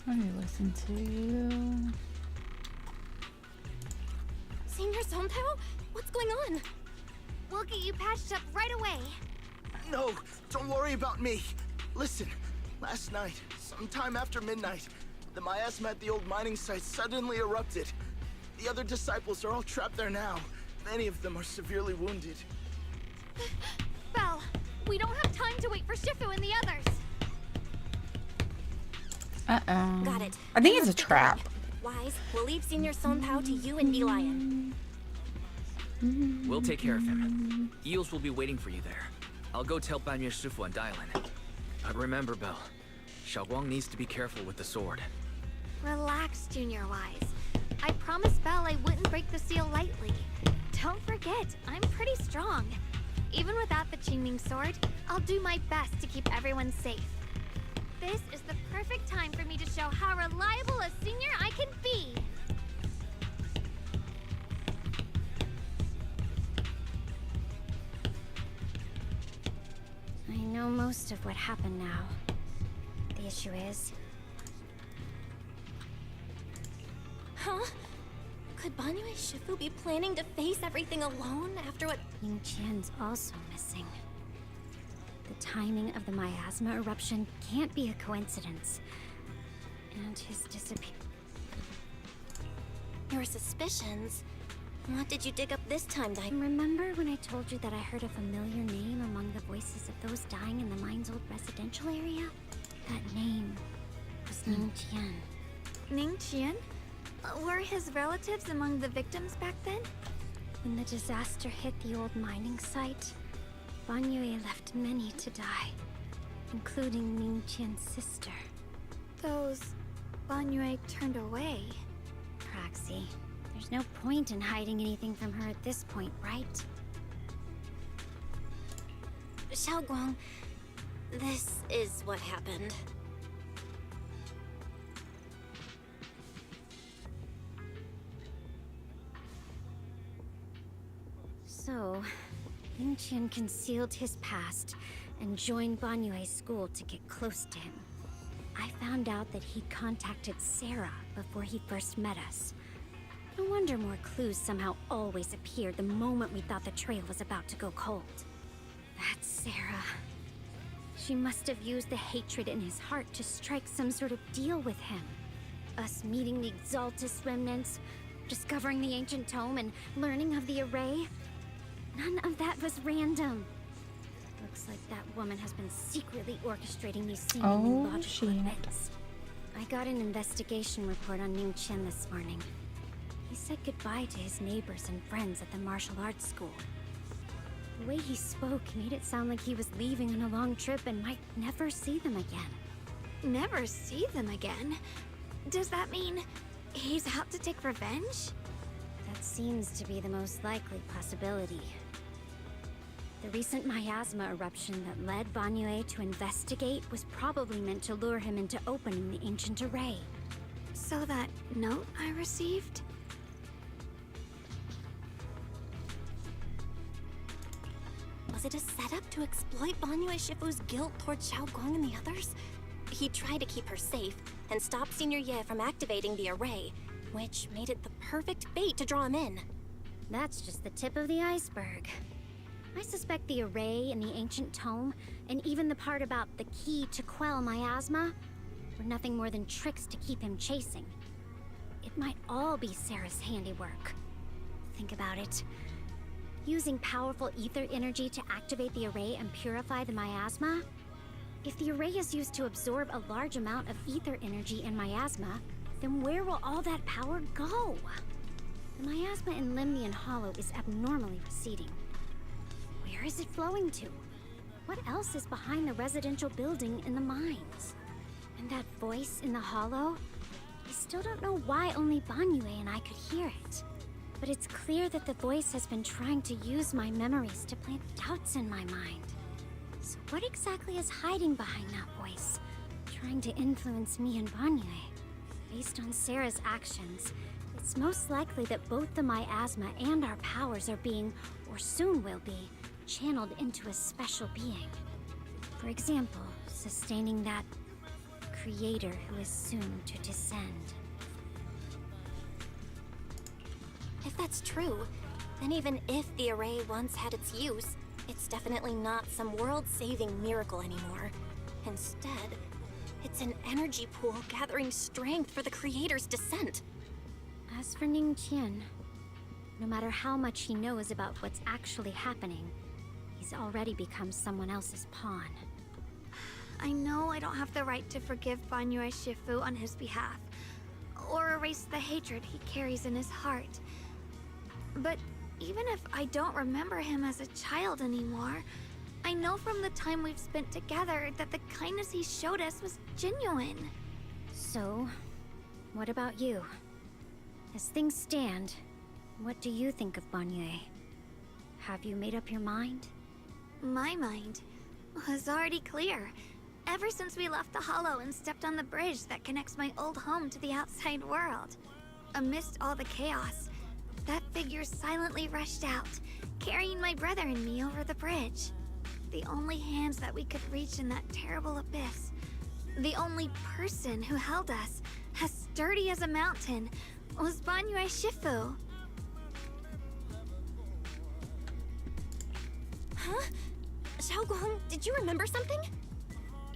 Let me listen to you. Senior Sontao? What's going on? We'll get you patched up right away. No, don't worry about me. Listen, last night, sometime after midnight, the miasma at the old mining site suddenly erupted. The other disciples are all trapped there now. Many of them are severely wounded. Belle, we don't have time to wait for Shifu and the others. Uh-oh. Got it. I think it's a trap. Wise, we'll leave Senior Sontao to you and Elian. We'll take care of him. Eels will be waiting for you there. I'll go tell Banyu Shifu and Dylan. But remember, Belle, Xiaoguang needs to be careful with the sword. Relax, Junior Wise. I promised Belle I wouldn't break the seal lightly. Don't forget, I'm pretty strong. Even without the Qingming sword, I'll do my best to keep everyone safe. This is the perfect time for me to show how reliable a senior I can be. I know most of what happened now. The issue is... Huh? Could Banyu Shifu be planning to face everything alone after what... Ning Qian's also missing. The timing of the miasma eruption can't be a coincidence. And his disappearance... Your suspicions? What did you dig up this time, Dai? Remember when I told you that I heard a familiar name among the voices of those dying in the mine's old residential area? That name was Ning Qian. Ning Qian? Were his relatives among the victims back then? When the disaster hit the old mining site, Banyue left many to die, including Ning Qian's sister. Those Banyue turned away. Praxi, there's no point in hiding anything from her at this point, right? Xiaoguang, this is what happened. So, Ning Qian concealed his past and joined Banyue's school to get close to him. I found out that he contacted Sarah before he first met us. No wonder more clues somehow always appeared the moment we thought the trail was about to go cold. That's Sarah. She must have used the hatred in his heart to strike some sort of deal with him. Us meeting the Exaltus remnants, discovering the ancient tome, and learning of the array. None of that was random. Looks like that woman has been secretly orchestrating these seemingly logical events. I got an investigation report on Ning Qian this morning. He said goodbye to his neighbors and friends at the martial arts school. The way he spoke made it sound like he was leaving on a long trip and might never see them again. Never see them again? Does that mean he's out to take revenge? That seems to be the most likely possibility. The recent miasma eruption that led Banyue to investigate was probably meant to lure him into opening the ancient array. So that note I received? Was it a setup to exploit Banyu Shifu's guilt towards Xiaoguang and the others? He tried to keep her safe and stop Senior Ye from activating the array, which made it the perfect bait to draw him in. That's just the tip of the iceberg. I suspect the array and the ancient tome, and even the part about the key to quell miasma, were nothing more than tricks to keep him chasing. it might all be Sarah's handiwork. Think about it. Using powerful ether energy to activate the array and purify the miasma? If the array is used to absorb a large amount of ether energy in miasma, then where will all that power go? The miasma in Limnian Hollow is abnormally receding. Where is it flowing to? What else is behind the residential building in the mines? And that voice in the hollow? I still don't know why only Banyue and I could hear it. But it's clear that the voice has been trying to use my memories to plant doubts in my mind. So what exactly is hiding behind that voice? Trying to influence me and Banyue? Based on Sarah's actions, it's most likely that both the miasma and our powers are being, or soon will be, channeled into a special being. For example, sustaining that creator who is soon to descend. If that's true, then even if the array once had its use, it's definitely not some world-saving miracle anymore. Instead, it's an energy pool gathering strength for the creator's descent. As for Ning Qian, no matter how much he knows about what's actually happening, he's already become someone else's pawn. I know I don't have the right to forgive Banyue Shifu on his behalf, or erase the hatred he carries in his heart. But even if I don't remember him as a child anymore, I know from the time we've spent together that the kindness he showed us was genuine. So, what about you? As things stand, what do you think of Banyue? Have you made up your mind? My mind was already clear. Ever since we left the Hollow and stepped on the bridge that connects my old home to the outside world. Amidst all the chaos, that figure silently rushed out, carrying my brother and me over the bridge. The only hands that we could reach in that terrible abyss. The only person who held us, as sturdy as a mountain, was Banyue Shifu. Huh? Xiaoguang, did you remember something?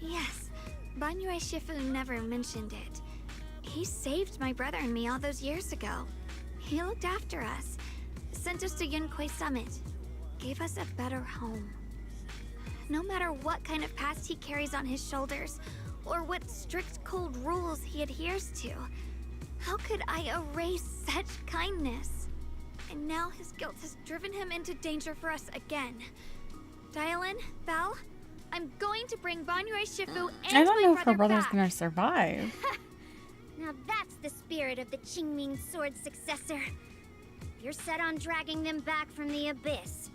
Yes, Banyue Shifu never mentioned it. He saved my brother and me all those years ago. He looked after us, sent us to Yunquay Summit, gave us a better home. No matter what kind of past he carries on his shoulders, or what strict cold rules he adheres to, how could I erase such kindness? And now his guilt has driven him into danger for us again. Dialin, Belle, I'm going to bring Banyue Shifu and I don't know if her my brother brother's back. gonna survive. Now that's the spirit of the Qingming Sword's successor. You're set on dragging them back from the abyss.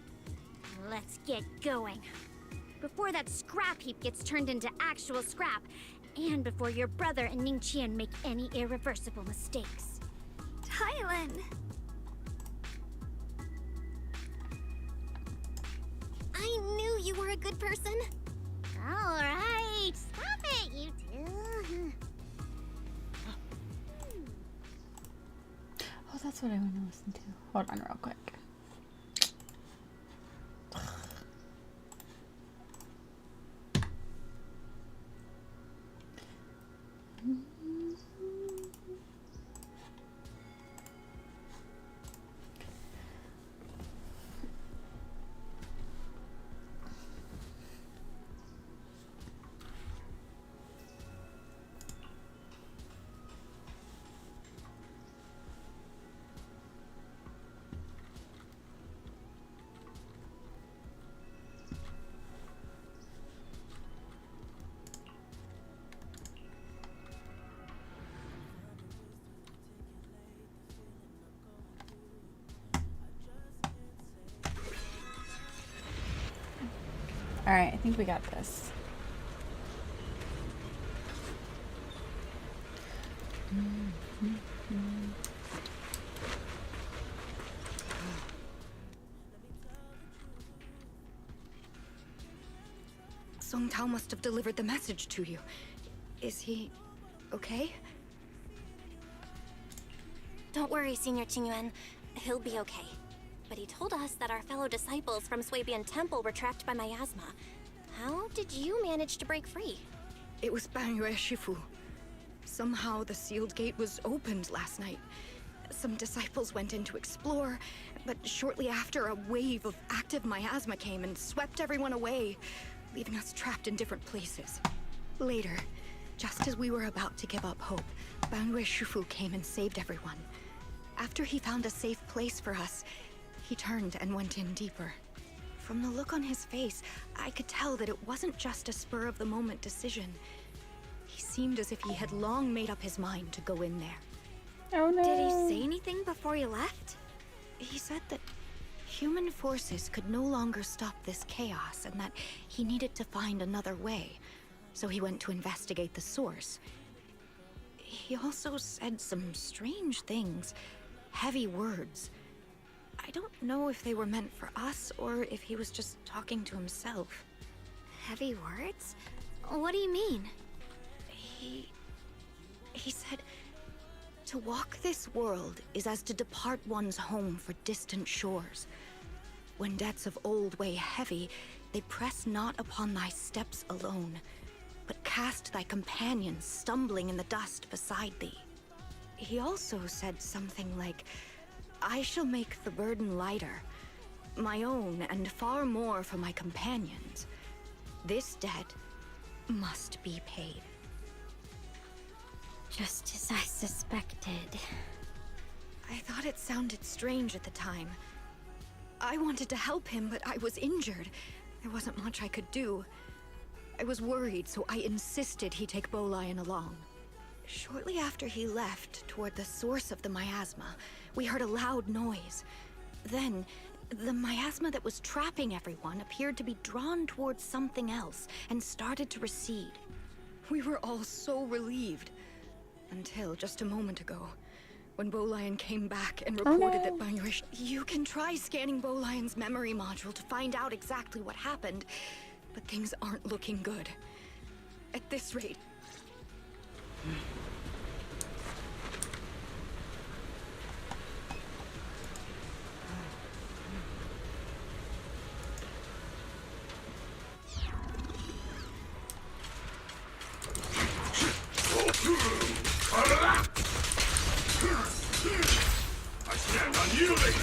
Let's get going. Before that scrap heap gets turned into actual scrap, and before your brother and Ning Qian make any irreversible mistakes. Dylan! I knew you were a good person. All right, stop it, you two. Oh, that's what I want to listen to. Hold on real quick. Alright, I think we got this. Song Tao must have delivered the message to you. Is he okay? Don't worry, Senior Qingyuan. He'll be okay. But he told us that our fellow disciples from Swabian Temple were trapped by miasma. How did you manage to break free? It was Banyue Shifu. Somehow the sealed gate was opened last night. Some disciples went in to explore, but shortly after, a wave of active miasma came and swept everyone away, leaving us trapped in different places. Later, just as we were about to give up hope, Banrui Shufu came and saved everyone. After he found a safe place for us, he turned and went in deeper. From the look on his face, I could tell that it wasn't just a spur-of-the-moment decision. He seemed as if he had long made up his mind to go in there. Oh no. Did he say anything before he left? He said that human forces could no longer stop this chaos and that he needed to find another way. So he went to investigate the source. He also said some strange things, heavy words. I don't know if they were meant for us or if he was just talking to himself. Heavy words? What do you mean? He said, to walk this world is as to depart one's home for distant shores. When debts of old weigh heavy, they press not upon thy steps alone, but cast thy companions stumbling in the dust beside thee. He also said something like, I shall make the burden lighter, my own and far more for my companions. This debt must be paid. Just as I suspected. I thought it sounded strange at the time. I wanted to help him, but I was injured. There wasn't much I could do. I was worried, so I insisted he take Bolian along. Shortly after he left, toward the source of the miasma, we heard a loud noise. Then, the miasma that was trapping everyone appeared to be drawn towards something else and started to recede. We were all so relieved. Until just a moment ago, when Bolian came back and reported that Banrui... You can try scanning Bolian's memory module to find out exactly what happened, but things aren't looking good. At this rate... I stand unyielding!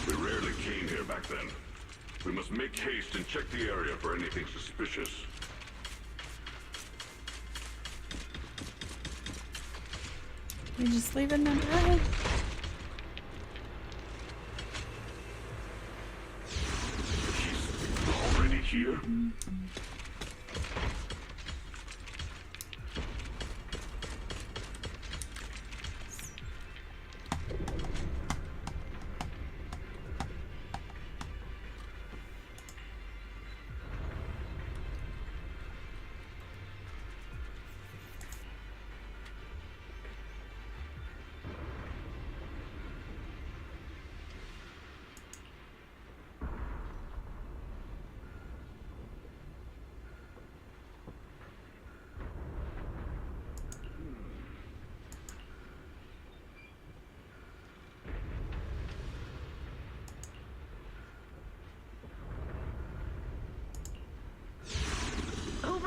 We rarely came here back then. We must make haste and check the area for anything suspicious. You just leaving them behind? He's already here?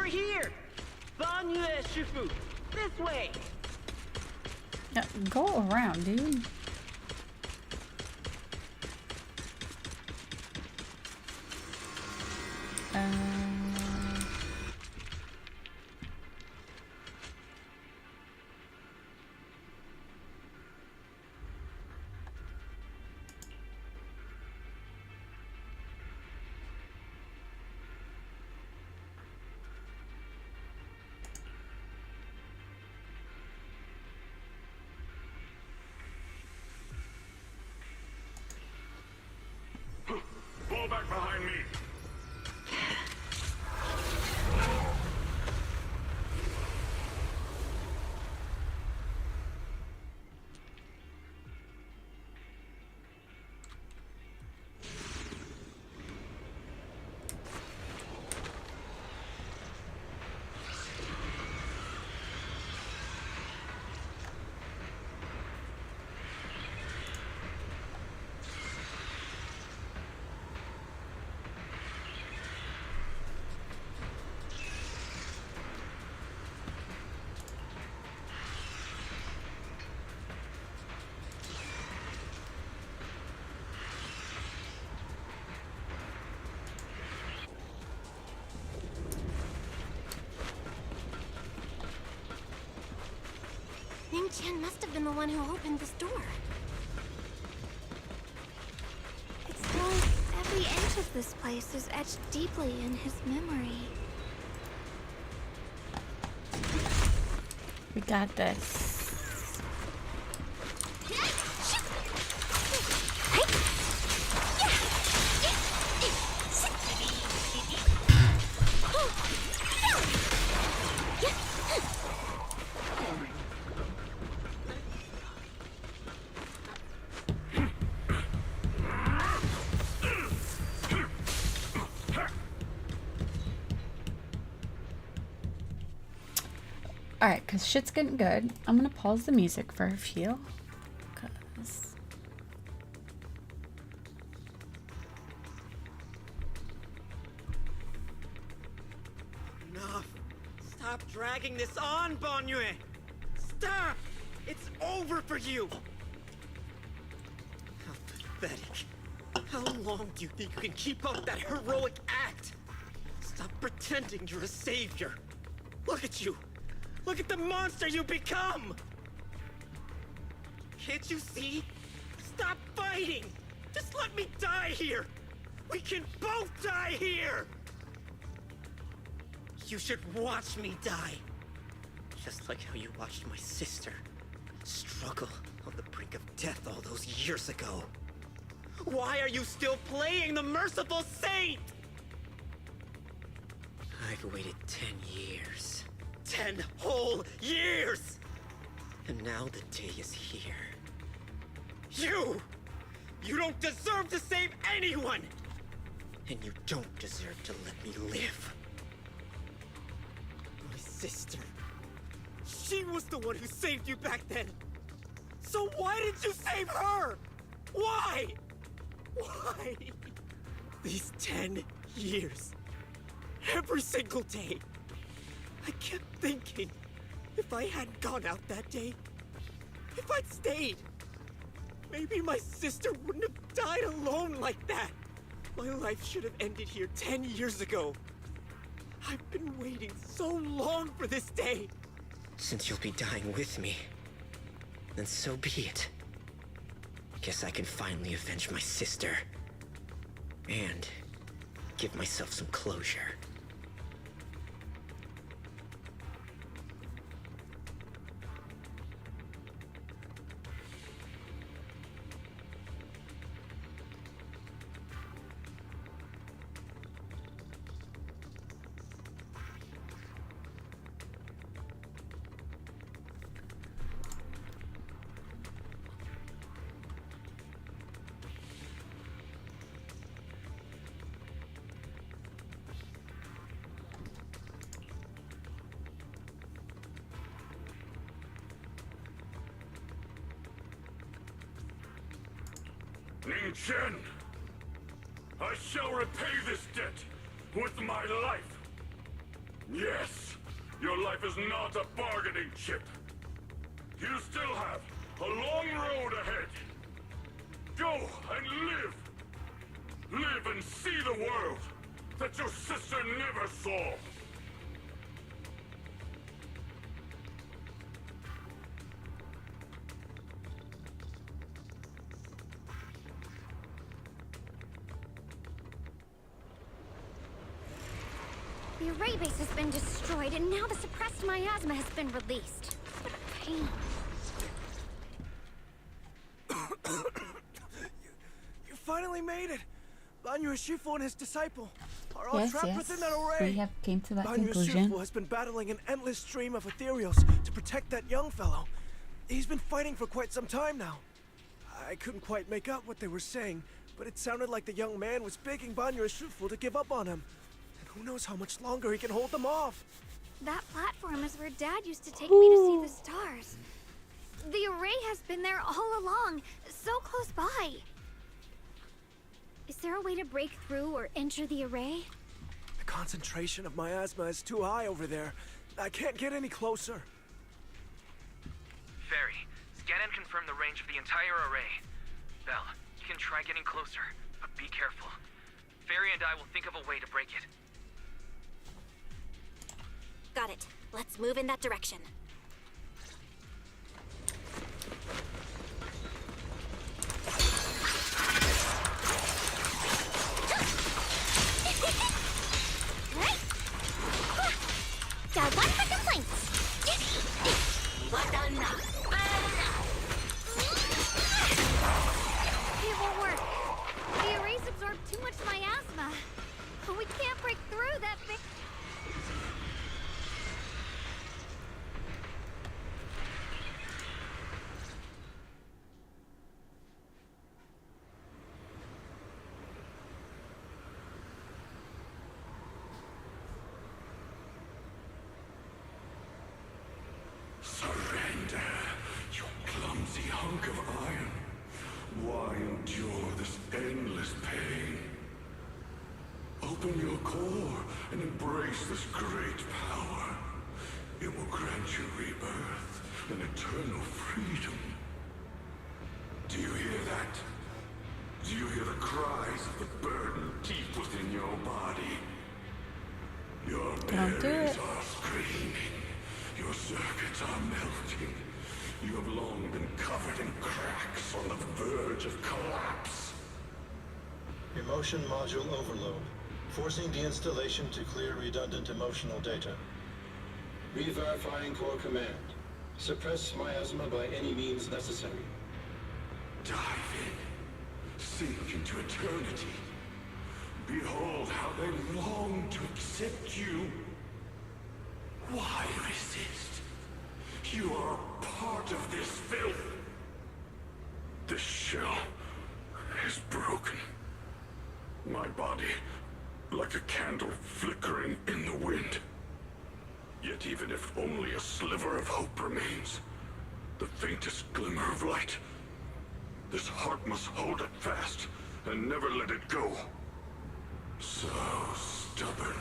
here! Banyu Shifu! This way! Yeah, go around, dude. Fall back behind me. Ning Qian must have been the one who opened this door. It's like every inch of this place is etched deeply in his memory. We got this. Alright, because shit's getting good. I'm gonna pause the music for a few. Cause... Enough! Stop dragging this on, Banyue! Stop! It's over for you! How pathetic. How long do you think you can keep up that heroic act? Stop pretending you're a savior. Look at you! Look at the monster you become! Can't you see? Stop fighting! Just let me die here! We can both die here! You should watch me die. Just like how you watched my sister struggle on the brink of death all those years ago. Why are you still playing the merciful saint? I've waited 10 years. 10 whole years! And now the day is here. You! You don't deserve to save anyone! And you don't deserve to let me live. My sister. She was the one who saved you back then. So why didn't you save her? Why? Why? These 10 years. Every single day. I kept thinking, if I hadn't gone out that day, if I'd stayed, maybe my sister wouldn't have died alone like that. My life should have ended here 10 years ago. I've been waiting so long for this day. Since you'll be dying with me, then so be it. Guess I can finally avenge my sister. And give myself some closure. Ning Qian, I shall repay this debt with my life. Yes, your life is not a bargaining chip. You still have a long road ahead. Go and live. Live and see the world that your sister never saw. The array base has been destroyed, and now the suppressed miasma has been released. What a pain. You finally made it! Banyu Shifu and his disciple are all Yes, trapped yes. within that array. We have came to that Banyu conclusion. Shifu has been battling an endless stream of ethereals to protect that young fellow. He's been fighting for quite some time now. I couldn't quite make out what they were saying, but it sounded like the young man was begging Banyu Shifu to give up on him. And who knows how much longer he can hold them off. That platform is where Dad used to take me to see the stars. The array has been there all along, so close by. Is there a way to break through or enter the array? The concentration of miasma is too high over there. I can't get any closer. Fairy, scan and confirm the range of the entire array. Belle, you can try getting closer, but be careful. Fairy and I will think of a way to break it. Got it. Let's move in that direction. Got one for complaints. It won't work. The arrays absorb too much miasma. We can't break through that big... Surrender, you clumsy hunk of iron. Why endure this endless pain? Open your core and embrace this great power. It will grant you rebirth and eternal freedom. Do you hear that? Do you hear the cries of the burden deep within your body? Your Don't do berries it. are screaming. Your circuits are melting. You have long been covered in cracks on the verge of collapse. Emotion module overload. Forcing deinstallation to clear redundant emotional data. Re-verifying core command. Suppress miasma by any means necessary. Dive in. Sink into eternity. Behold how they long to accept you. Why resist? You are a part of this filth. This shell is broken. My body, like a candle flickering in the wind. Yet even if only a sliver of hope remains, the faintest glimmer of light, this heart must hold it fast and never let it go. So stubborn.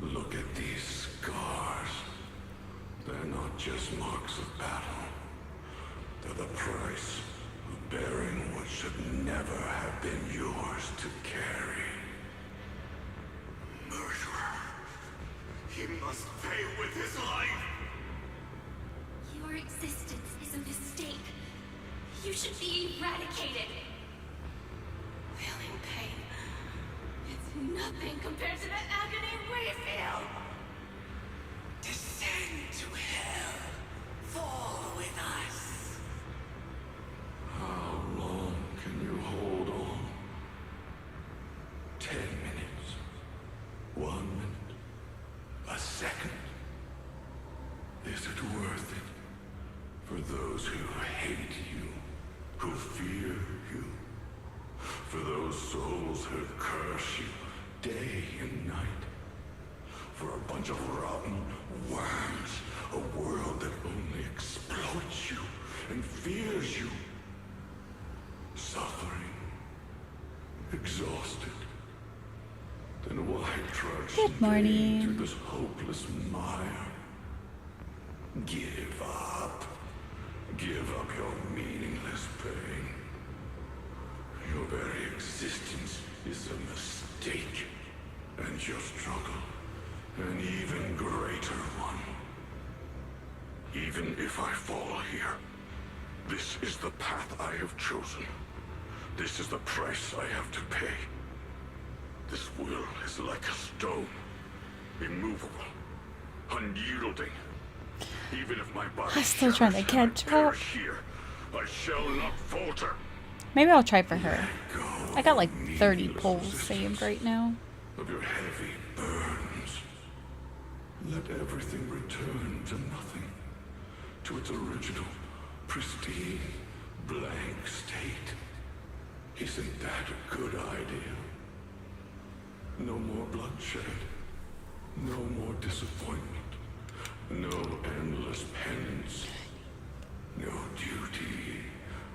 Look at these scars. They're not just marks of battle. They're the price of bearing what should never have been yours to carry. Murderer. He must pay with his life. Your existence is a mistake. You should be eradicated. Feeling pain. It's nothing compared to the agony we feel. Descend to hell. Fall with us. How long can you hold on? 10 minutes? 1 minute? A second? Is it worth it? For those who hate you, who fear you, for those souls who curse you day and night, for a bunch of rotten worms, a world that only exploits you and fears you, suffering, exhausted. Then why trudge Good morning. through this hopeless mire? Give up. Give up your meaningless pain. Your very existence is a mistake. And your struggle, an even greater one. Even if I fall here, this is the path I have chosen. This is the price I have to pay. This will is like a stone, immovable, unyielding. Even if my body I'm still trying to catch up. perish here, I shall not falter. Maybe I'll try for her. I got like 30 pulls saved right now. Of your heavy burdens. Let everything return to nothing. To its original, pristine, blank state. Isn't that a good idea? No more bloodshed. No more disappointment. No endless penance. No duty.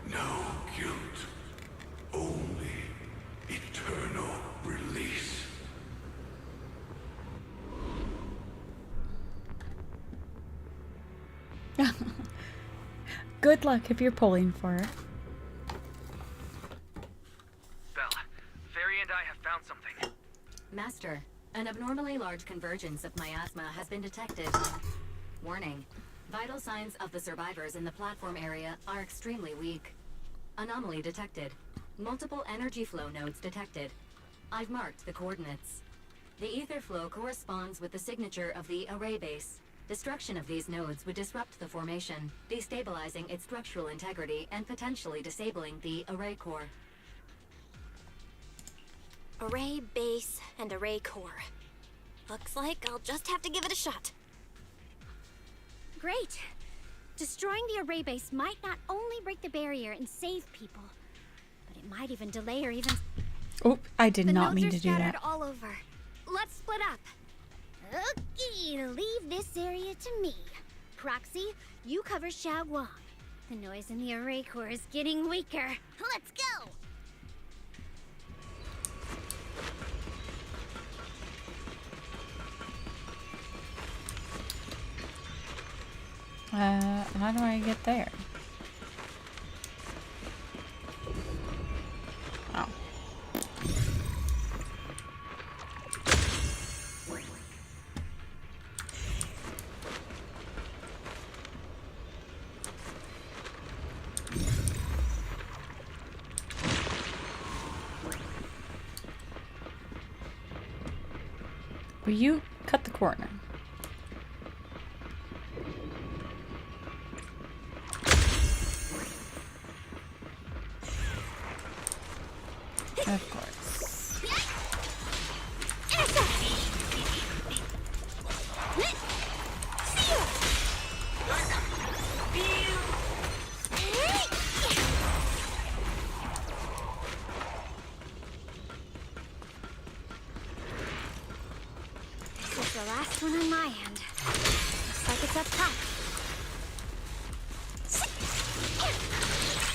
No guilt. Only eternal release. Good luck if you're pulling for her. Belle, Fairy and I have found something. Master, an abnormally large convergence of miasma has been detected. Warning. Vital signs of the survivors in the platform area are extremely weak. Anomaly detected. Multiple energy flow nodes detected. I've marked the coordinates. The ether flow corresponds with the signature of the array base. Destruction of these nodes would disrupt the formation, destabilizing its structural integrity and potentially disabling the array core. Array base and array core. Looks like I'll just have to give it a shot. Great. Destroying the array base might not only break the barrier and save people, but it might even delay or even... Oh, I did not mean to do The nodes are that. scattered all over. Let's split up. Okay, leave this area to me. Proxy, you cover Xiaoguang. The noise in the array core is getting weaker. Let's go! How do I get there? Oh. Will you cut the corner? Of course. This is the last one on my end. Looks like it's up top.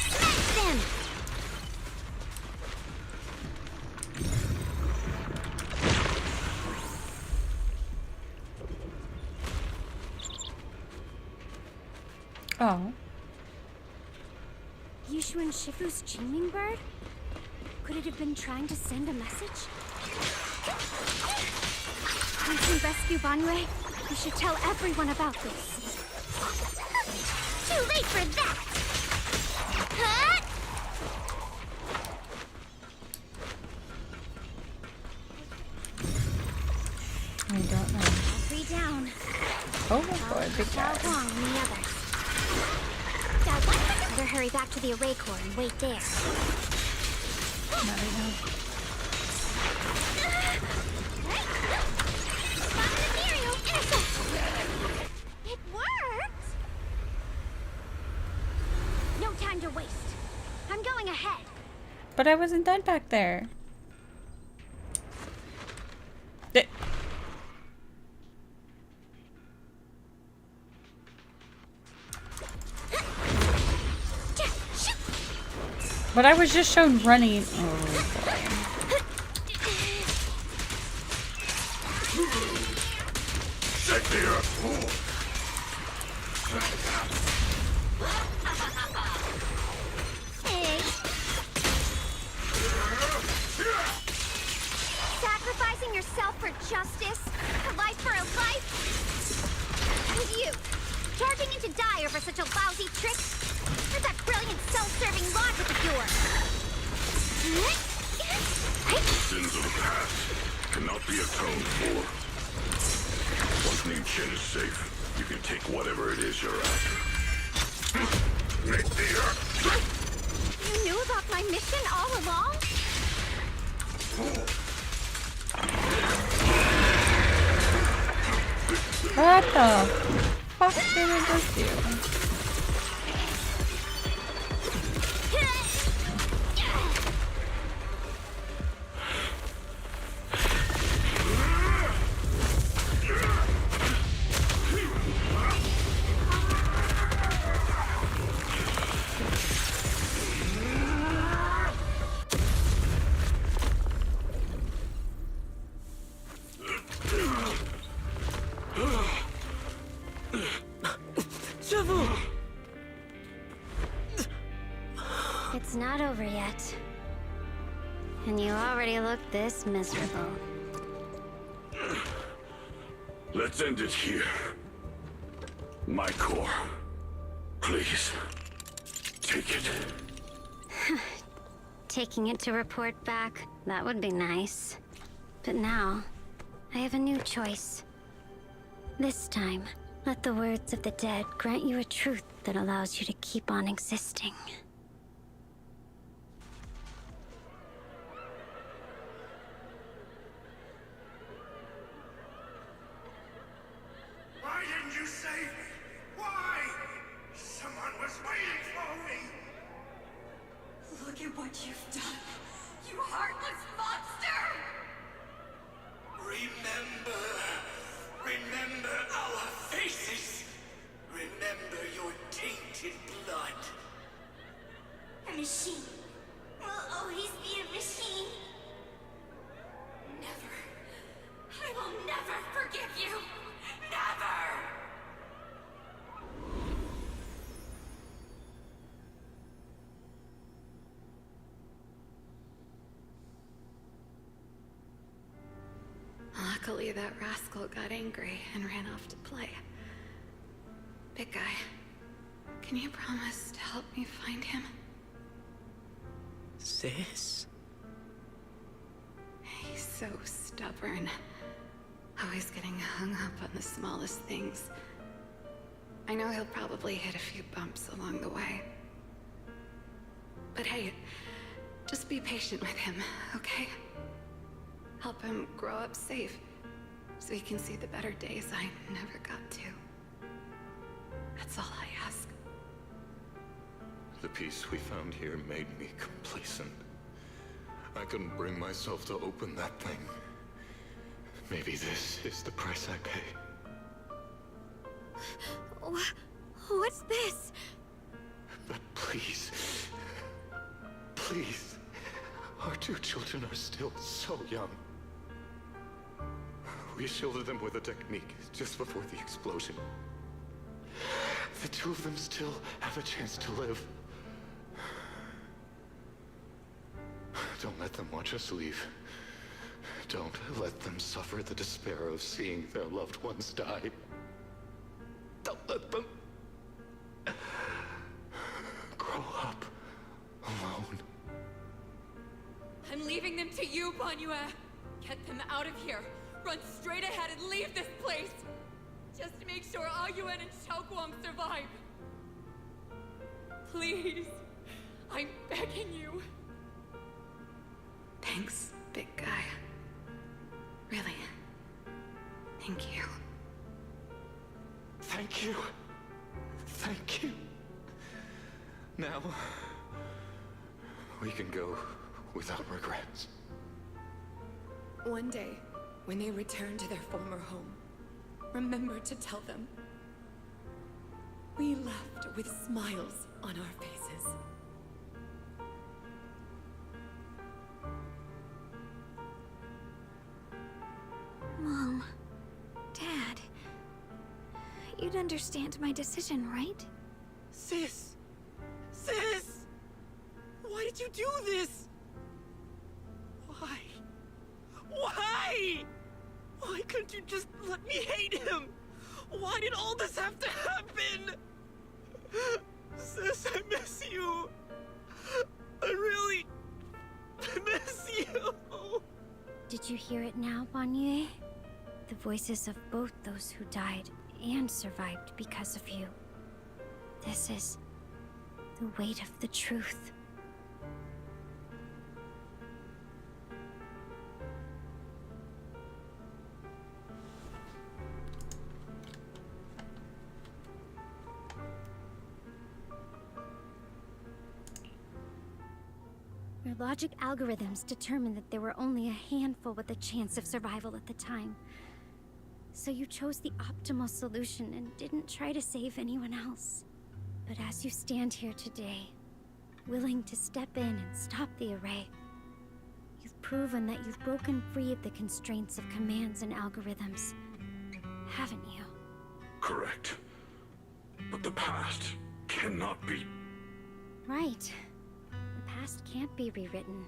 Smash them! Oh. Yushu and Shifu's Qingming bird? Could it have been trying to send a message? Once we rescue Banwei, we should tell everyone about this. Too late for that! Huh? I don't know. All three down. Oh boy, big guy. Xiaoguang and the others. Better hurry back to the array core and wait there. Not right now. It worked! No time to waste. I'm going ahead. But I wasn't done back there. But I was just shown running. Oh boy. Take the earth! Hey. Sacrificing yourself for justice? A life for a life? And you, charging into die over such a lousy trick? Where's that brilliant self-serving logic of yours? Sins of the past cannot be atoned for. Once Ning Chen is safe, you can take whatever it is you're after. Make the earth! You knew about my mission all along? What the fuck did I just do? It's not over yet. And you already look this miserable. Let's end it here. My core. Please. Take it. Taking it to report back, that would be nice. But now, I have a new choice. This time, let the words of the dead grant you a truth that allows you to keep on existing. Why didn't you save me? Why? Someone was waiting for me! Look at what you've done, you heartless monster! Remember. Remember our faces. Remember your tainted blood. A machine will always be a machine. Never. I will never forgive you. Never! Luckily, that rascal got angry and ran off to play. Big guy, can you promise to help me find him? Sis? He's so stubborn. Always getting hung up on the smallest things. I know he'll probably hit a few bumps along the way. But hey, just be patient with him, okay? Help him grow up safe, so he can see the better days I never got to. That's all I ask. The peace we found here made me complacent. I couldn't bring myself to open that thing. Maybe this is the price I pay. What's this? But please, please, our two children are still so young. We shielded them with a technique just before the explosion. The two of them still have a chance to live. Don't let them watch us leave. Don't let them suffer the despair of seeing their loved ones die. Don't let them grow up alone. I'm leaving them to you, Banyue. Get them out of here. Run straight ahead and leave this place. Just to make sure Ayuan and Xiaoguang survive. Please. I'm begging you. Thanks, big guy. Really. Thank you. Thank you. Thank you. Now, we can go without regrets. One day, when they return to their former home, remember to tell them we left with smiles on our faces. Mom, Dad, You'd understand my decision, right? Sis! Sis! Why did you do this? Why? Why? Why couldn't you just let me hate him? Why did all this have to happen? Sis, I miss you. I really miss you. Did you hear it now, Banyue? The voices of both those who died and survived because of you. This is the weight of the truth. Your logic algorithms determined that there were only a handful with a chance of survival at the time. So you chose the optimal solution and didn't try to save anyone else. But as you stand here today, willing to step in and stop the array, you've proven that you've broken free of the constraints of commands and algorithms, haven't you? Correct. But the past cannot be... Right. The past can't be rewritten.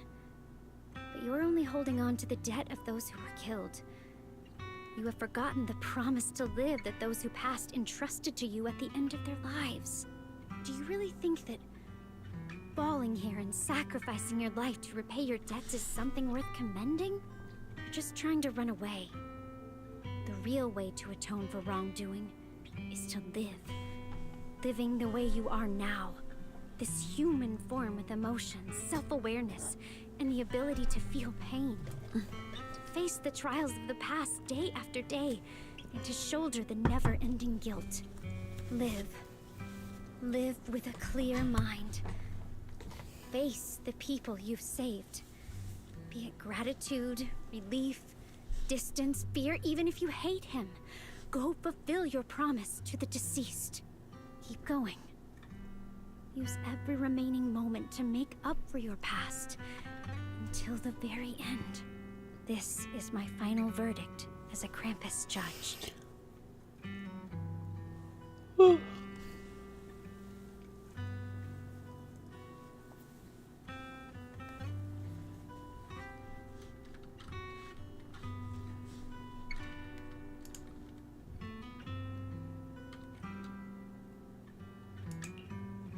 But you're only holding on to the debt of those who were killed. You have forgotten the promise to live that those who passed entrusted to you at the end of their lives. Do you really think that falling here and sacrificing your life to repay your debts is something worth commending? You're just trying to run away. The real way to atone for wrongdoing is to live. Living the way you are now. This human form with emotions, self-awareness, and the ability to feel pain. To face the trials of the past day after day, and to shoulder the never-ending guilt. Live. Live with a clear mind. Face the people you've saved. Be it gratitude, relief, distance, fear, even if you hate him. Go fulfill your promise to the deceased. Keep going. Use every remaining moment to make up for your past. Until the very end. This is my final verdict as a Krampus judge.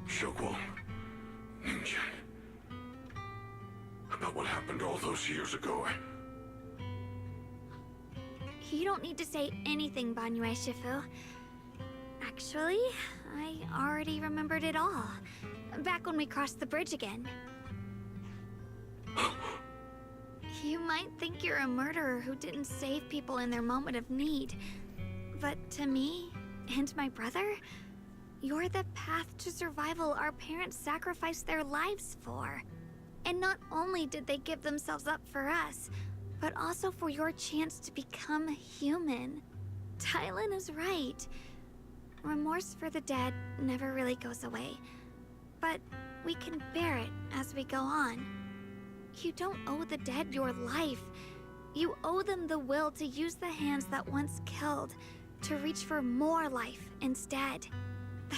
Xiaoguang, Ningqian. About what happened all those years ago. You don't need to say anything, Banyue Shifu. Actually, I already remembered it all. Back when we crossed the bridge again. You might think you're a murderer who didn't save people in their moment of need. But to me, and my brother, you're the path to survival our parents sacrificed their lives for. And not only did they give themselves up for us, but also for your chance to become human. Tylan is right. Remorse for the dead never really goes away. But we can bear it as we go on. You don't owe the dead your life. You owe them the will to use the hands that once killed to reach for more life instead.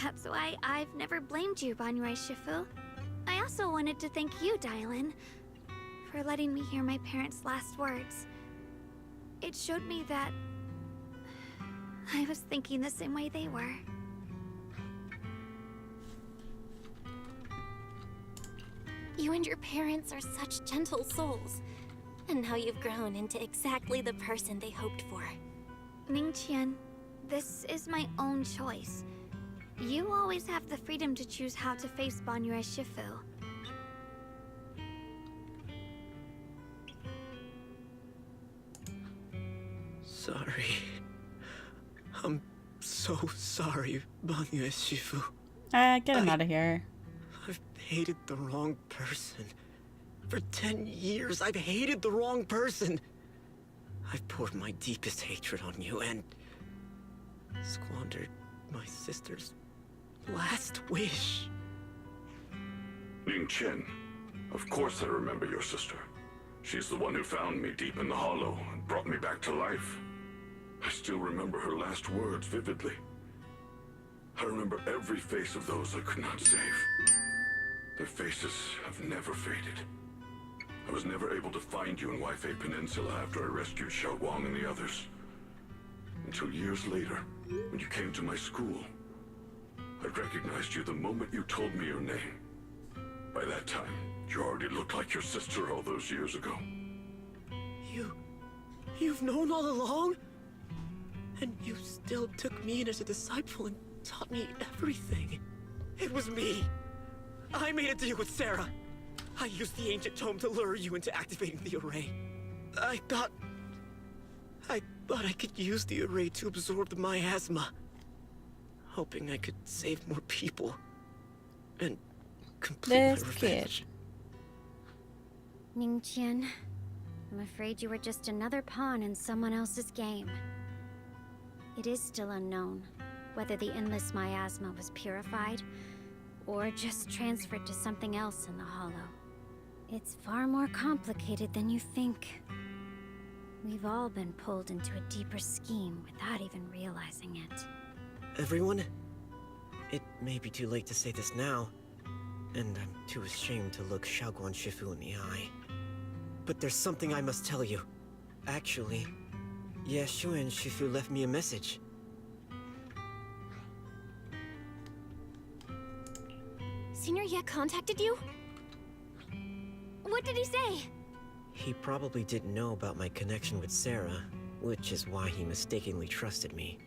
That's why I've never blamed you, Banyue Shifu. I also wanted to thank you, Dylan, for letting me hear my parents' last words. It showed me that I was thinking the same way they were. You and your parents are such gentle souls. And now you've grown into exactly the person they hoped for. Ningqian, this is my own choice. You always have the freedom to choose how to face Banyue Shifu. Sorry. I'm so sorry, Banyue Shifu. Get him out of here. I've hated the wrong person. For 10 years, I've hated the wrong person. I've poured my deepest hatred on you and squandered my sister's last wish. Ningqian, of course I remember your sister. She's the one who found me deep in the hollow and brought me back to life. I still remember her last words vividly. I remember every face of those I could not save. Their faces have never faded. I was never able to find you in Waifei Peninsula after I rescued Xiaoguang and the others. Until years later, when you came to my school. I recognized you the moment you told me your name. By that time, you already looked like your sister all those years ago. You've known all along? And you still took me in as a disciple and taught me everything. It was me. I made a deal with Sarah. I used the ancient tome to lure you into activating the array. I thought I could use the array to absorb the miasma. Hoping I could save more people. And complete my revenge. Ningqian, I'm afraid you were just another pawn in someone else's game. It is still unknown whether the endless miasma was purified or just transferred to something else in the Hollow. It's far more complicated than you think. We've all been pulled into a deeper scheme without even realizing it. Everyone? It may be too late to say this now, and I'm too ashamed to look Xiaoguang Shifu in the eye. But there's something I must tell you. Actually, Yeshu and Shifu left me a message. Senior Ye contacted you? What did he say? He probably didn't know about my connection with Sarah, which is why he mistakenly trusted me.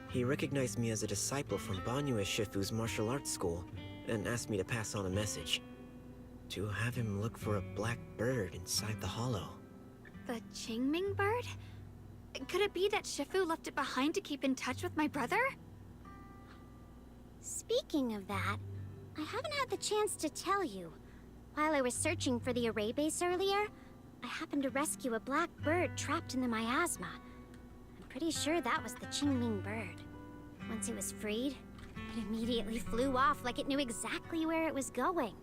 He recognized me as a disciple from Banyue Shifu's martial arts school, and asked me to pass on a message. To have him look for a black bird inside the hollow. The Qingming bird? Could it be that Shifu left it behind to keep in touch with my brother? Speaking of that, I haven't had the chance to tell you. While I was searching for the array base earlier, I happened to rescue a black bird trapped in the miasma. I'm pretty sure that was the Qingming bird. Once it was freed, it immediately flew off like it knew exactly where it was going.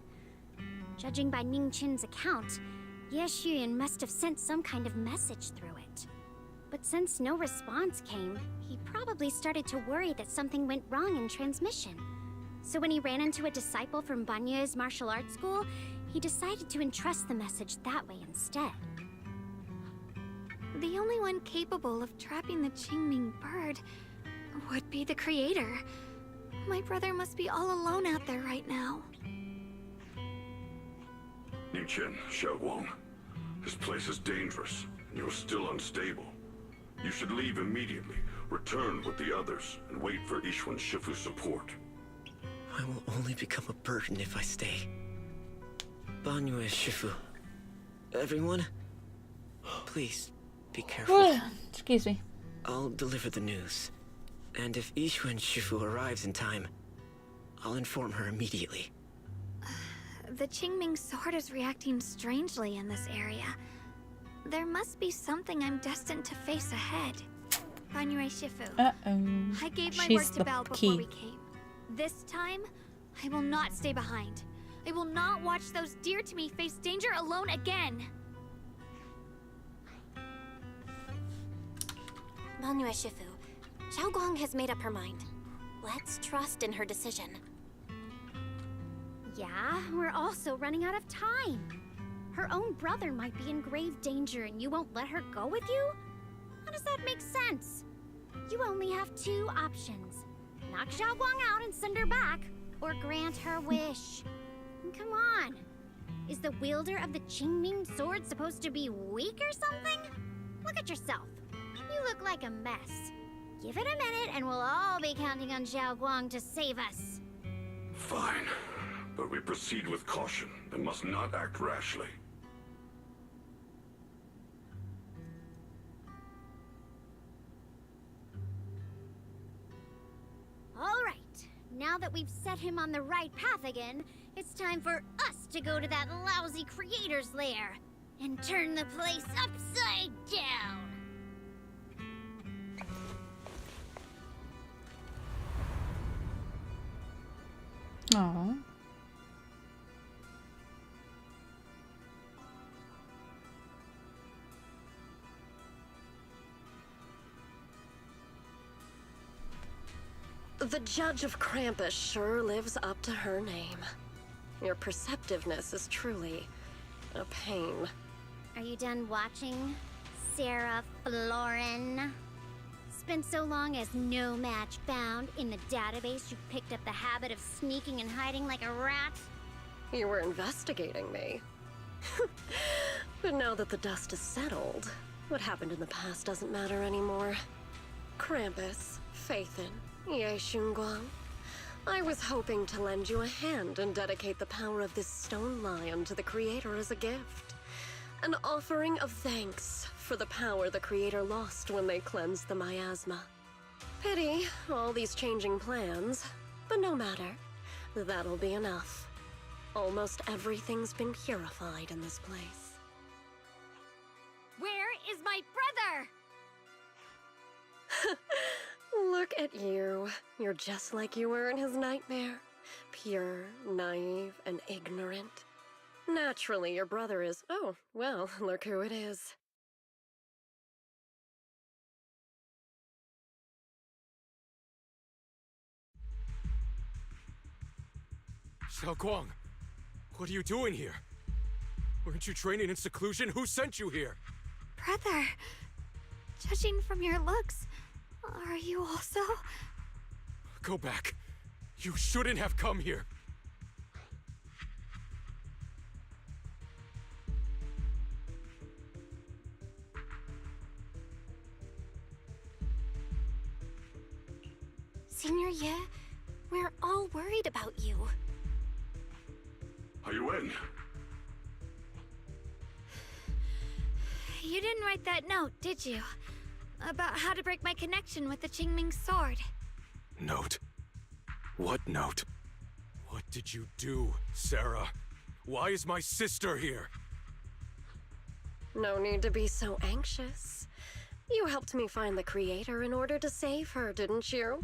Judging by Ningqian's account, Ye Xuyan must have sent some kind of message through it. But since no response came, he probably started to worry that something went wrong in transmission. So when he ran into a disciple from Banyue's martial arts school, he decided to entrust the message that way instead. The only one capable of trapping the Qingming bird would be the creator. My brother must be all alone out there right now. Ningqian, Xiaoguang, this place is dangerous, and you're still unstable. You should leave immediately, return with the others, and wait for Yixuan Shifu's support. I will only become a burden if I stay. Banyue Shifu. Everyone, please be careful. Excuse me. I'll deliver the news. And if Yixuan Shifu arrives in time, I'll inform her immediately. The Qingming sword is reacting strangely in this area. There must be something I'm destined to face ahead. Banyue Shifu. I gave my word to Belle before we came. This time, I will not stay behind. I will not watch those dear to me face danger alone again. Banyue Shifu, Xiaoguang has made up her mind. Let's trust in her decision. Yeah, we're also running out of time. Her own brother might be in grave danger and you won't let her go with you? How does that make sense? You only have two options. Knock Xiaoguang out and send her back, or grant her wish. Come on. Is the wielder of the Qingming sword supposed to be weak or something? Look at yourself. You look like a mess. Give it a minute and we'll all be counting on Xiaoguang to save us. Fine, but we proceed with caution and must not act rashly. All right. Now that we've set him on the right path again, it's time for us to go to that lousy creator's lair and turn the place upside down. Aww. The Judge of Krampus sure lives up to her name. Your perceptiveness is truly a pain. Are you done watching, Sarah Florin? Spent so long as no match found in the database, you picked up the habit of sneaking and hiding like a rat? You were investigating me. But now that the dust has settled, what happened in the past doesn't matter anymore. Krampus, Phaethon, Ye Shunguang. I was hoping to lend you a hand and dedicate the power of this stone lion to the Creator as a gift. An offering of thanks for the power the Creator lost when they cleansed the miasma. Pity, all these changing plans, but no matter. That'll be enough. Almost everything's been purified in this place. Where is my brother? Look at you. You're just like you were in his nightmare. Pure, naive, and ignorant. Naturally, your brother is... Oh, well, look who it is. Xiaoguang, what are you doing here? Weren't you training in seclusion? Who sent you here? Brother, judging from your looks, are you also? Go back. You shouldn't have come here. Senior Ye, we're all worried about you. Are you in? You didn't write that note, did you? About how to break my connection with the Qingming sword. Note? What note? What did you do, Sarah? Why is my sister here? No need to be so anxious. You helped me find the Creator in order to save her, didn't you?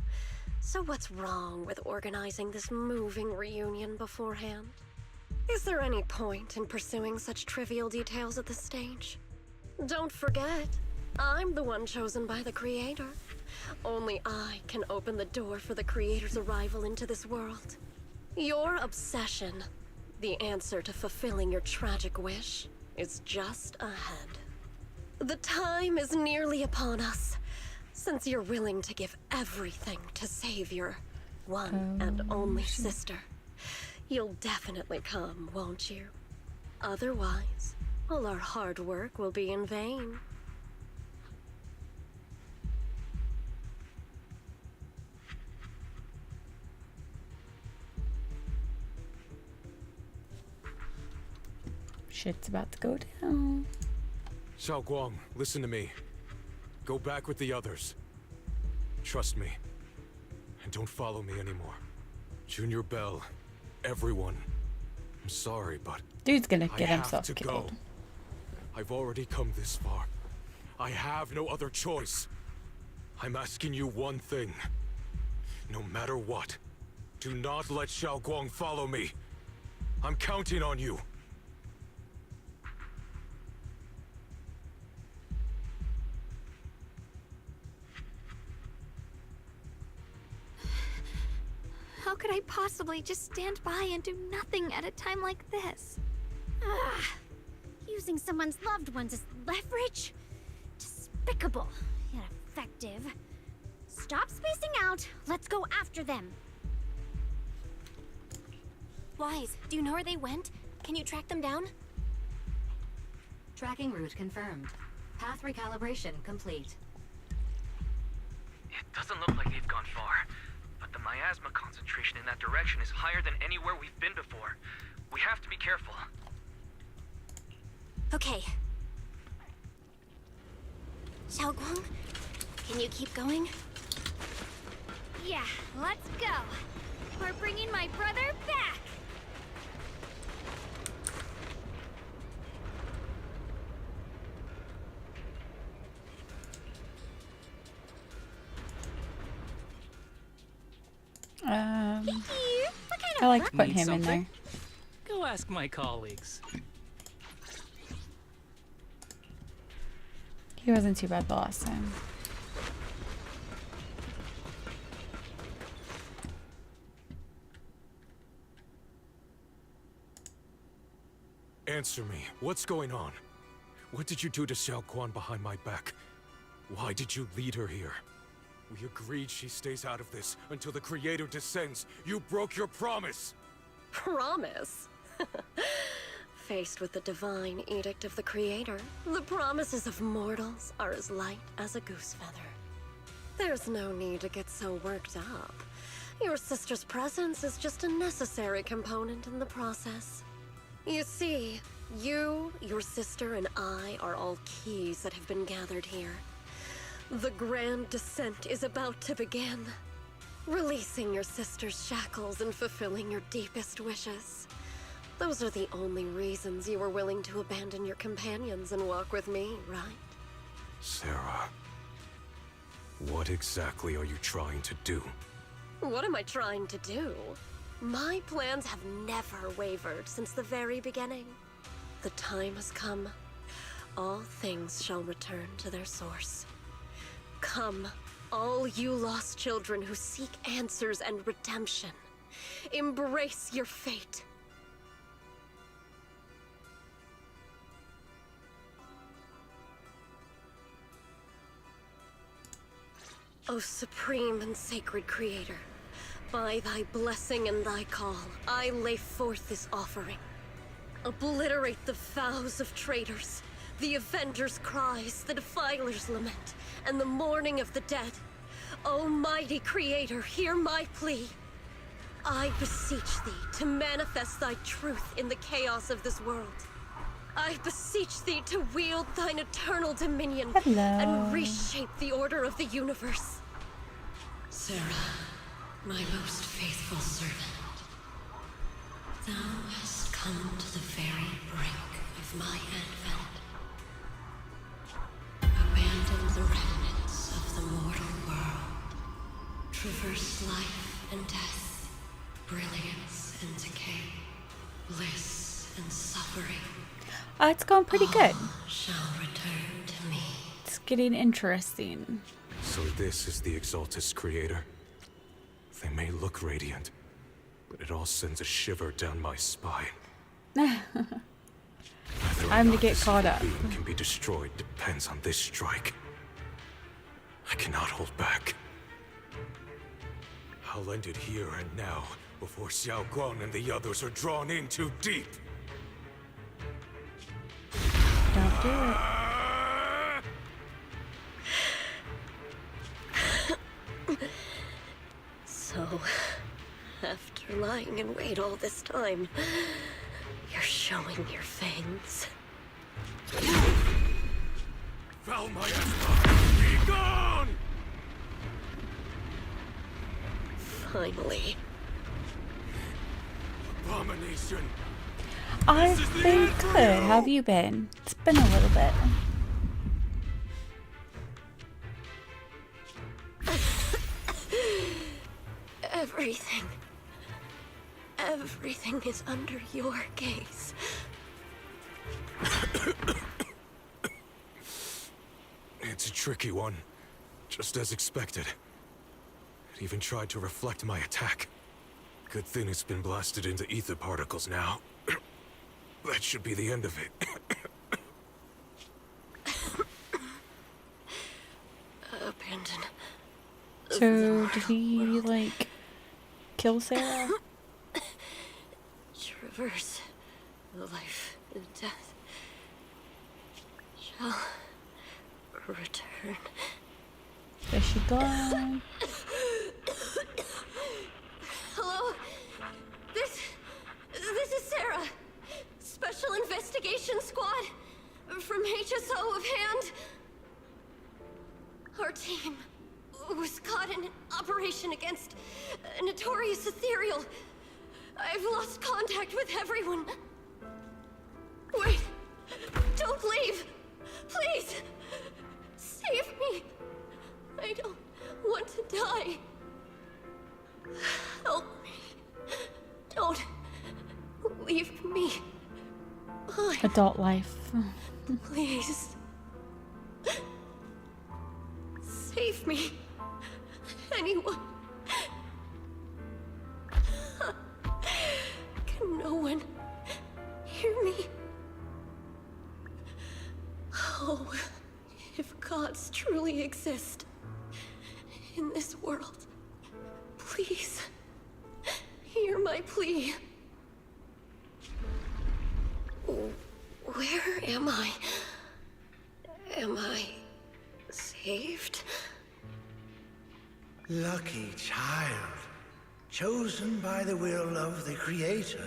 So what's wrong with organizing this moving reunion beforehand? Is there any point in pursuing such trivial details at this stage? Don't forget, I'm the one chosen by the Creator. Only I can open the door for the Creator's arrival into this world. Your obsession, the answer to fulfilling your tragic wish, is just ahead. The time is nearly upon us, since you're willing to give everything to save your one and only sister. You'll definitely come, won't you? Otherwise, all our hard work will be in vain. Shit's about to go down. Xiaoguang, listen to me. Go back with the others. Trust me. And don't follow me anymore. Junior Bell, everyone. I'm sorry, but Dude's gonna get I himself have to killed. go. I've already come this far. I have no other choice. I'm asking you one thing. No matter what, do not let Xiaoguang follow me. I'm counting on you. How could I possibly just stand by and do nothing at a time like this? Ah, using someone's loved ones as leverage? Despicable, yet effective. Stop spacing out. Let's go after them. Wise, do you know where they went? Can you track them down? Tracking route confirmed. Path recalibration complete. It doesn't look like they've gone far, but the miasma concentration in that direction is higher than anywhere we've been before. We have to be careful. Okay. Xiaoguang, can you keep going? Yeah, let's go. We're bringing my brother back. I like putting him in there. Go ask my colleagues. He wasn't too bad the last time. Answer me. What's going on? What did you do to Xiaoguan behind my back? Why did you lead her here? We agreed she stays out of this until the Creator descends. You broke your promise! Promise? Faced with the divine edict of the Creator, the promises of mortals are as light as a goose feather. There's no need to get so worked up. Your sister's presence is just a necessary component in the process. You see, you, your sister, and I are all keys that have been gathered here. The grand descent is about to begin. Releasing your sister's shackles and fulfilling your deepest wishes. Those are the only reasons you were willing to abandon your companions and walk with me, right? Sarah, what exactly are you trying to do? What am I trying to do? My plans have never wavered since the very beginning. The time has come. All things shall return to their source. Come, all you lost children who seek answers and redemption. Embrace your fate. O supreme and sacred Creator, by thy blessing and thy call, I lay forth this offering. Obliterate the vows of traitors, the avengers' cries, the defilers' lament, and the mourning of the dead. Almighty Creator, hear my plea. I beseech thee to manifest thy truth in the chaos of this world. I beseech thee to wield thine eternal dominion and reshape the order of the universe. Sarah, my most faithful servant, thou hast come to the very brink of my advent. Abandon the remnants of the mortal world. Traverse life and death, brilliance and decay, bliss and suffering. It's going pretty good. Shall return to me. It's getting interesting. So this is the Exaltus Creator. They may look radiant, but it all sends a shiver down my spine. Time to get caught up. Being can be destroyed depends on this strike. I cannot hold back. I'll end it here and now, before Xiaoguan and the others are drawn in too deep. Don't do it. So, after lying in wait all this time, you're showing your fangs. Be gone! Finally. Abomination! I've been good. How have you been? It's been a little bit. Everything is under your gaze. It's a tricky one, just as expected. It even tried to reflect my attack. Good thing it's been blasted into ether particles now. That should be the end of it. Abandon. So, did he, like, kill Sarah? Traverse life and death. Shall return. Is she gone? Hello? This is Sarah. Special Investigation Squad from HSO of Hand. Our team was caught in an operation against a notorious ethereal. I've lost contact with everyone. Wait! Don't leave! Please! Save me! I don't want to die. Help me. Don't leave me behind. Adult life. Please. Save me. Anyone. Can no one hear me? Oh, if gods truly exist in this world, please, hear my plea. Where am I? Am I saved? Lucky child, chosen by the will of the Creator.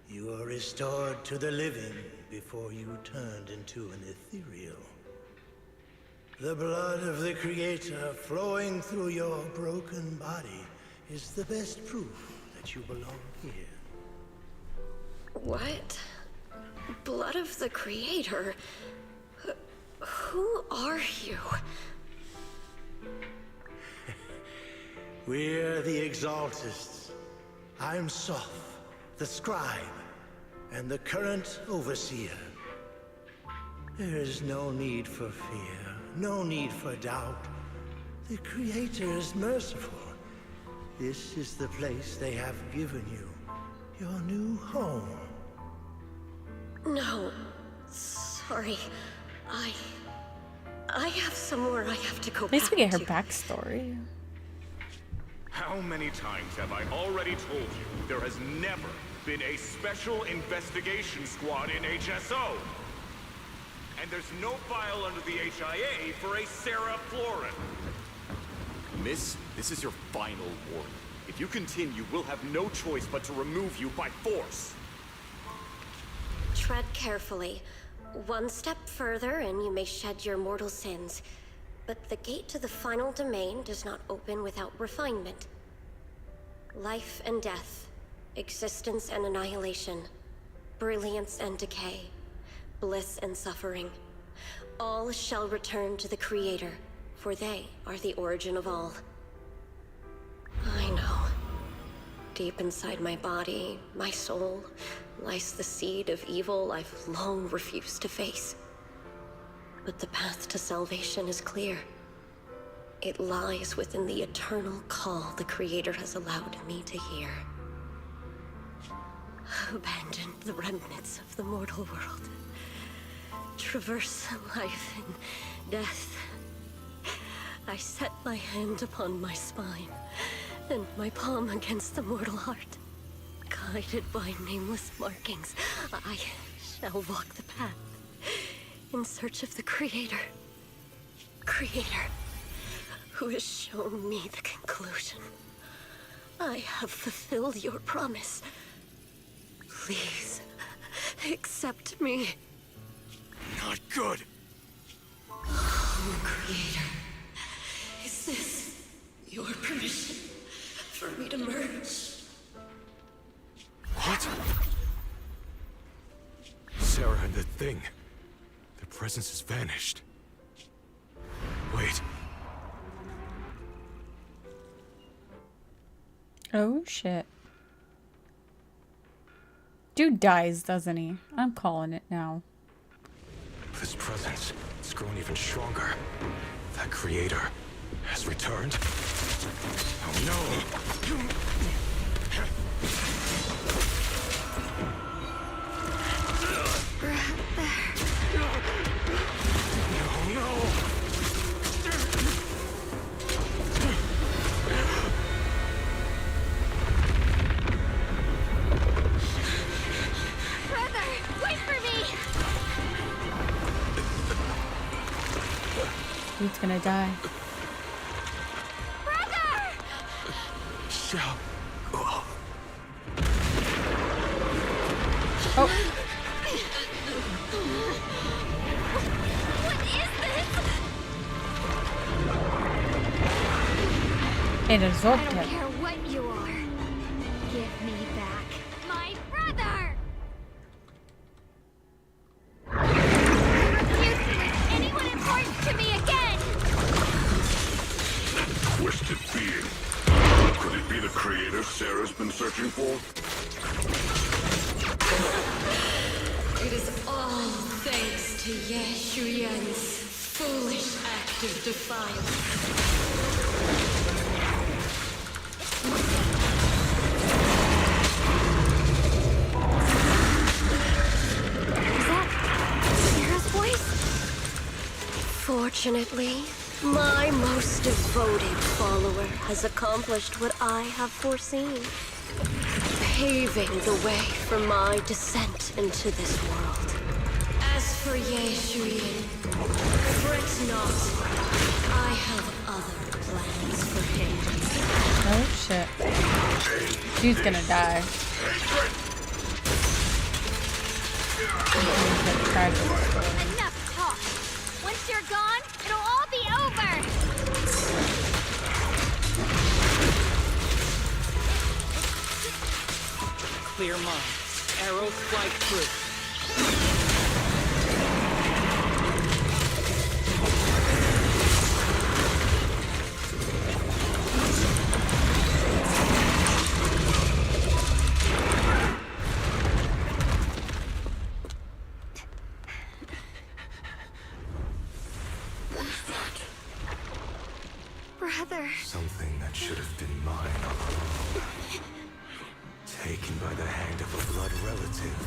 You are restored to the living before you turned into an ethereal. The blood of the Creator flowing through your broken body is the best proof that you belong here. What? Blood of the Creator? Who are you? We're the Exaltists. I'm Soph, the scribe, and the current overseer. There is no need for fear, no need for doubt. The Creator is merciful. This is the place they have given you, your new home. No, sorry. I have somewhere I have to go At least we back get her to. backstory. How many times have I already told you there has never been a special investigation squad in HSO? And there's no file under the HIA for a Sarah Florin. Miss, this is your final warning. If you continue, we'll have no choice but to remove you by force. Tread carefully. One step further and you may shed your mortal sins. But the gate to the final domain does not open without refinement. Life and death, existence and annihilation, brilliance and decay, bliss and suffering. All shall return to the Creator, for they are the origin of all. I know. Deep inside my body, my soul, lies the seed of evil I've long refused to face. But the path to salvation is clear. It lies within the eternal call the Creator has allowed me to hear. Abandon the remnants of the mortal world. Traverse life and death. I set my hand upon my spine, and my palm against the mortal heart. Guided by nameless markings, I shall walk the path in search of the Creator. Creator, who has shown me the conclusion. I have fulfilled your promise. Please, accept me. Not good. Oh, Creator, is this your permission for me to merge? What? Sarah and the thing. Their presence has vanished. Wait. Oh shit. Dude dies, doesn't he? I'm calling it now. This presence, it's grown even stronger. That Creator has returned. Oh no! Brother, wait for me! Dude's gonna die. Brother! Shall. Oh. What is this? It absorbed I don't him. care what you are. Give me back my brother! I refuse to make anyone important to me again! Twisted being. Could it be the Creator Sarah's been searching for? It is all thanks to Ye Shuyan's foolish act of defiance. Is that Sarah's voice? Unfortunately, my most devoted follower has accomplished what I have foreseen, paving the way for my descent into this world. As for Ye Shuyin, fret not. I have other plans for him. Oh shit. She's gonna die. Enough talk. Once you're gone, it'll all be over. Clear mind. Arrows fly through. Brother. Something that should have been mine all along. Taken by the hand of a blood relative.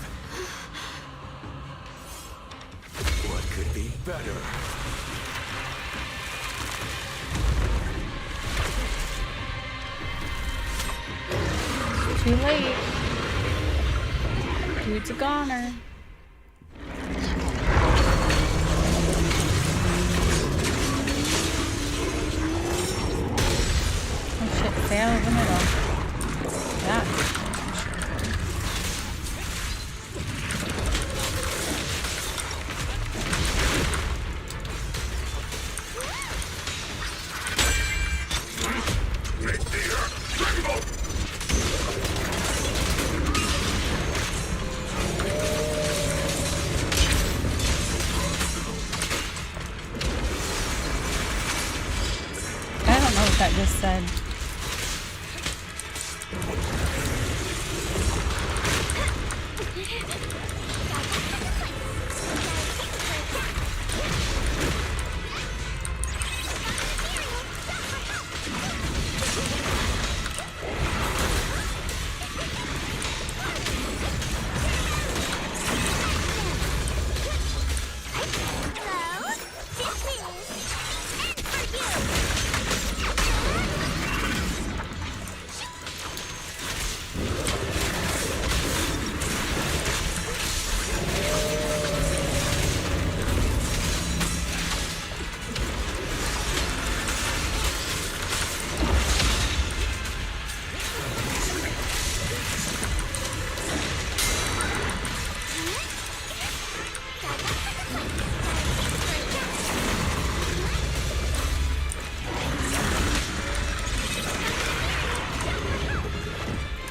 What could be better? Too late. Dude's a goner. Oh shit, stay out of the middle. Yeah. I don't know what that just said.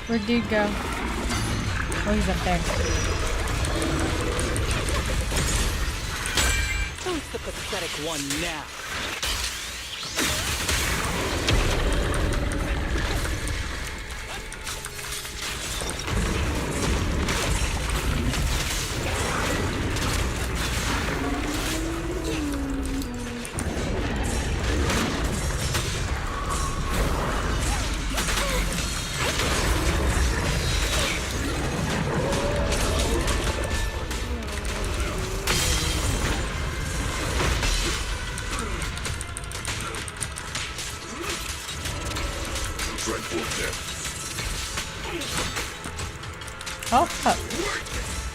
Where'd dude go? Oh, he's up there. Who's the pathetic one now? Oh fuck.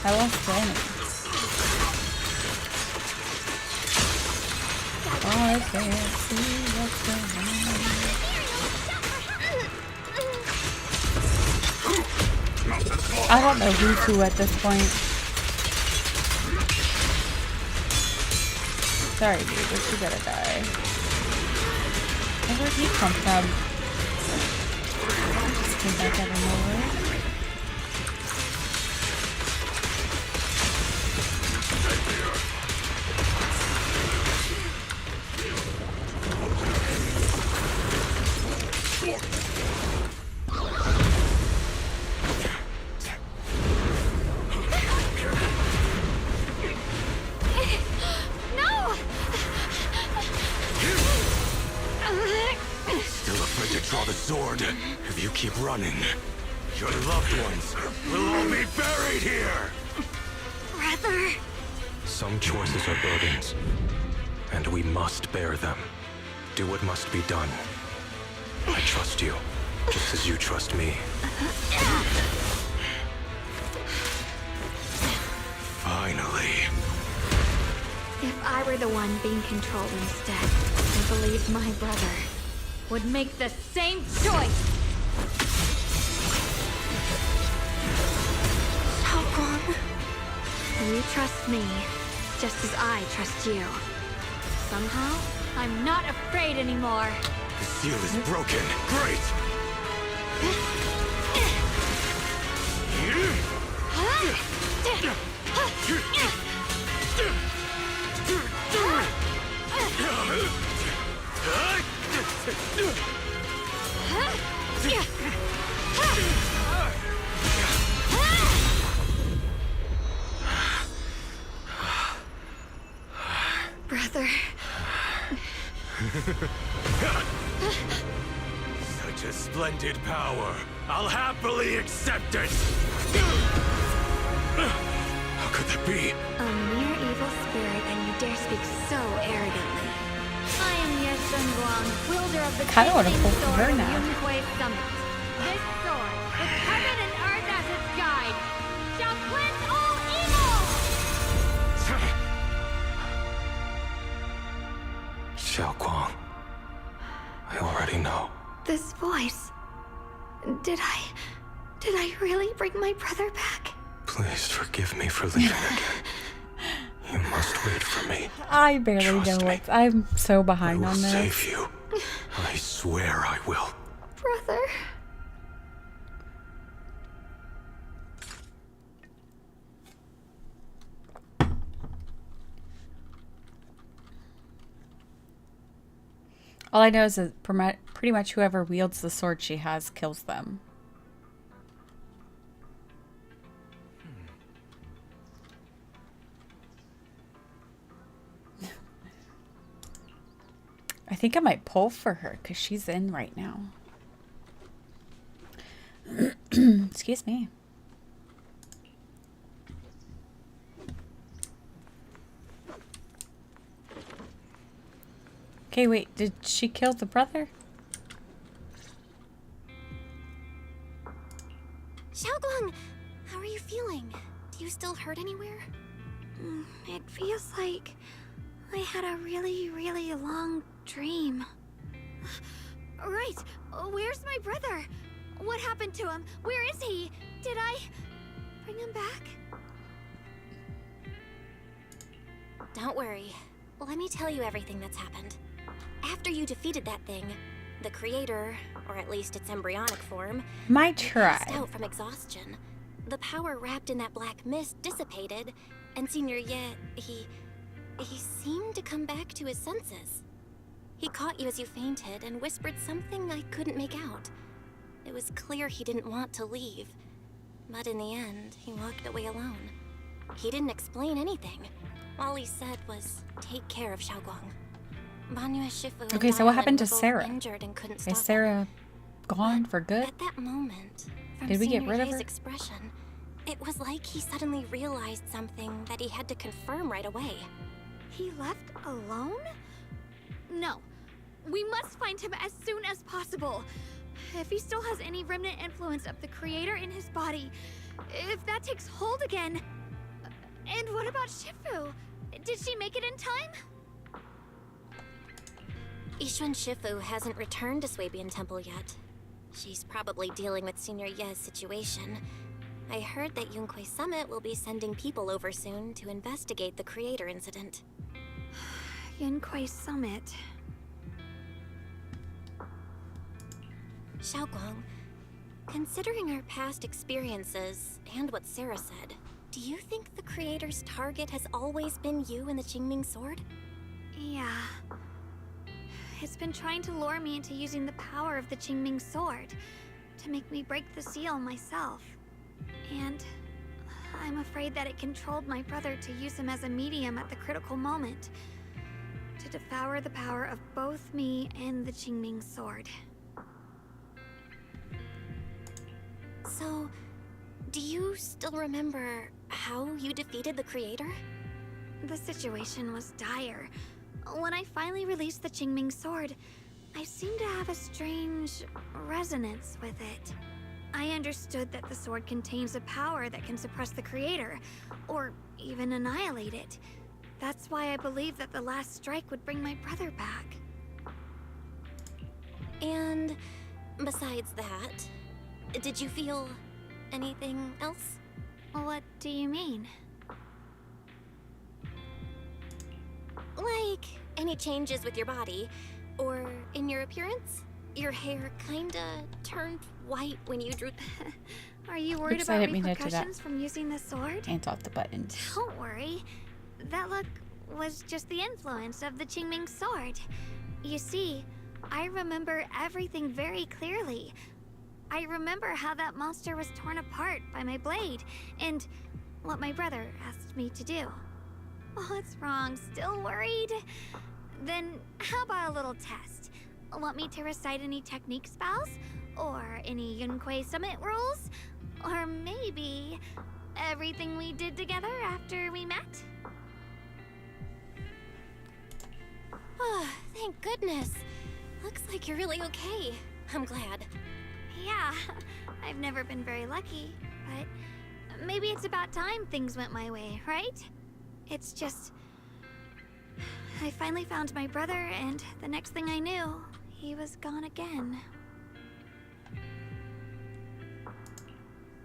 I lost the enemy. I can't see what's going on. I don't know who's who at this point. Sorry dude, but you gotta die. Oh, where'd he come from? He just came back out of nowhere. If you keep running, your loved ones will all be buried here! Brother! Some choices are burdens, and we must bear them. Do what must be done. I trust you, just as you trust me. Finally. If I were the one being controlled instead, I believe my brother would make the same choice! Xiaoguang, you trust me, just as I trust you. Somehow, I'm not afraid anymore. The seal is broken. Great! Brother. Such a splendid power. I'll happily accept it. How could that be? A mere evil spirit, and you dare speak so arrogantly. I am Ye Xiaoguang, wielder of the Kinda wanna Gatling pull for her sword of now. Yunhui Summit. This sword, with heaven and earth as its guide, shall cleanse all evil! Xiaoguang. I already know. This voice. Did I really bring my brother back? Please forgive me for leaving again. You must wait for me. I barely know what. I'm so I behind will on this. save you. I swear I will. Brother. All I know is that pretty much whoever wields the sword she has kills them. I think I might pull for her because she's in right now. Excuse me. Okay, wait, did she kill the brother? Xiaoguang, how are you feeling? Do you still hurt anywhere? It feels like I had a really, really long dream. Right, where's my brother? What happened to him? Where is he? Did I bring him back? Don't worry. Let me tell you everything that's happened. After you defeated that thing, the creator, or at least its embryonic form, Might passed try. out from exhaustion. The power wrapped in that black mist dissipated, and Senior Ye, he seemed to come back to his senses. He caught you as you fainted and whispered something I couldn't make out. It was clear he didn't want to leave, but in the end, he walked away alone. He didn't explain anything. All he said was, take care of Xiaoguang. Banyu Shifu and Okay, so what Dylan happened to were both Sarah? injured and couldn't stop Is it. Sarah gone for good? At that moment, from Did we get Senior rid of Ye's her? expression, it was like he suddenly realized something that he had to confirm right away. He left alone? No. We must find him as soon as possible. If he still has any remnant influence of the creator in his body, if that takes hold again. And what about Shifu? Did she make it in time? Yixuan Shifu hasn't returned to Swabian Temple yet. She's probably dealing with Senior Ye's situation. I heard that Yunhui Summit will be sending people over soon to investigate the creator incident. Yunhui Summit. Xiaoguang, considering our past experiences and what Sarah said, do you think the creator's target has always been you and the Qingming sword? Yeah. It's been trying to lure me into using the power of the Qingming sword to make me break the seal myself. And I'm afraid that it controlled my brother to use him as a medium at the critical moment, to devour the power of both me and the Qingming sword. So, do you still remember how you defeated the creator? The situation was dire. When I finally released the Qingming sword, I seemed to have a strange resonance with it. I understood that the sword contains a power that can suppress the creator, or even annihilate it. That's why I believed that the last strike would bring my brother back. And besides that, did you feel anything else? What do you mean? Like any changes with your body, or in your appearance? Your hair kinda turned white when you drew. Are you worried Oops, I about didn't mean to do that. repercussions from using the sword? Hands off the buttons. Don't worry. That look was just the influence of the Qingming sword. You see, I remember everything very clearly. I remember how that monster was torn apart by my blade, and what my brother asked me to do. What's wrong? Still worried? Then how about a little test? Want me to recite any technique spells? Or any Yunquei Summit rules? Or maybe everything we did together after we met? Oh, thank goodness. Looks like you're really okay. I'm glad. Yeah, I've never been very lucky, but maybe it's about time things went my way, right? It's just... I finally found my brother, and the next thing I knew, he was gone again.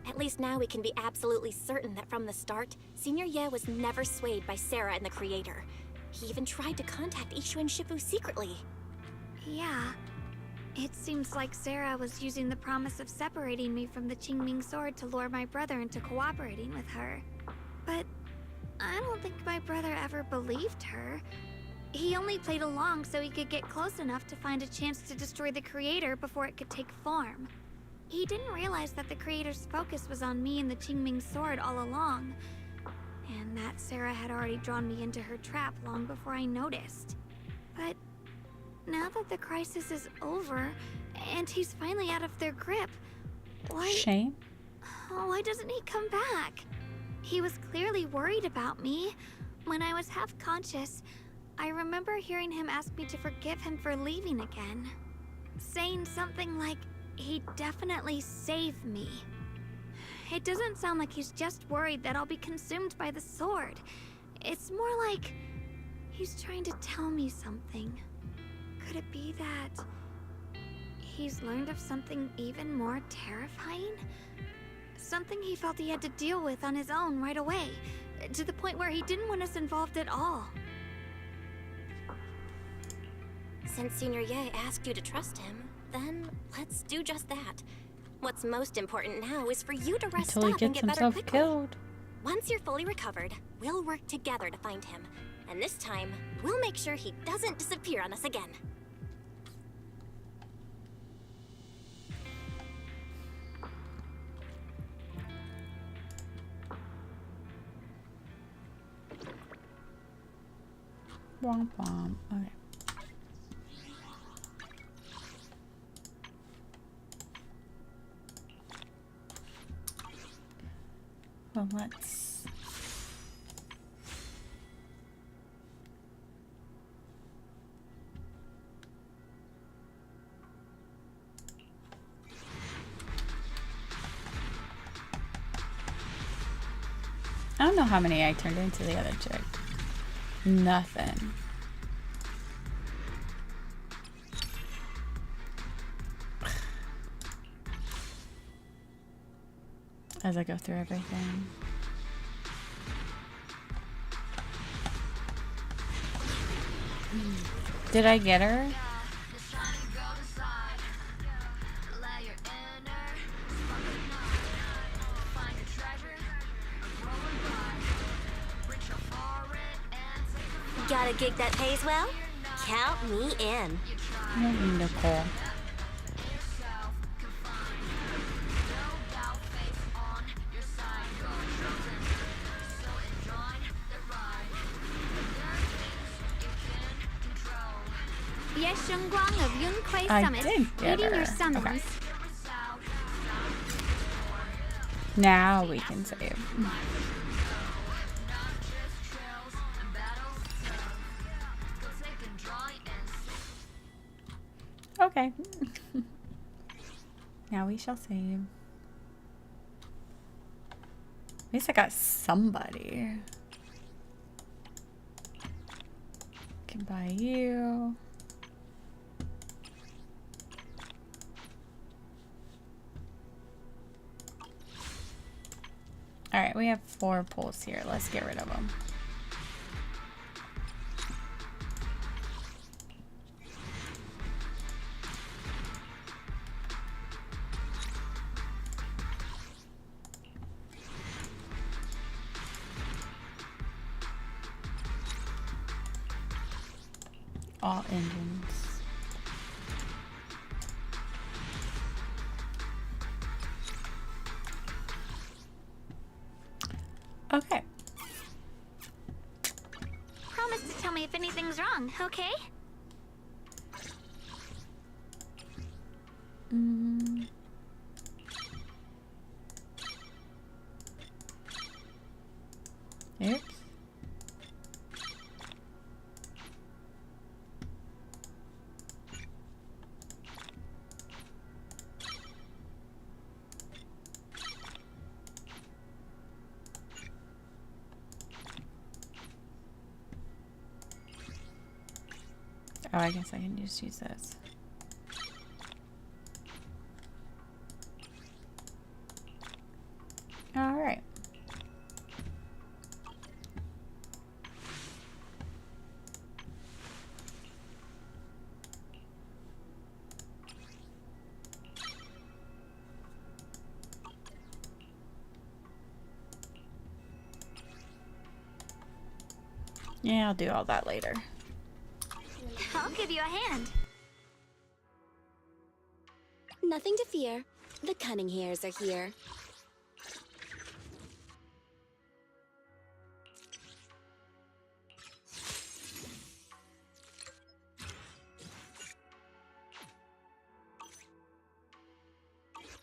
At least now we can be absolutely certain that from the start, Senior Ye was never swayed by Sarah and the Creator. He even tried to contact Ishu and Shifu secretly. Yeah. It seems like Sarah was using the promise of separating me from the Qingming sword to lure my brother into cooperating with her. But I don't think my brother ever believed her. He only played along so he could get close enough to find a chance to destroy the Creator before it could take form. He didn't realize that the Creator's focus was on me and the Qingming sword all along, and that Sarah had already drawn me into her trap long before I noticed. But now that the crisis is over, and he's finally out of their grip, why doesn't he come back? He was clearly worried about me. When I was half conscious, I remember hearing him ask me to forgive him for leaving again, saying something like he'd definitely save me. It doesn't sound like he's just worried that I'll be consumed by the sword. It's more like he's trying to tell me something. Could it be that he's learned of something even more terrifying? Something he felt he had to deal with on his own right away, to the point where he didn't want us involved at all. Since Senior Ye asked you to trust him, then let's do just that. What's most important now is for you to rest Until he up and gets get better himself quickly. killed. Once you're fully recovered, we'll work together to find him. And this time, we'll make sure he doesn't disappear on us again. Womp womp. Okay. Well, let's... I don't know how many I turned into the other chick. Nothing. As I go through everything. Did I get her? Got a gig that pays well? Count me in. I don't need Nicole. Yes, Shengguang of Yunquei I Summit, did get reading her. your summons. Okay. Now we can save. Okay. Now we shall save. At least I got somebody. Can buy you. Alright, we have 4 pulls here. Let's get rid of them. All engines. Okay. Promise to tell me if anything's wrong, okay? Oops. Oh, I guess I can just use this. All right. Yeah, I'll do all that later. I'll give you a hand. Nothing to fear. The cunning hairs are here.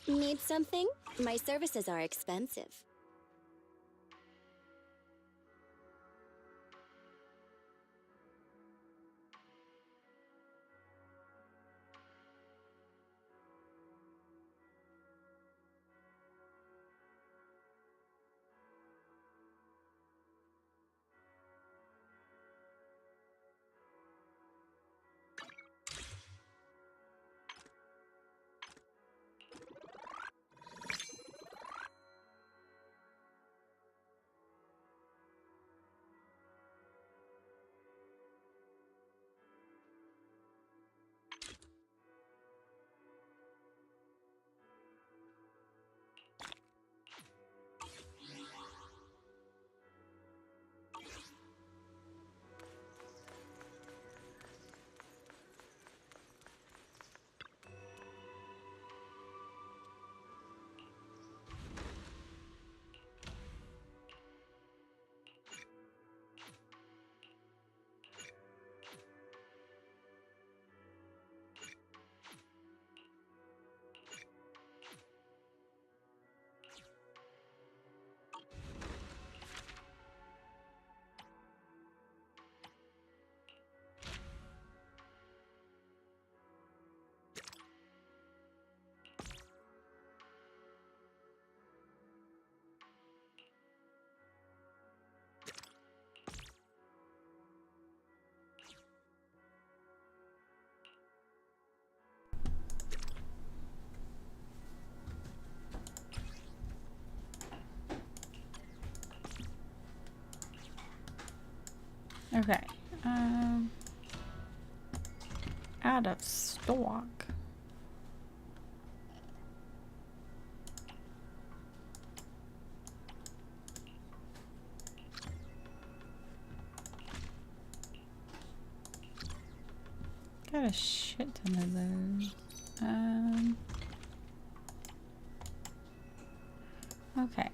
Need something? My services are expensive. Okay. Out of stock. Got a shit ton of those. Okay.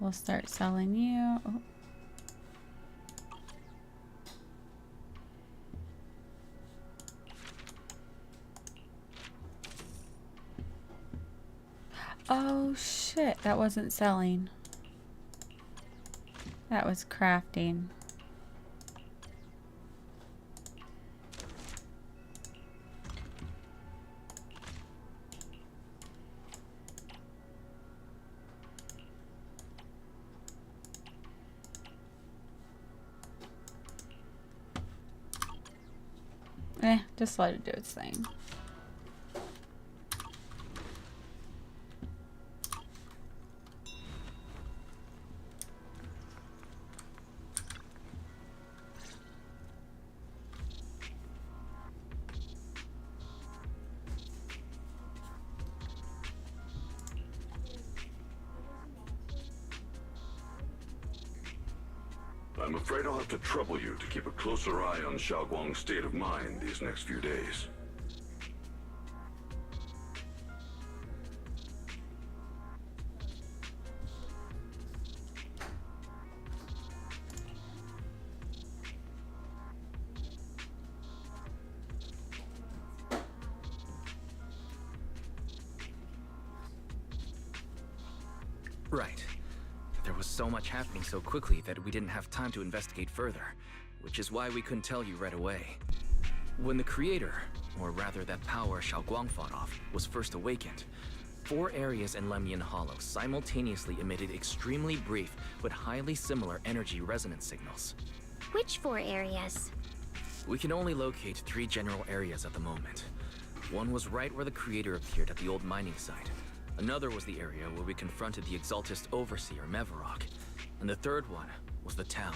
We'll start selling you. Oh. Oh shit, that wasn't selling. That was crafting. Just let it do its thing. I'm afraid I'll have to trouble you to keep a closer eye on Xiaoguang's state of mind these next few days. Right. There was so much happening so quickly that we didn't have time to investigate further, which is why we couldn't tell you right away. When the creator, or rather that power Xiaoguang fought off, was first awakened, 4 areas in Lemnian Hollow simultaneously emitted extremely brief but highly similar energy resonance signals. Which 4 areas? We can only locate 3 general areas at the moment. One was right where the creator appeared at the old mining site. Another was the area where we confronted the Exaltist Overseer, Mevarok. And the third one was the town.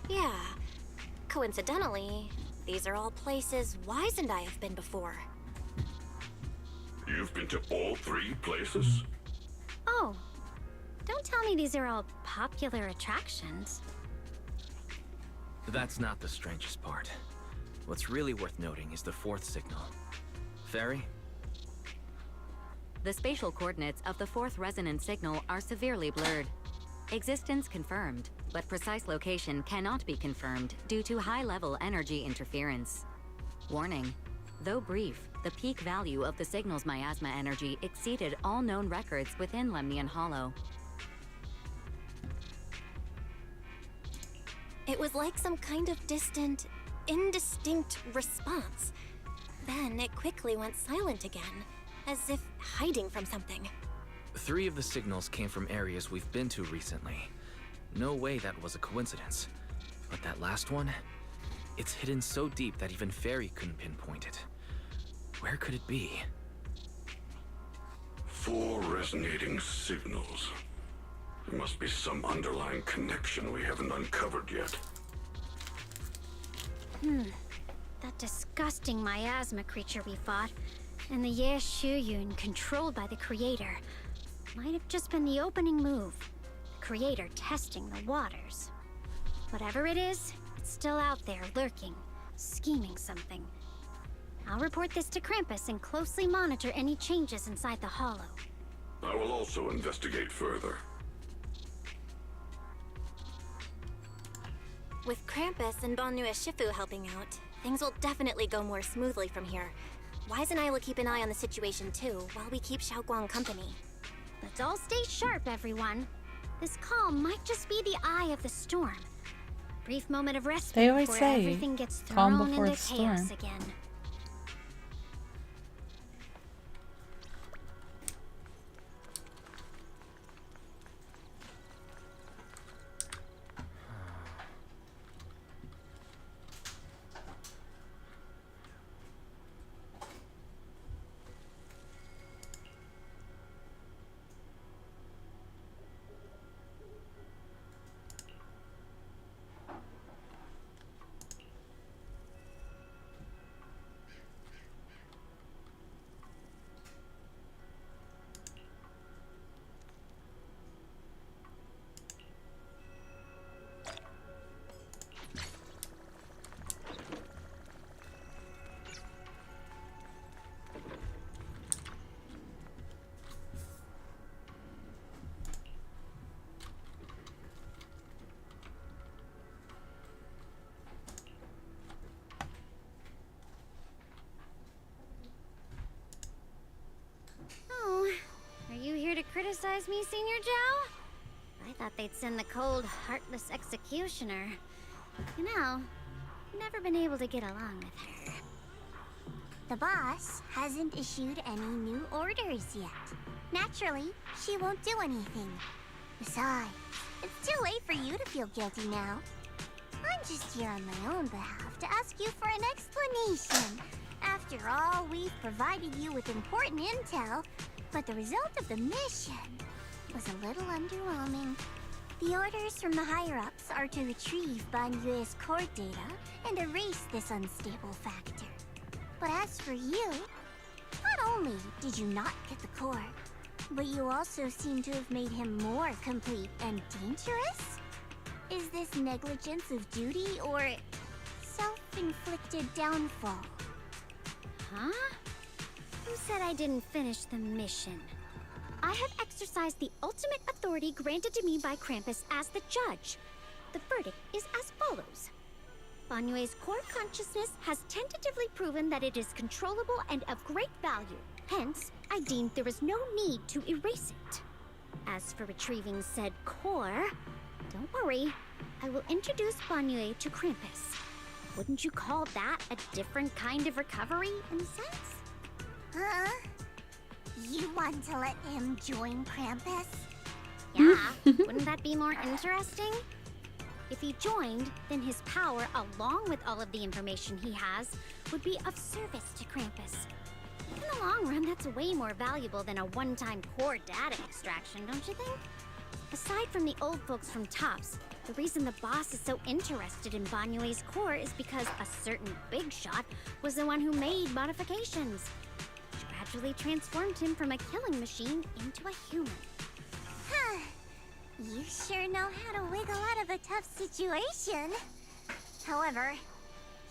Yeah. Coincidentally, these are all places Wise and I have been before. You've been to all 3 places? Oh, don't tell me these are all popular attractions. That's not the strangest part. What's really worth noting is the 4th signal. Fairy? The spatial coordinates of the 4th resonance signal are severely blurred. Existence confirmed, but precise location cannot be confirmed due to high-level energy interference. Warning: though brief, the peak value of the signal's miasma energy exceeded all known records within Lemnian Hollow. It was like some kind of distant, indistinct response. Then it quickly went silent again, as if hiding from something. 3 of the signals came from areas we've been to recently. No way that was a coincidence. But that last one? It's hidden so deep that even Fairy couldn't pinpoint it. Where could it be? 4 resonating signals. There must be some underlying connection we haven't uncovered yet. That disgusting miasma creature we fought, and the Ye Shuyun controlled by the Creator, might have just been the opening move. The Creator testing the waters. Whatever it is, it's still out there lurking, scheming something. I'll report this to Krampus and closely monitor any changes inside the Hollow. I will also investigate further. With Krampus and Banyu Shifu helping out, things will definitely go more smoothly from here. Wise and I will keep an eye on the situation too, while we keep Xiaoguang company. Let's all stay sharp, everyone. This calm might just be the eye of the storm. Brief moment of respite They always before say, everything gets calm thrown before into the chaos storm. again. Oh, are you here to criticize me, Senior Joe? I thought they'd send the cold, heartless executioner. You know, never been able to get along with her. The boss hasn't issued any new orders yet. Naturally, she won't do anything. Besides, it's too late for you to feel guilty now. I'm just here on my own behalf to ask you for an explanation. After all, we've provided you with important intel, but the result of the mission was a little underwhelming. The orders from the higher-ups are to retrieve Banyue's core data and erase this unstable factor. But as for you, not only did you not get the core, but you also seem to have made him more complete and dangerous? Is this negligence of duty or self-inflicted downfall? Huh? Who said I didn't finish the mission? I have exercised the ultimate authority granted to me by Krampus as the judge. The verdict is as follows. Banyue's core consciousness has tentatively proven that it is controllable and of great value. Hence, I deemed there is no need to erase it. As for retrieving said core, don't worry. I will introduce Banyue to Krampus. Wouldn't you call that a different kind of recovery, in a sense? Huh? You want to let him join Krampus? Yeah, wouldn't that be more interesting? If he joined, then his power, along with all of the information he has, would be of service to Krampus. In the long run, that's way more valuable than a one-time core data extraction, don't you think? Aside from the old folks from TOPS, the reason the boss is so interested in Banyue's core is because a certain big shot was the one who made modifications. Gradually transformed him from a killing machine into a human. Huh. You sure know how to wiggle out of a tough situation. However,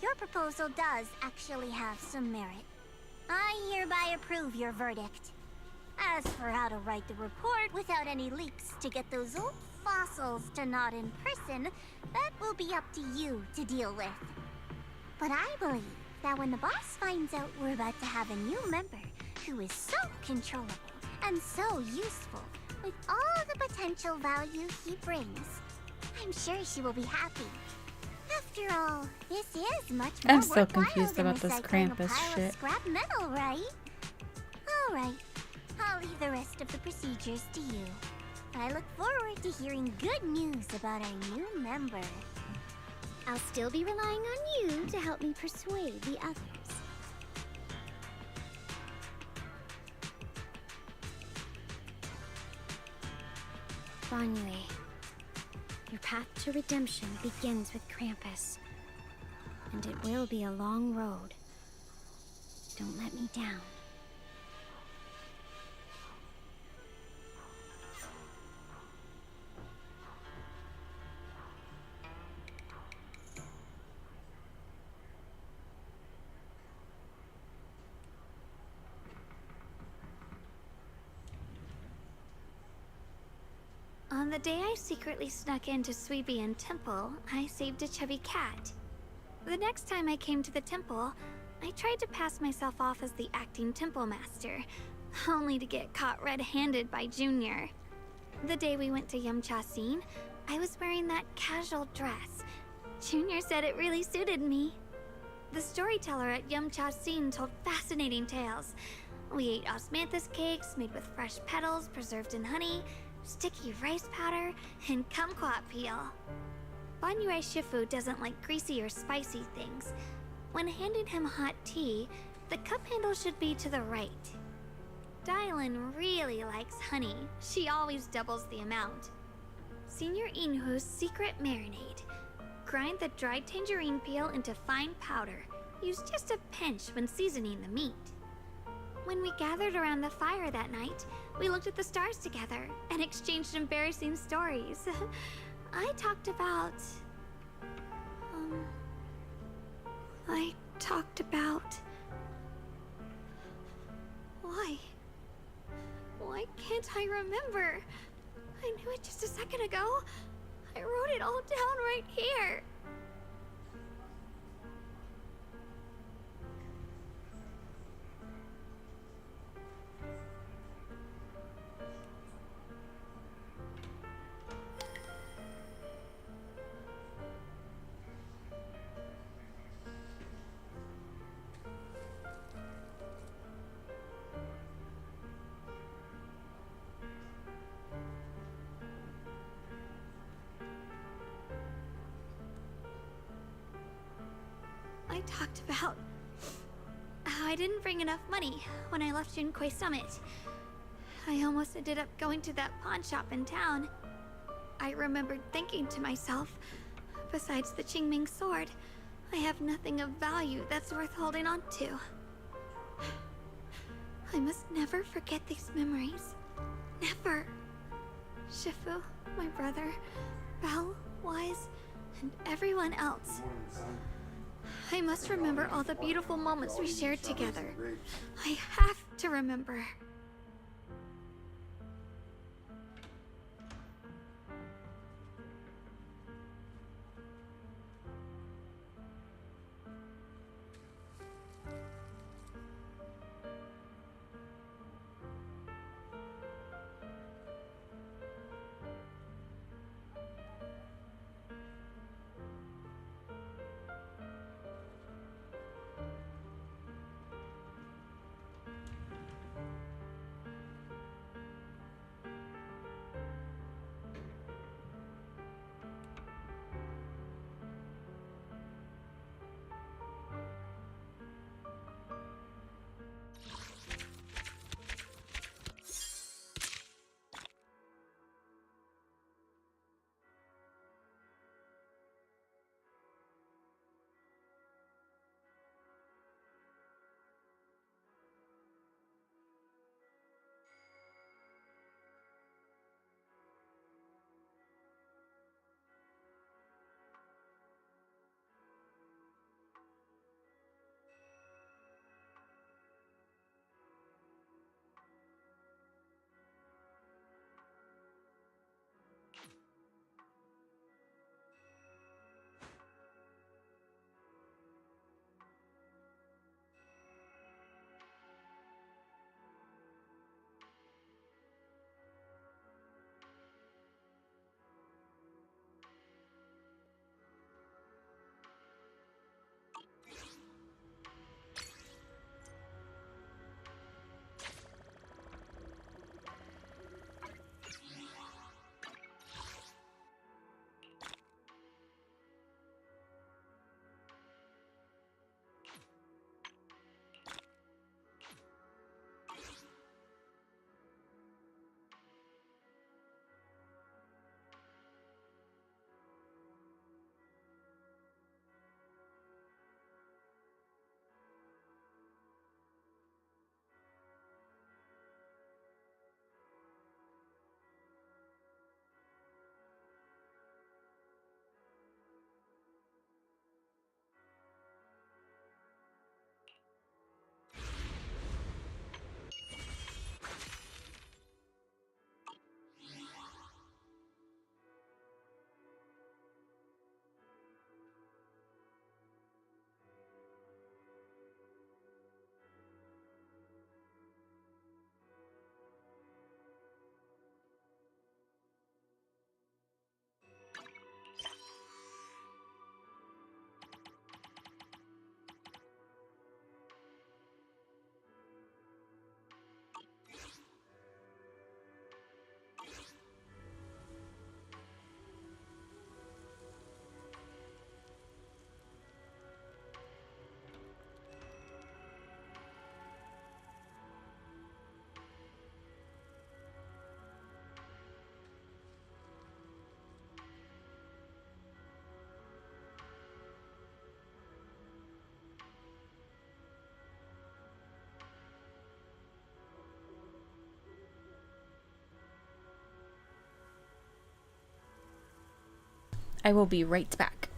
your proposal does actually have some merit. I hereby approve your verdict. As for how to write the report without any leaks to get those old fossils to nod in person, that will be up to you to deal with. But I believe that when the boss finds out we're about to have a new member who is so controllable and so useful with all the potential value he brings, I'm sure she will be happy. After all, this is much more I'm so worthwhile confused than about this recycling a Krampus pile shit. of scrap metal, right? Alright, I'll leave the rest of the procedures to you. I look forward to hearing good news about our new member. I'll still be relying on you to help me persuade the others. Banyue, your path to redemption begins with Krampus. And it will be a long road. Don't let me down. On the day I secretly snuck into Suibian Temple, I saved a chubby cat. The next time I came to the temple, I tried to pass myself off as the acting temple master, only to get caught red-handed by Junior. The day we went to Yamcha Scene, I was wearing that casual dress. Junior said it really suited me. The storyteller at Yamcha Scene told fascinating tales. We ate osmanthus cakes made with fresh petals preserved in honey, sticky rice powder, and kumquat peel. Banyue Shifu doesn't like greasy or spicy things. When handing him hot tea, the cup handle should be to the right. Dylan really likes honey. She always doubles the amount. Senior Inhu's secret marinade. Grind the dried tangerine peel into fine powder. Use just a pinch when seasoning the meat. When we gathered around the fire that night, we looked at the stars together and exchanged embarrassing stories. I talked about... Why can't I remember? I knew it just a second ago. I wrote it all down right here. talked about how I didn't bring enough money when I left Junquei Summit. I almost ended up going to that pawn shop in town. I remembered thinking to myself, besides the Qingming sword, I have nothing of value that's worth holding on to. I must never forget these memories. Never. Shifu, my brother, Belle, Wise, and everyone else. I must remember all the beautiful moments we shared together. I have to remember. I will be right back.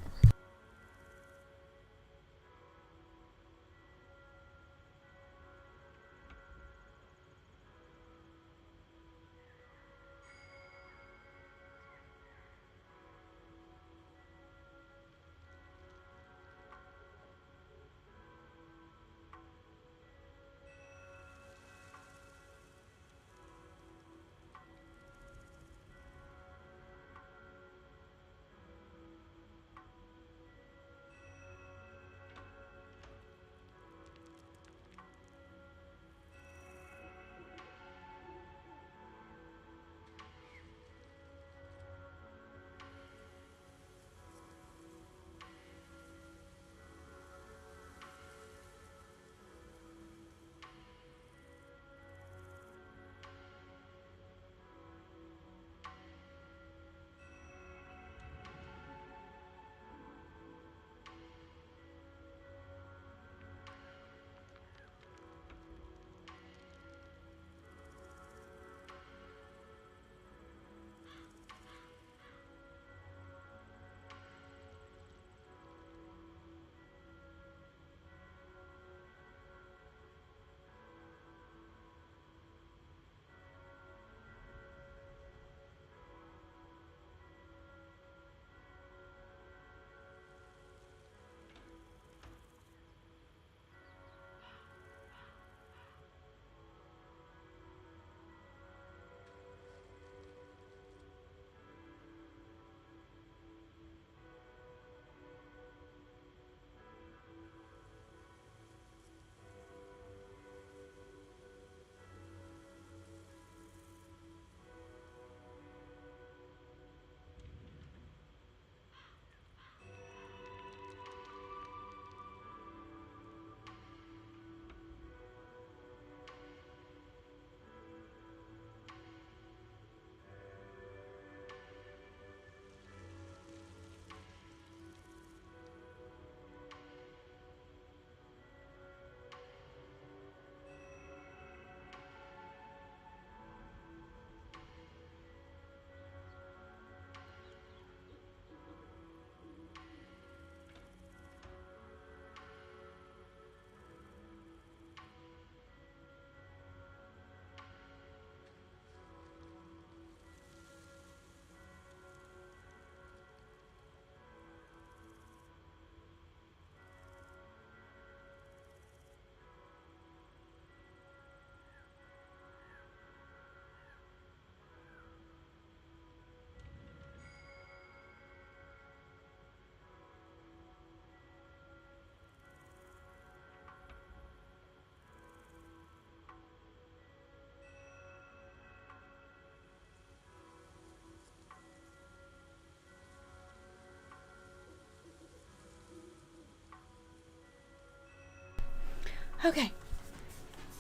Okay.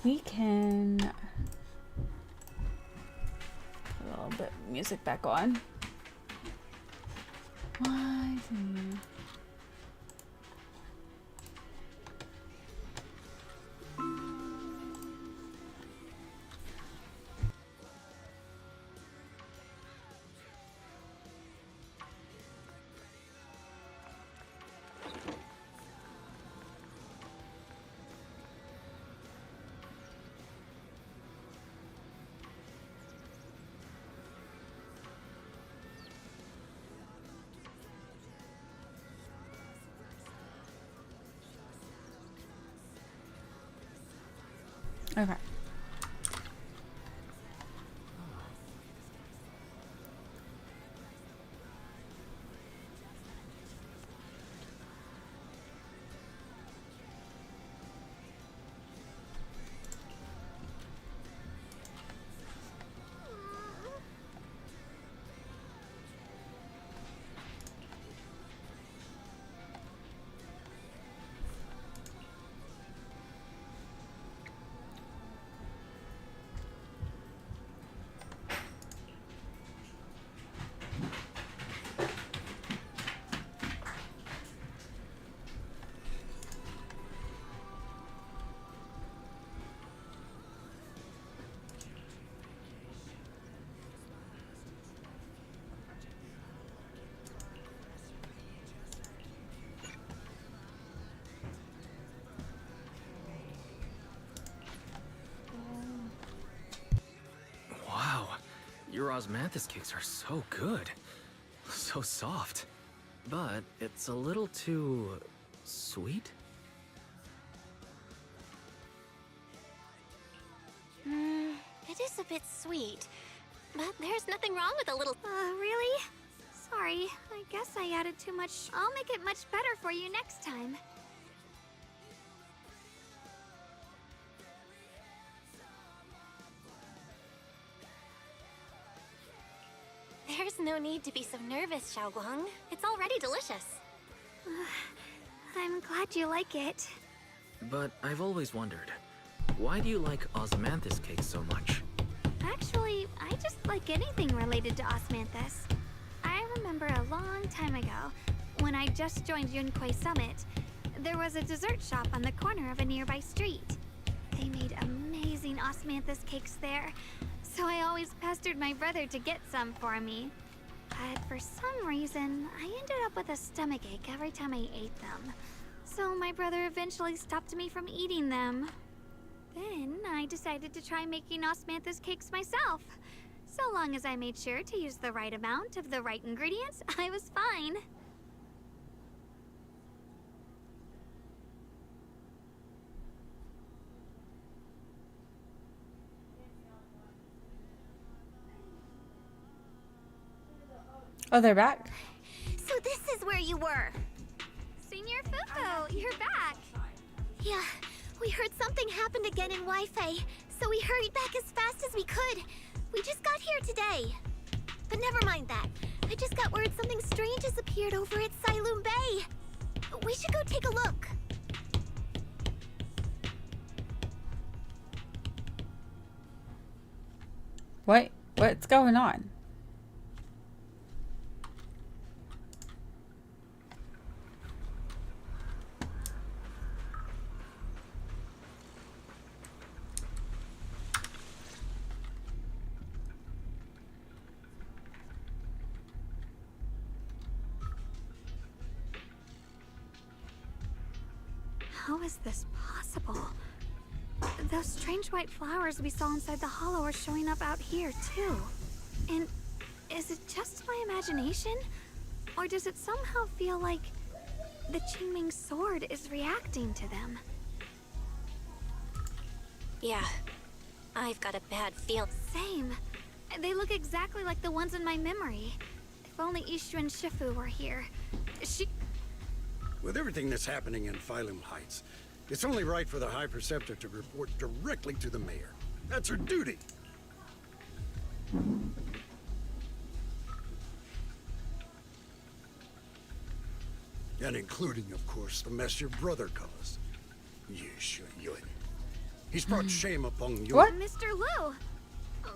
We can put a little bit of music back on. Why do you... Okay. Wow, your osmanthus cakes are so good. So soft. But it's a little too... sweet? It is a bit sweet. But there's nothing wrong with a little... Really? Sorry, I guess I added too much. I'll make it much better for you next time. There's no need to be so nervous, Xiaoguang. It's already delicious. I'm glad you like it. But I've always wondered, why do you like osmanthus cakes so much? Actually, I just like anything related to osmanthus. I remember a long time ago, when I just joined Yunquei Summit, there was a dessert shop on the corner of a nearby street. They made amazing osmanthus cakes there, so I always pestered my brother to get some for me. But for some reason, I ended up with a stomachache every time I ate them. So my brother eventually stopped me from eating them. Then I decided to try making osmanthus cakes myself. So long as I made sure to use the right amount of the right ingredients, I was fine. Oh, they're back? So this is where you were. Senior Fufu, you're back. Yeah, we heard something happened again in Wi-Fi, so we hurried back as fast as we could. We just got here today. But never mind that. I just got word something strange has appeared over at Silum Bay. We should go take a look. What? What's going on? How is this possible? Those strange white flowers we saw inside the hollow are showing up out here, too. And is it just my imagination? Or does it somehow feel like the Qingming sword is reacting to them? Yeah, I've got a bad feel. Same. They look exactly like the ones in my memory. If only Yishuan Shifu were here. With everything that's happening in Phylum Heights, it's only right for the High Preceptor to report directly to the mayor. That's her duty. And including, of course, the mess your brother caused. He's brought shame upon you. What? Mr. Liu!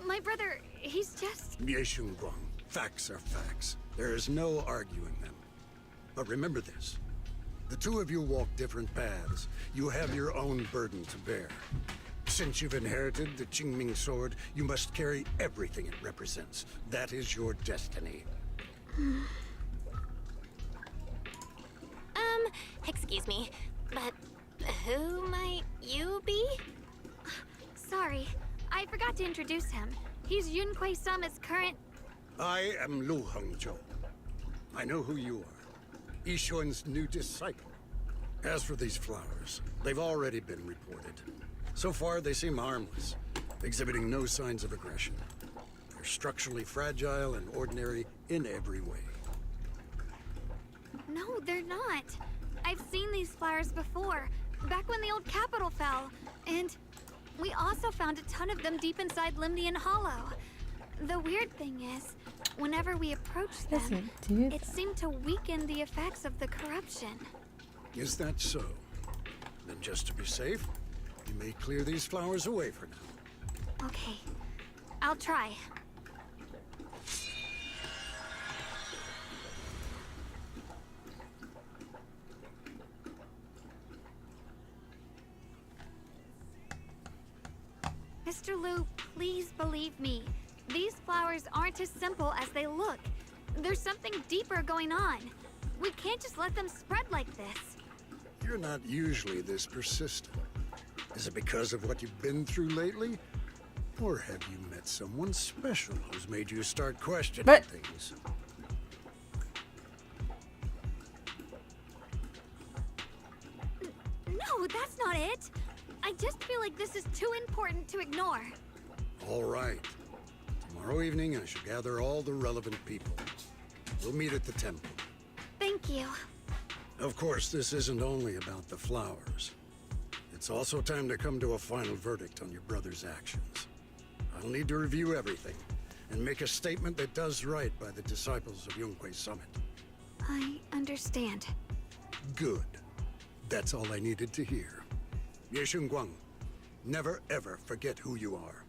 My brother, he's just... Yeshun Guang. Facts are facts. There is no arguing them. But remember this. The two of you walk different paths. You have your own burden to bear. Since you've inherited the Qingming sword, you must carry everything it represents. That is your destiny. Excuse me, but who might you be? Sorry, I forgot to introduce him. He's Yunquei Summit's current... I am Lu Hengzhou. I know who you are. Yixuan's new disciple. As for these flowers, they've already been reported. So far, they seem harmless, exhibiting no signs of aggression. They're structurally fragile and ordinary in every way. No, they're not. I've seen these flowers before, back when the old capital fell. And we also found a ton of them deep inside Limdian Hollow. The weird thing is, whenever we approached them, it seemed to weaken the effects of the corruption. Is that so? Then just to be safe, you may clear these flowers away for now. Okay, I'll try. Mr. Liu, please believe me. These flowers aren't as simple as they look. There's something deeper going on. We can't just let them spread like this. You're not usually this persistent. Is it because of what you've been through lately? Or have you met someone special who's made you start questioning things? No, that's not it. I just feel like this is too important to ignore. All right. Tomorrow evening, I shall gather all the relevant people. We'll meet at the temple. Thank you. Of course, this isn't only about the flowers. It's also time to come to a final verdict on your brother's actions. I'll need to review everything and make a statement that does right by the disciples of Yunquei Summit. I understand. Good. That's all I needed to hear. Yeshun Guang, never ever forget who you are,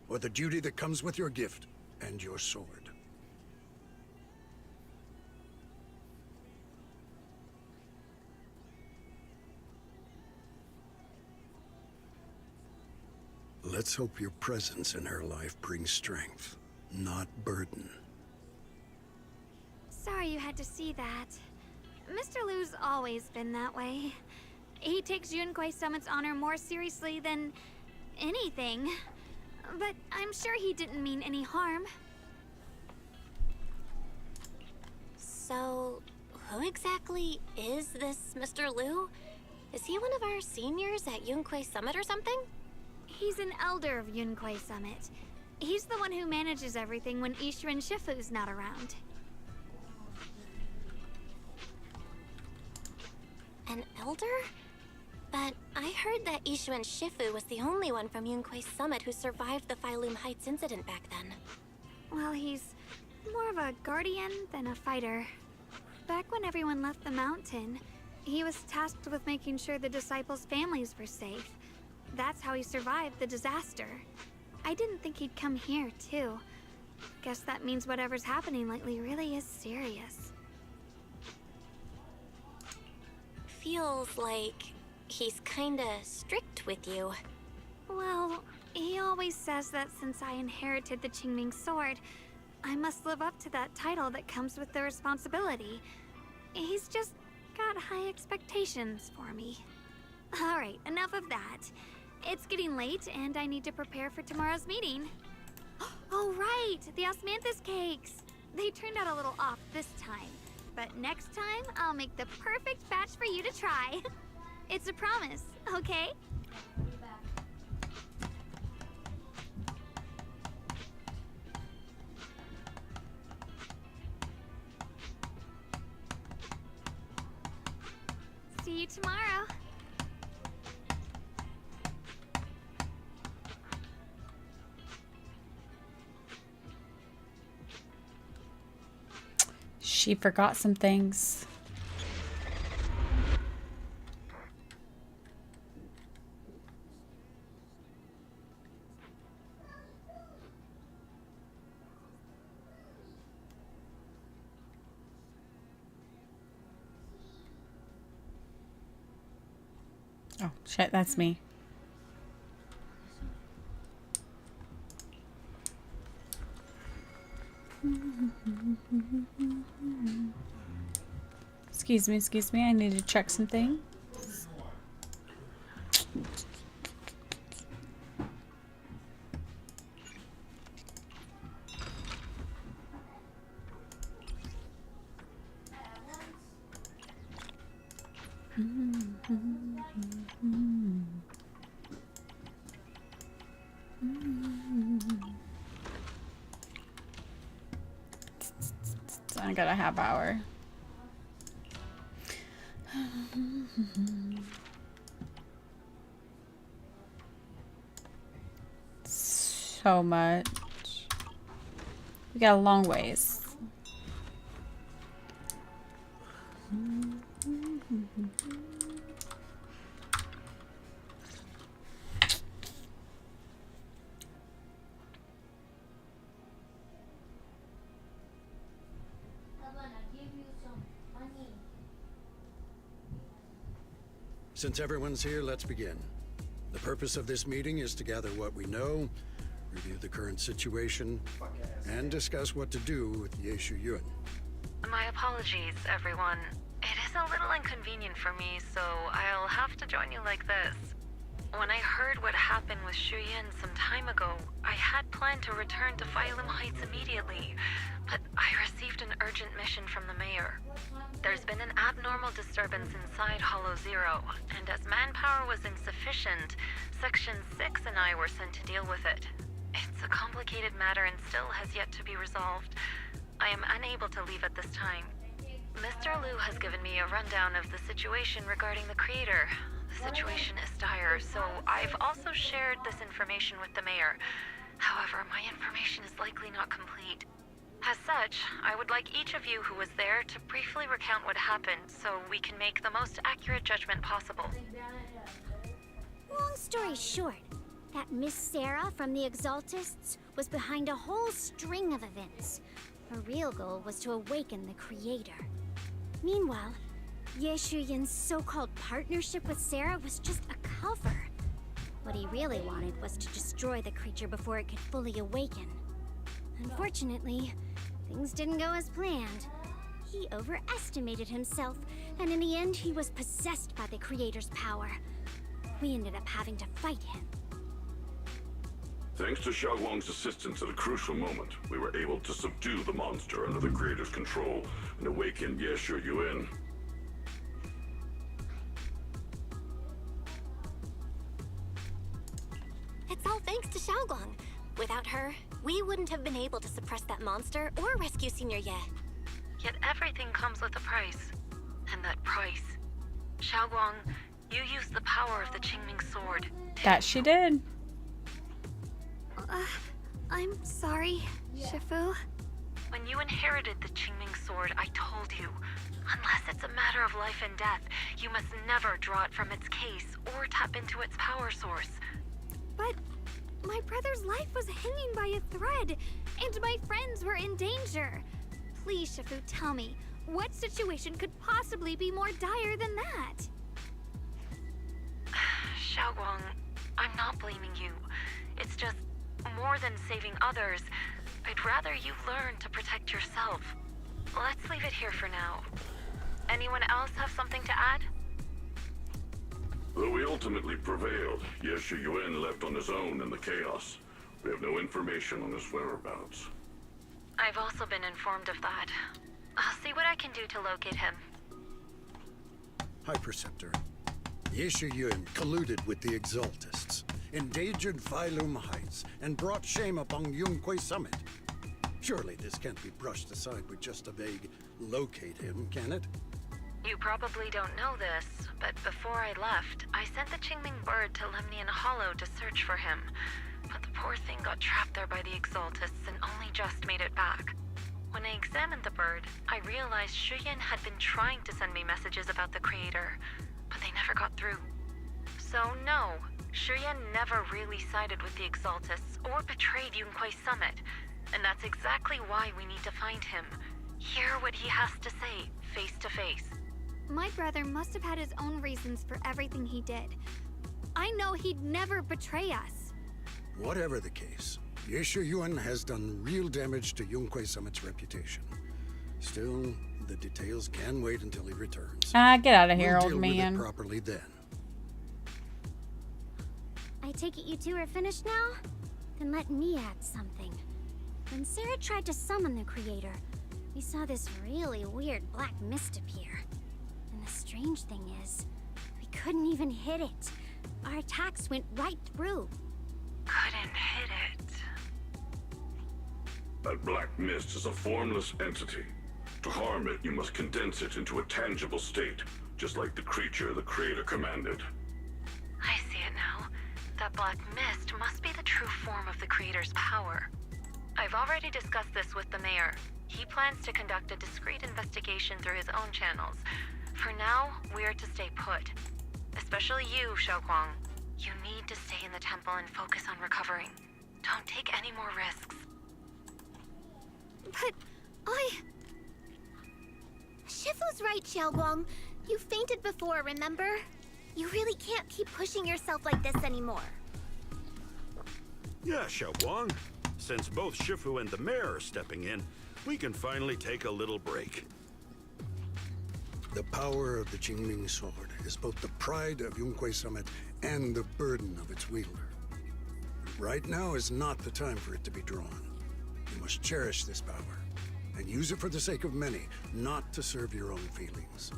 or the duty that comes with your gift and your sword. Let's hope your presence in her life brings strength, not burden. Sorry you had to see that. Mr. Liu's always been that way. He takes Yunquei Summit's honor more seriously than anything. But I'm sure he didn't mean any harm. So, who exactly is this Mr. Liu? Is he one of our seniors at Yunquei Summit or something? He's an elder of Yunquei Summit. He's the one who manages everything when Yixuan Shifu's not around. An elder? But I heard that Yixuan Shifu was the only one from Yunquei Summit who survived the Phylum Heights incident back then. Well, he's more of a guardian than a fighter. Back when everyone left the mountain, he was tasked with making sure the disciples' families were safe. That's how he survived the disaster. I didn't think he'd come here, too. Guess that means whatever's happening lately really is serious. Feels like he's kinda strict with you. Well, he always says that since I inherited the Qingming sword, I must live up to that title that comes with the responsibility. He's just got high expectations for me. Alright, enough of that. It's getting late and I need to prepare for tomorrow's meeting. Oh right, the osmanthus cakes! They turned out a little off this time. But next time, I'll make the perfect batch for you to try. It's a promise, okay? See you tomorrow. She forgot some things. Oh, shit, that's me. Excuse me, I need to check something. I got a half hour. So much. We got a long ways. Since everyone's here, let's begin. The purpose of this meeting is to gather what we know, review the current situation, and discuss what to do with Yeshu Yun. My apologies, everyone. It is a little inconvenient for me, so I'll have to join you like this. When I heard what happened with Shu Yin some time ago, I had planned to return to Phylum Heights immediately, but I received an urgent mission from the mayor. There's been an abnormal disturbance inside Hollow Zero, and as manpower was insufficient, Section 6 and I were sent to deal with it. It's a complicated matter and still has yet to be resolved. I am unable to leave at this time. Mr. Liu has given me a rundown of the situation regarding the creator. The situation is dire, so I've also shared this information with the mayor. However, my information is likely not complete. As such, I would like each of you who was there to briefly recount what happened so we can make the most accurate judgment possible. Long story short, that Miss Sarah from the Exaltists was behind a whole string of events. Her real goal was to awaken the creator. Meanwhile, Yeshu Yin's so-called partnership with Sarah was just a cover. What he really wanted was to destroy the creature before it could fully awaken. Unfortunately, things didn't go as planned. He overestimated himself, and in the end, he was possessed by the creator's power. We ended up having to fight him. Thanks to Xiaoguang's assistance at a crucial moment, we were able to subdue the monster under the creator's control and awaken Yeshu Yun. It's all thanks to Xiaoguang. Without her, we wouldn't have been able to suppress that monster or rescue Senior Ye. Yet everything comes with a price. And that price... Xiaoguang, you used the power of the Qingming sword. That she did. I'm sorry, Shifu. When you inherited the Qingming sword, I told you, unless it's a matter of life and death, you must never draw it from its case or tap into its power source. But my brother's life was hanging by a thread, and my friends were in danger. Please, Shifu, tell me, what situation could possibly be more dire than that? Xiaoguang, I'm not blaming you. It's just, more than saving others, I'd rather you learn to protect yourself. Let's leave it here for now. Anyone else have something to add? Though we ultimately prevailed, Yeshu Yun left on his own in the chaos. We have no information on his whereabouts. I've also been informed of that. I'll see what I can do to locate him. High Preceptor. Yeshu Yun colluded with the Exaltists, endangered Phylum Heights, and brought shame upon Yunque Summit. Surely this can't be brushed aside with just a vague locate him, can it? You probably don't know this, but before I left, I sent the Qingming bird to Lemnian Hollow to search for him. But the poor thing got trapped there by the Exaltists and only just made it back. When I examined the bird, I realized Shu Yin had been trying to send me messages about the creator, but they never got through. So no, Shu Yin never really sided with the Exaltists or betrayed Yunque Summit, and that's exactly why we need to find him. Hear what he has to say, face to face. My brother must have had his own reasons for everything he did. I know he'd never betray us. Whatever the case, Yeshu Yuan has done real damage to Yunque Summit's reputation. Still, the details can wait until he returns. Get out of here, We'll old deal man. with it properly then. I take it you two are finished now? Then let me add something. When Sarah tried to summon the creator, we saw this really weird black mist appear. And the strange thing is, we couldn't even hit it. Our attacks went right through. Couldn't hit it. That black mist is a formless entity. To harm it, you must condense it into a tangible state, just like the creature the Creator commanded. I see it now. That black mist must be the true form of the Creator's power. I've already discussed this with the mayor. He plans to conduct a discreet investigation through his own channels. For now, we're to stay put. Especially you, Xiaoguang. You need to stay in the temple and focus on recovering. Don't take any more risks. But Shifu's right, Xiaoguang. You fainted before, remember? You really can't keep pushing yourself like this anymore. Yeah, Xiaoguang. Since both Shifu and the mayor are stepping in, we can finally take a little break. The power of the Qingming sword is both the pride of Yunque Summit and the burden of its wielder. Right now is not the time for it to be drawn. You must cherish this power, and use it for the sake of many, not to serve your own feelings.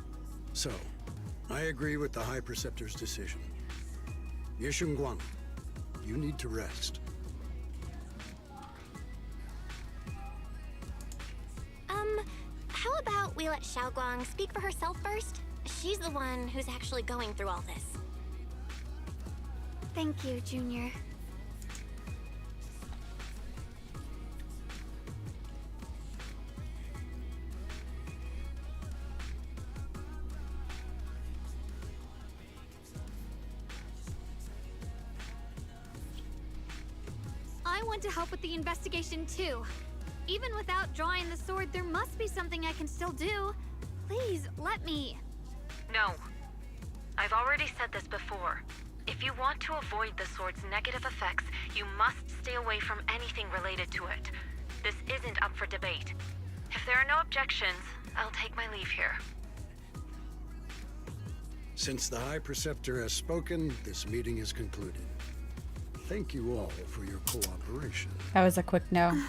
So, I agree with the High Preceptor's decision. Yeshun Guang, you need to rest. How about we let Xiaoguang speak for herself first? She's the one who's actually going through all this. Thank you, Junior. I want to help with the investigation too. Even without drawing the sword, there must be something I can still do. Please, let me. No. I've already said this before. If you want to avoid the sword's negative effects, you must stay away from anything related to it. This isn't up for debate. If there are no objections, I'll take my leave here. Since the High Preceptor has spoken, this meeting is concluded. Thank you all for your cooperation. That was a quick no.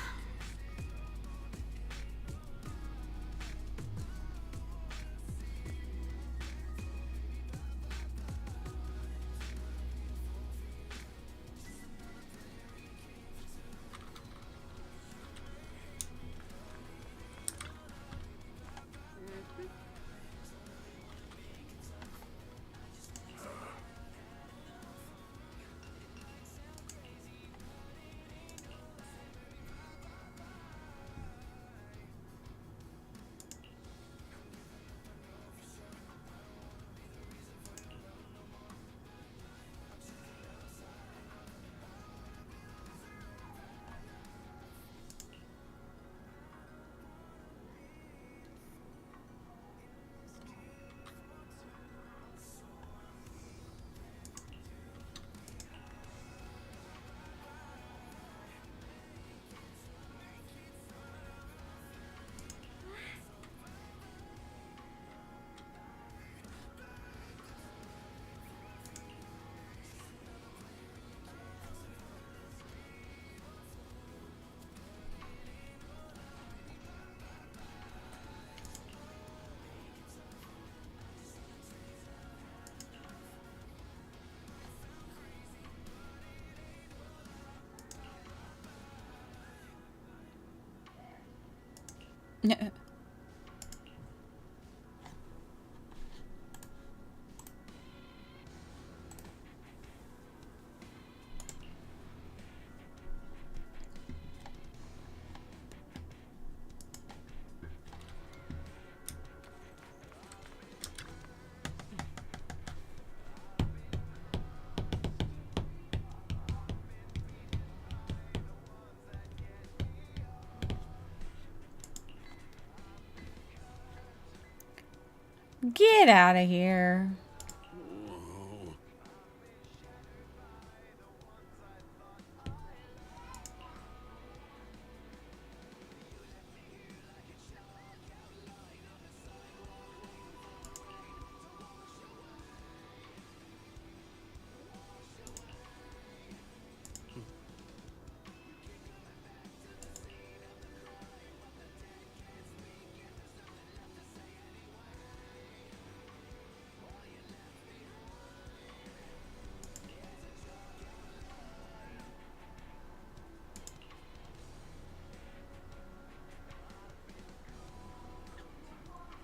Get out of here.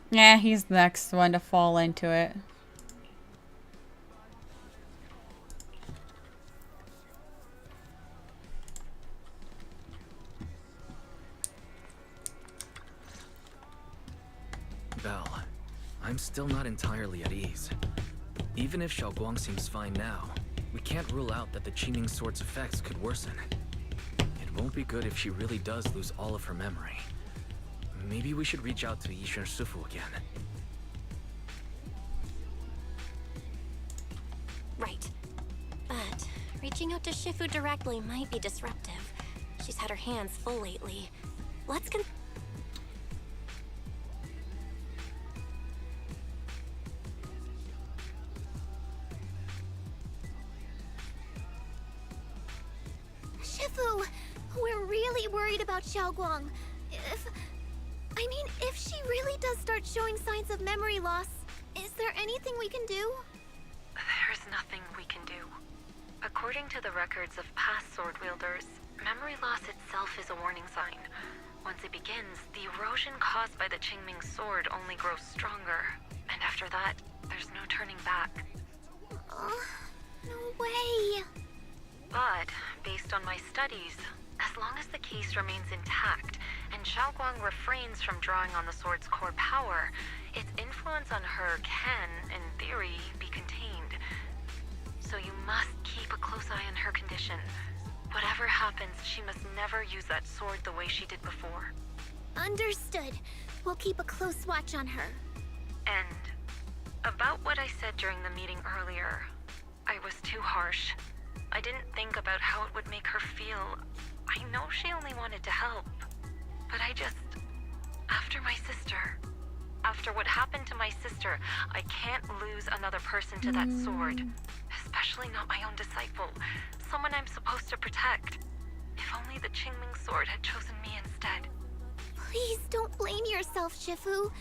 Yeah, he's the next one to fall into it. Belle, I'm still not entirely at ease. Even if Xiaoguang seems fine now, we can't rule out that the Qingming Sword's effects could worsen. It won't be good if she really does lose all of her memory. Maybe we should reach out to Yixuan Shifu again. Right. But reaching out to Shifu directly might be disruptive. She's had her hands full lately. Let's Shifu, we're really worried about Xiaoguang. If she really does start showing signs of memory loss, is there anything we can do? There's nothing we can do. According to the records of past sword wielders, memory loss itself is a warning sign. Once it begins, the erosion caused by the Qingming sword only grows stronger. And after that, there's no turning back. No way. But, based on my studies, as long as the case remains intact, and Xiaoguang refrains from drawing on the sword's core power, its influence on her can, in theory, be contained. So you must keep a close eye on her condition. Whatever happens, she must never use that sword the way she did before. Understood. We'll keep a close watch on her. And about what I said during the meeting earlier, I was too harsh. I didn't think about how it would make her feel. I know she only wanted to help. But after what happened to my sister, I can't lose another person to that sword. Especially not my own disciple, someone I'm supposed to protect. If only the Qingming sword had chosen me instead. Please don't blame yourself, Shifu.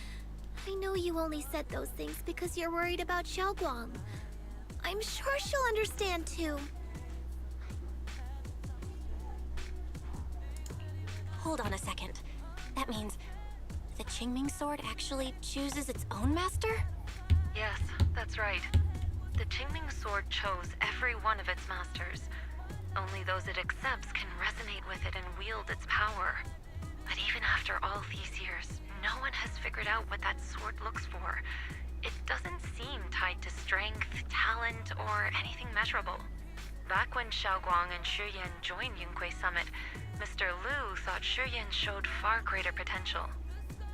I know you only said those things because you're worried about Xiaoguang. I'm sure she'll understand too. Hold on a second. That means the Qingming sword actually chooses its own master? Yes, that's right. The Qingming sword chose every one of its masters. Only those it accepts can resonate with it and wield its power. But even after all these years, no one has figured out what that sword looks for. It doesn't seem tied to strength, talent, or anything measurable. Back when Xiaoguang and Shiyan joined Yunque Summit, Mr. Liu thought Shiyan showed far greater potential.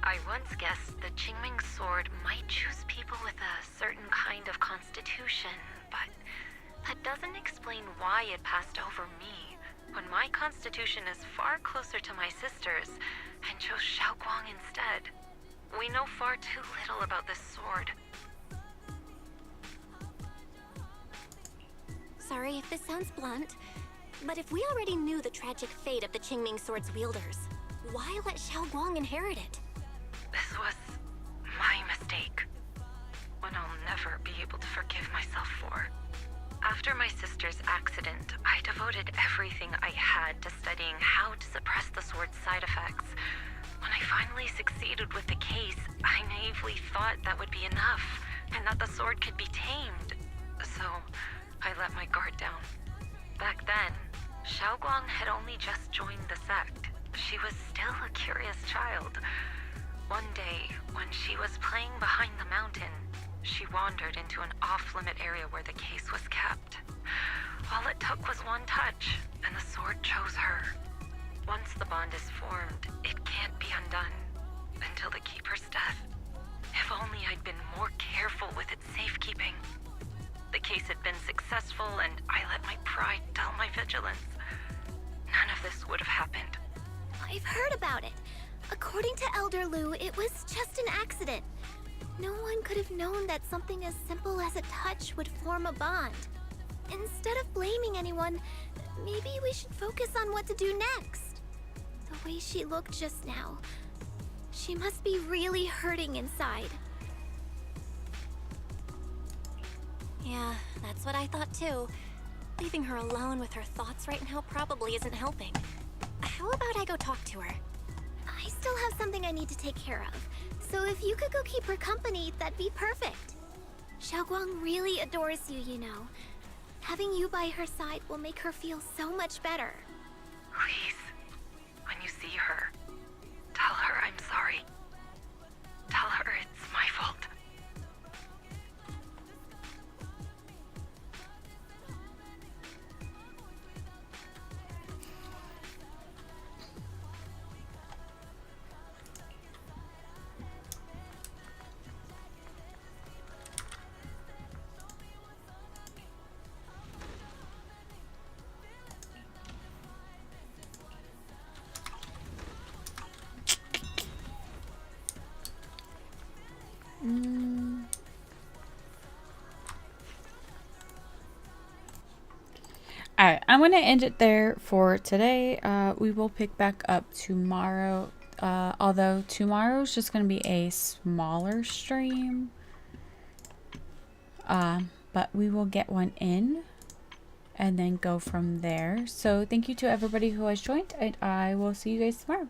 I once guessed the Qingming sword might choose people with a certain kind of constitution, but that doesn't explain why it passed over me, when my constitution is far closer to my sister's, and chose Xiaoguang instead. We know far too little about this sword. Sorry if this sounds blunt, but if we already knew the tragic fate of the Qingming sword's wielders, why let Xiaoguang inherit it? This was my mistake. One I'll never be able to forgive myself for. After my sister's accident, I devoted everything I had to studying how to suppress the sword's side effects. When I finally succeeded with the case, I naively thought that would be enough, and that the sword could be tamed. So, I let my guard down. Back then, Xiaoguang had only just joined the sect. She was still a curious child. One day, when she was playing behind the mountain, she wandered into an off-limit area where the case was kept. All it took was one touch, and the sword chose her. Once the bond is formed, it can't be undone until the Keeper's death. If only I'd been more more careful with its safekeeping. The case had been successful, and I let my pride dull my vigilance. None of this would have happened. I've heard about it. According to Elder Lu, it was just an accident. No one could have known that something as simple as a touch would form a bond. Instead of blaming anyone, maybe we should focus on what to do next. The way she looked just now, she must be really hurting inside. Yeah, that's what I thought too. Leaving her alone with her thoughts right now probably isn't helping. How about I go talk to her? I still have something I need to take care of, so if you could go keep her company, that'd be perfect. Xiaoguang really adores you, you know. Having you by her side will make her feel so much better. Please, when you see her, tell her I'm sorry. Tell her it's my fault. Alright, I'm going to end it there for today. We will pick back up tomorrow. Although tomorrow's just going to be a smaller stream. But we will get one in and then go from there. So thank you to everybody who has joined, and I will see you guys tomorrow.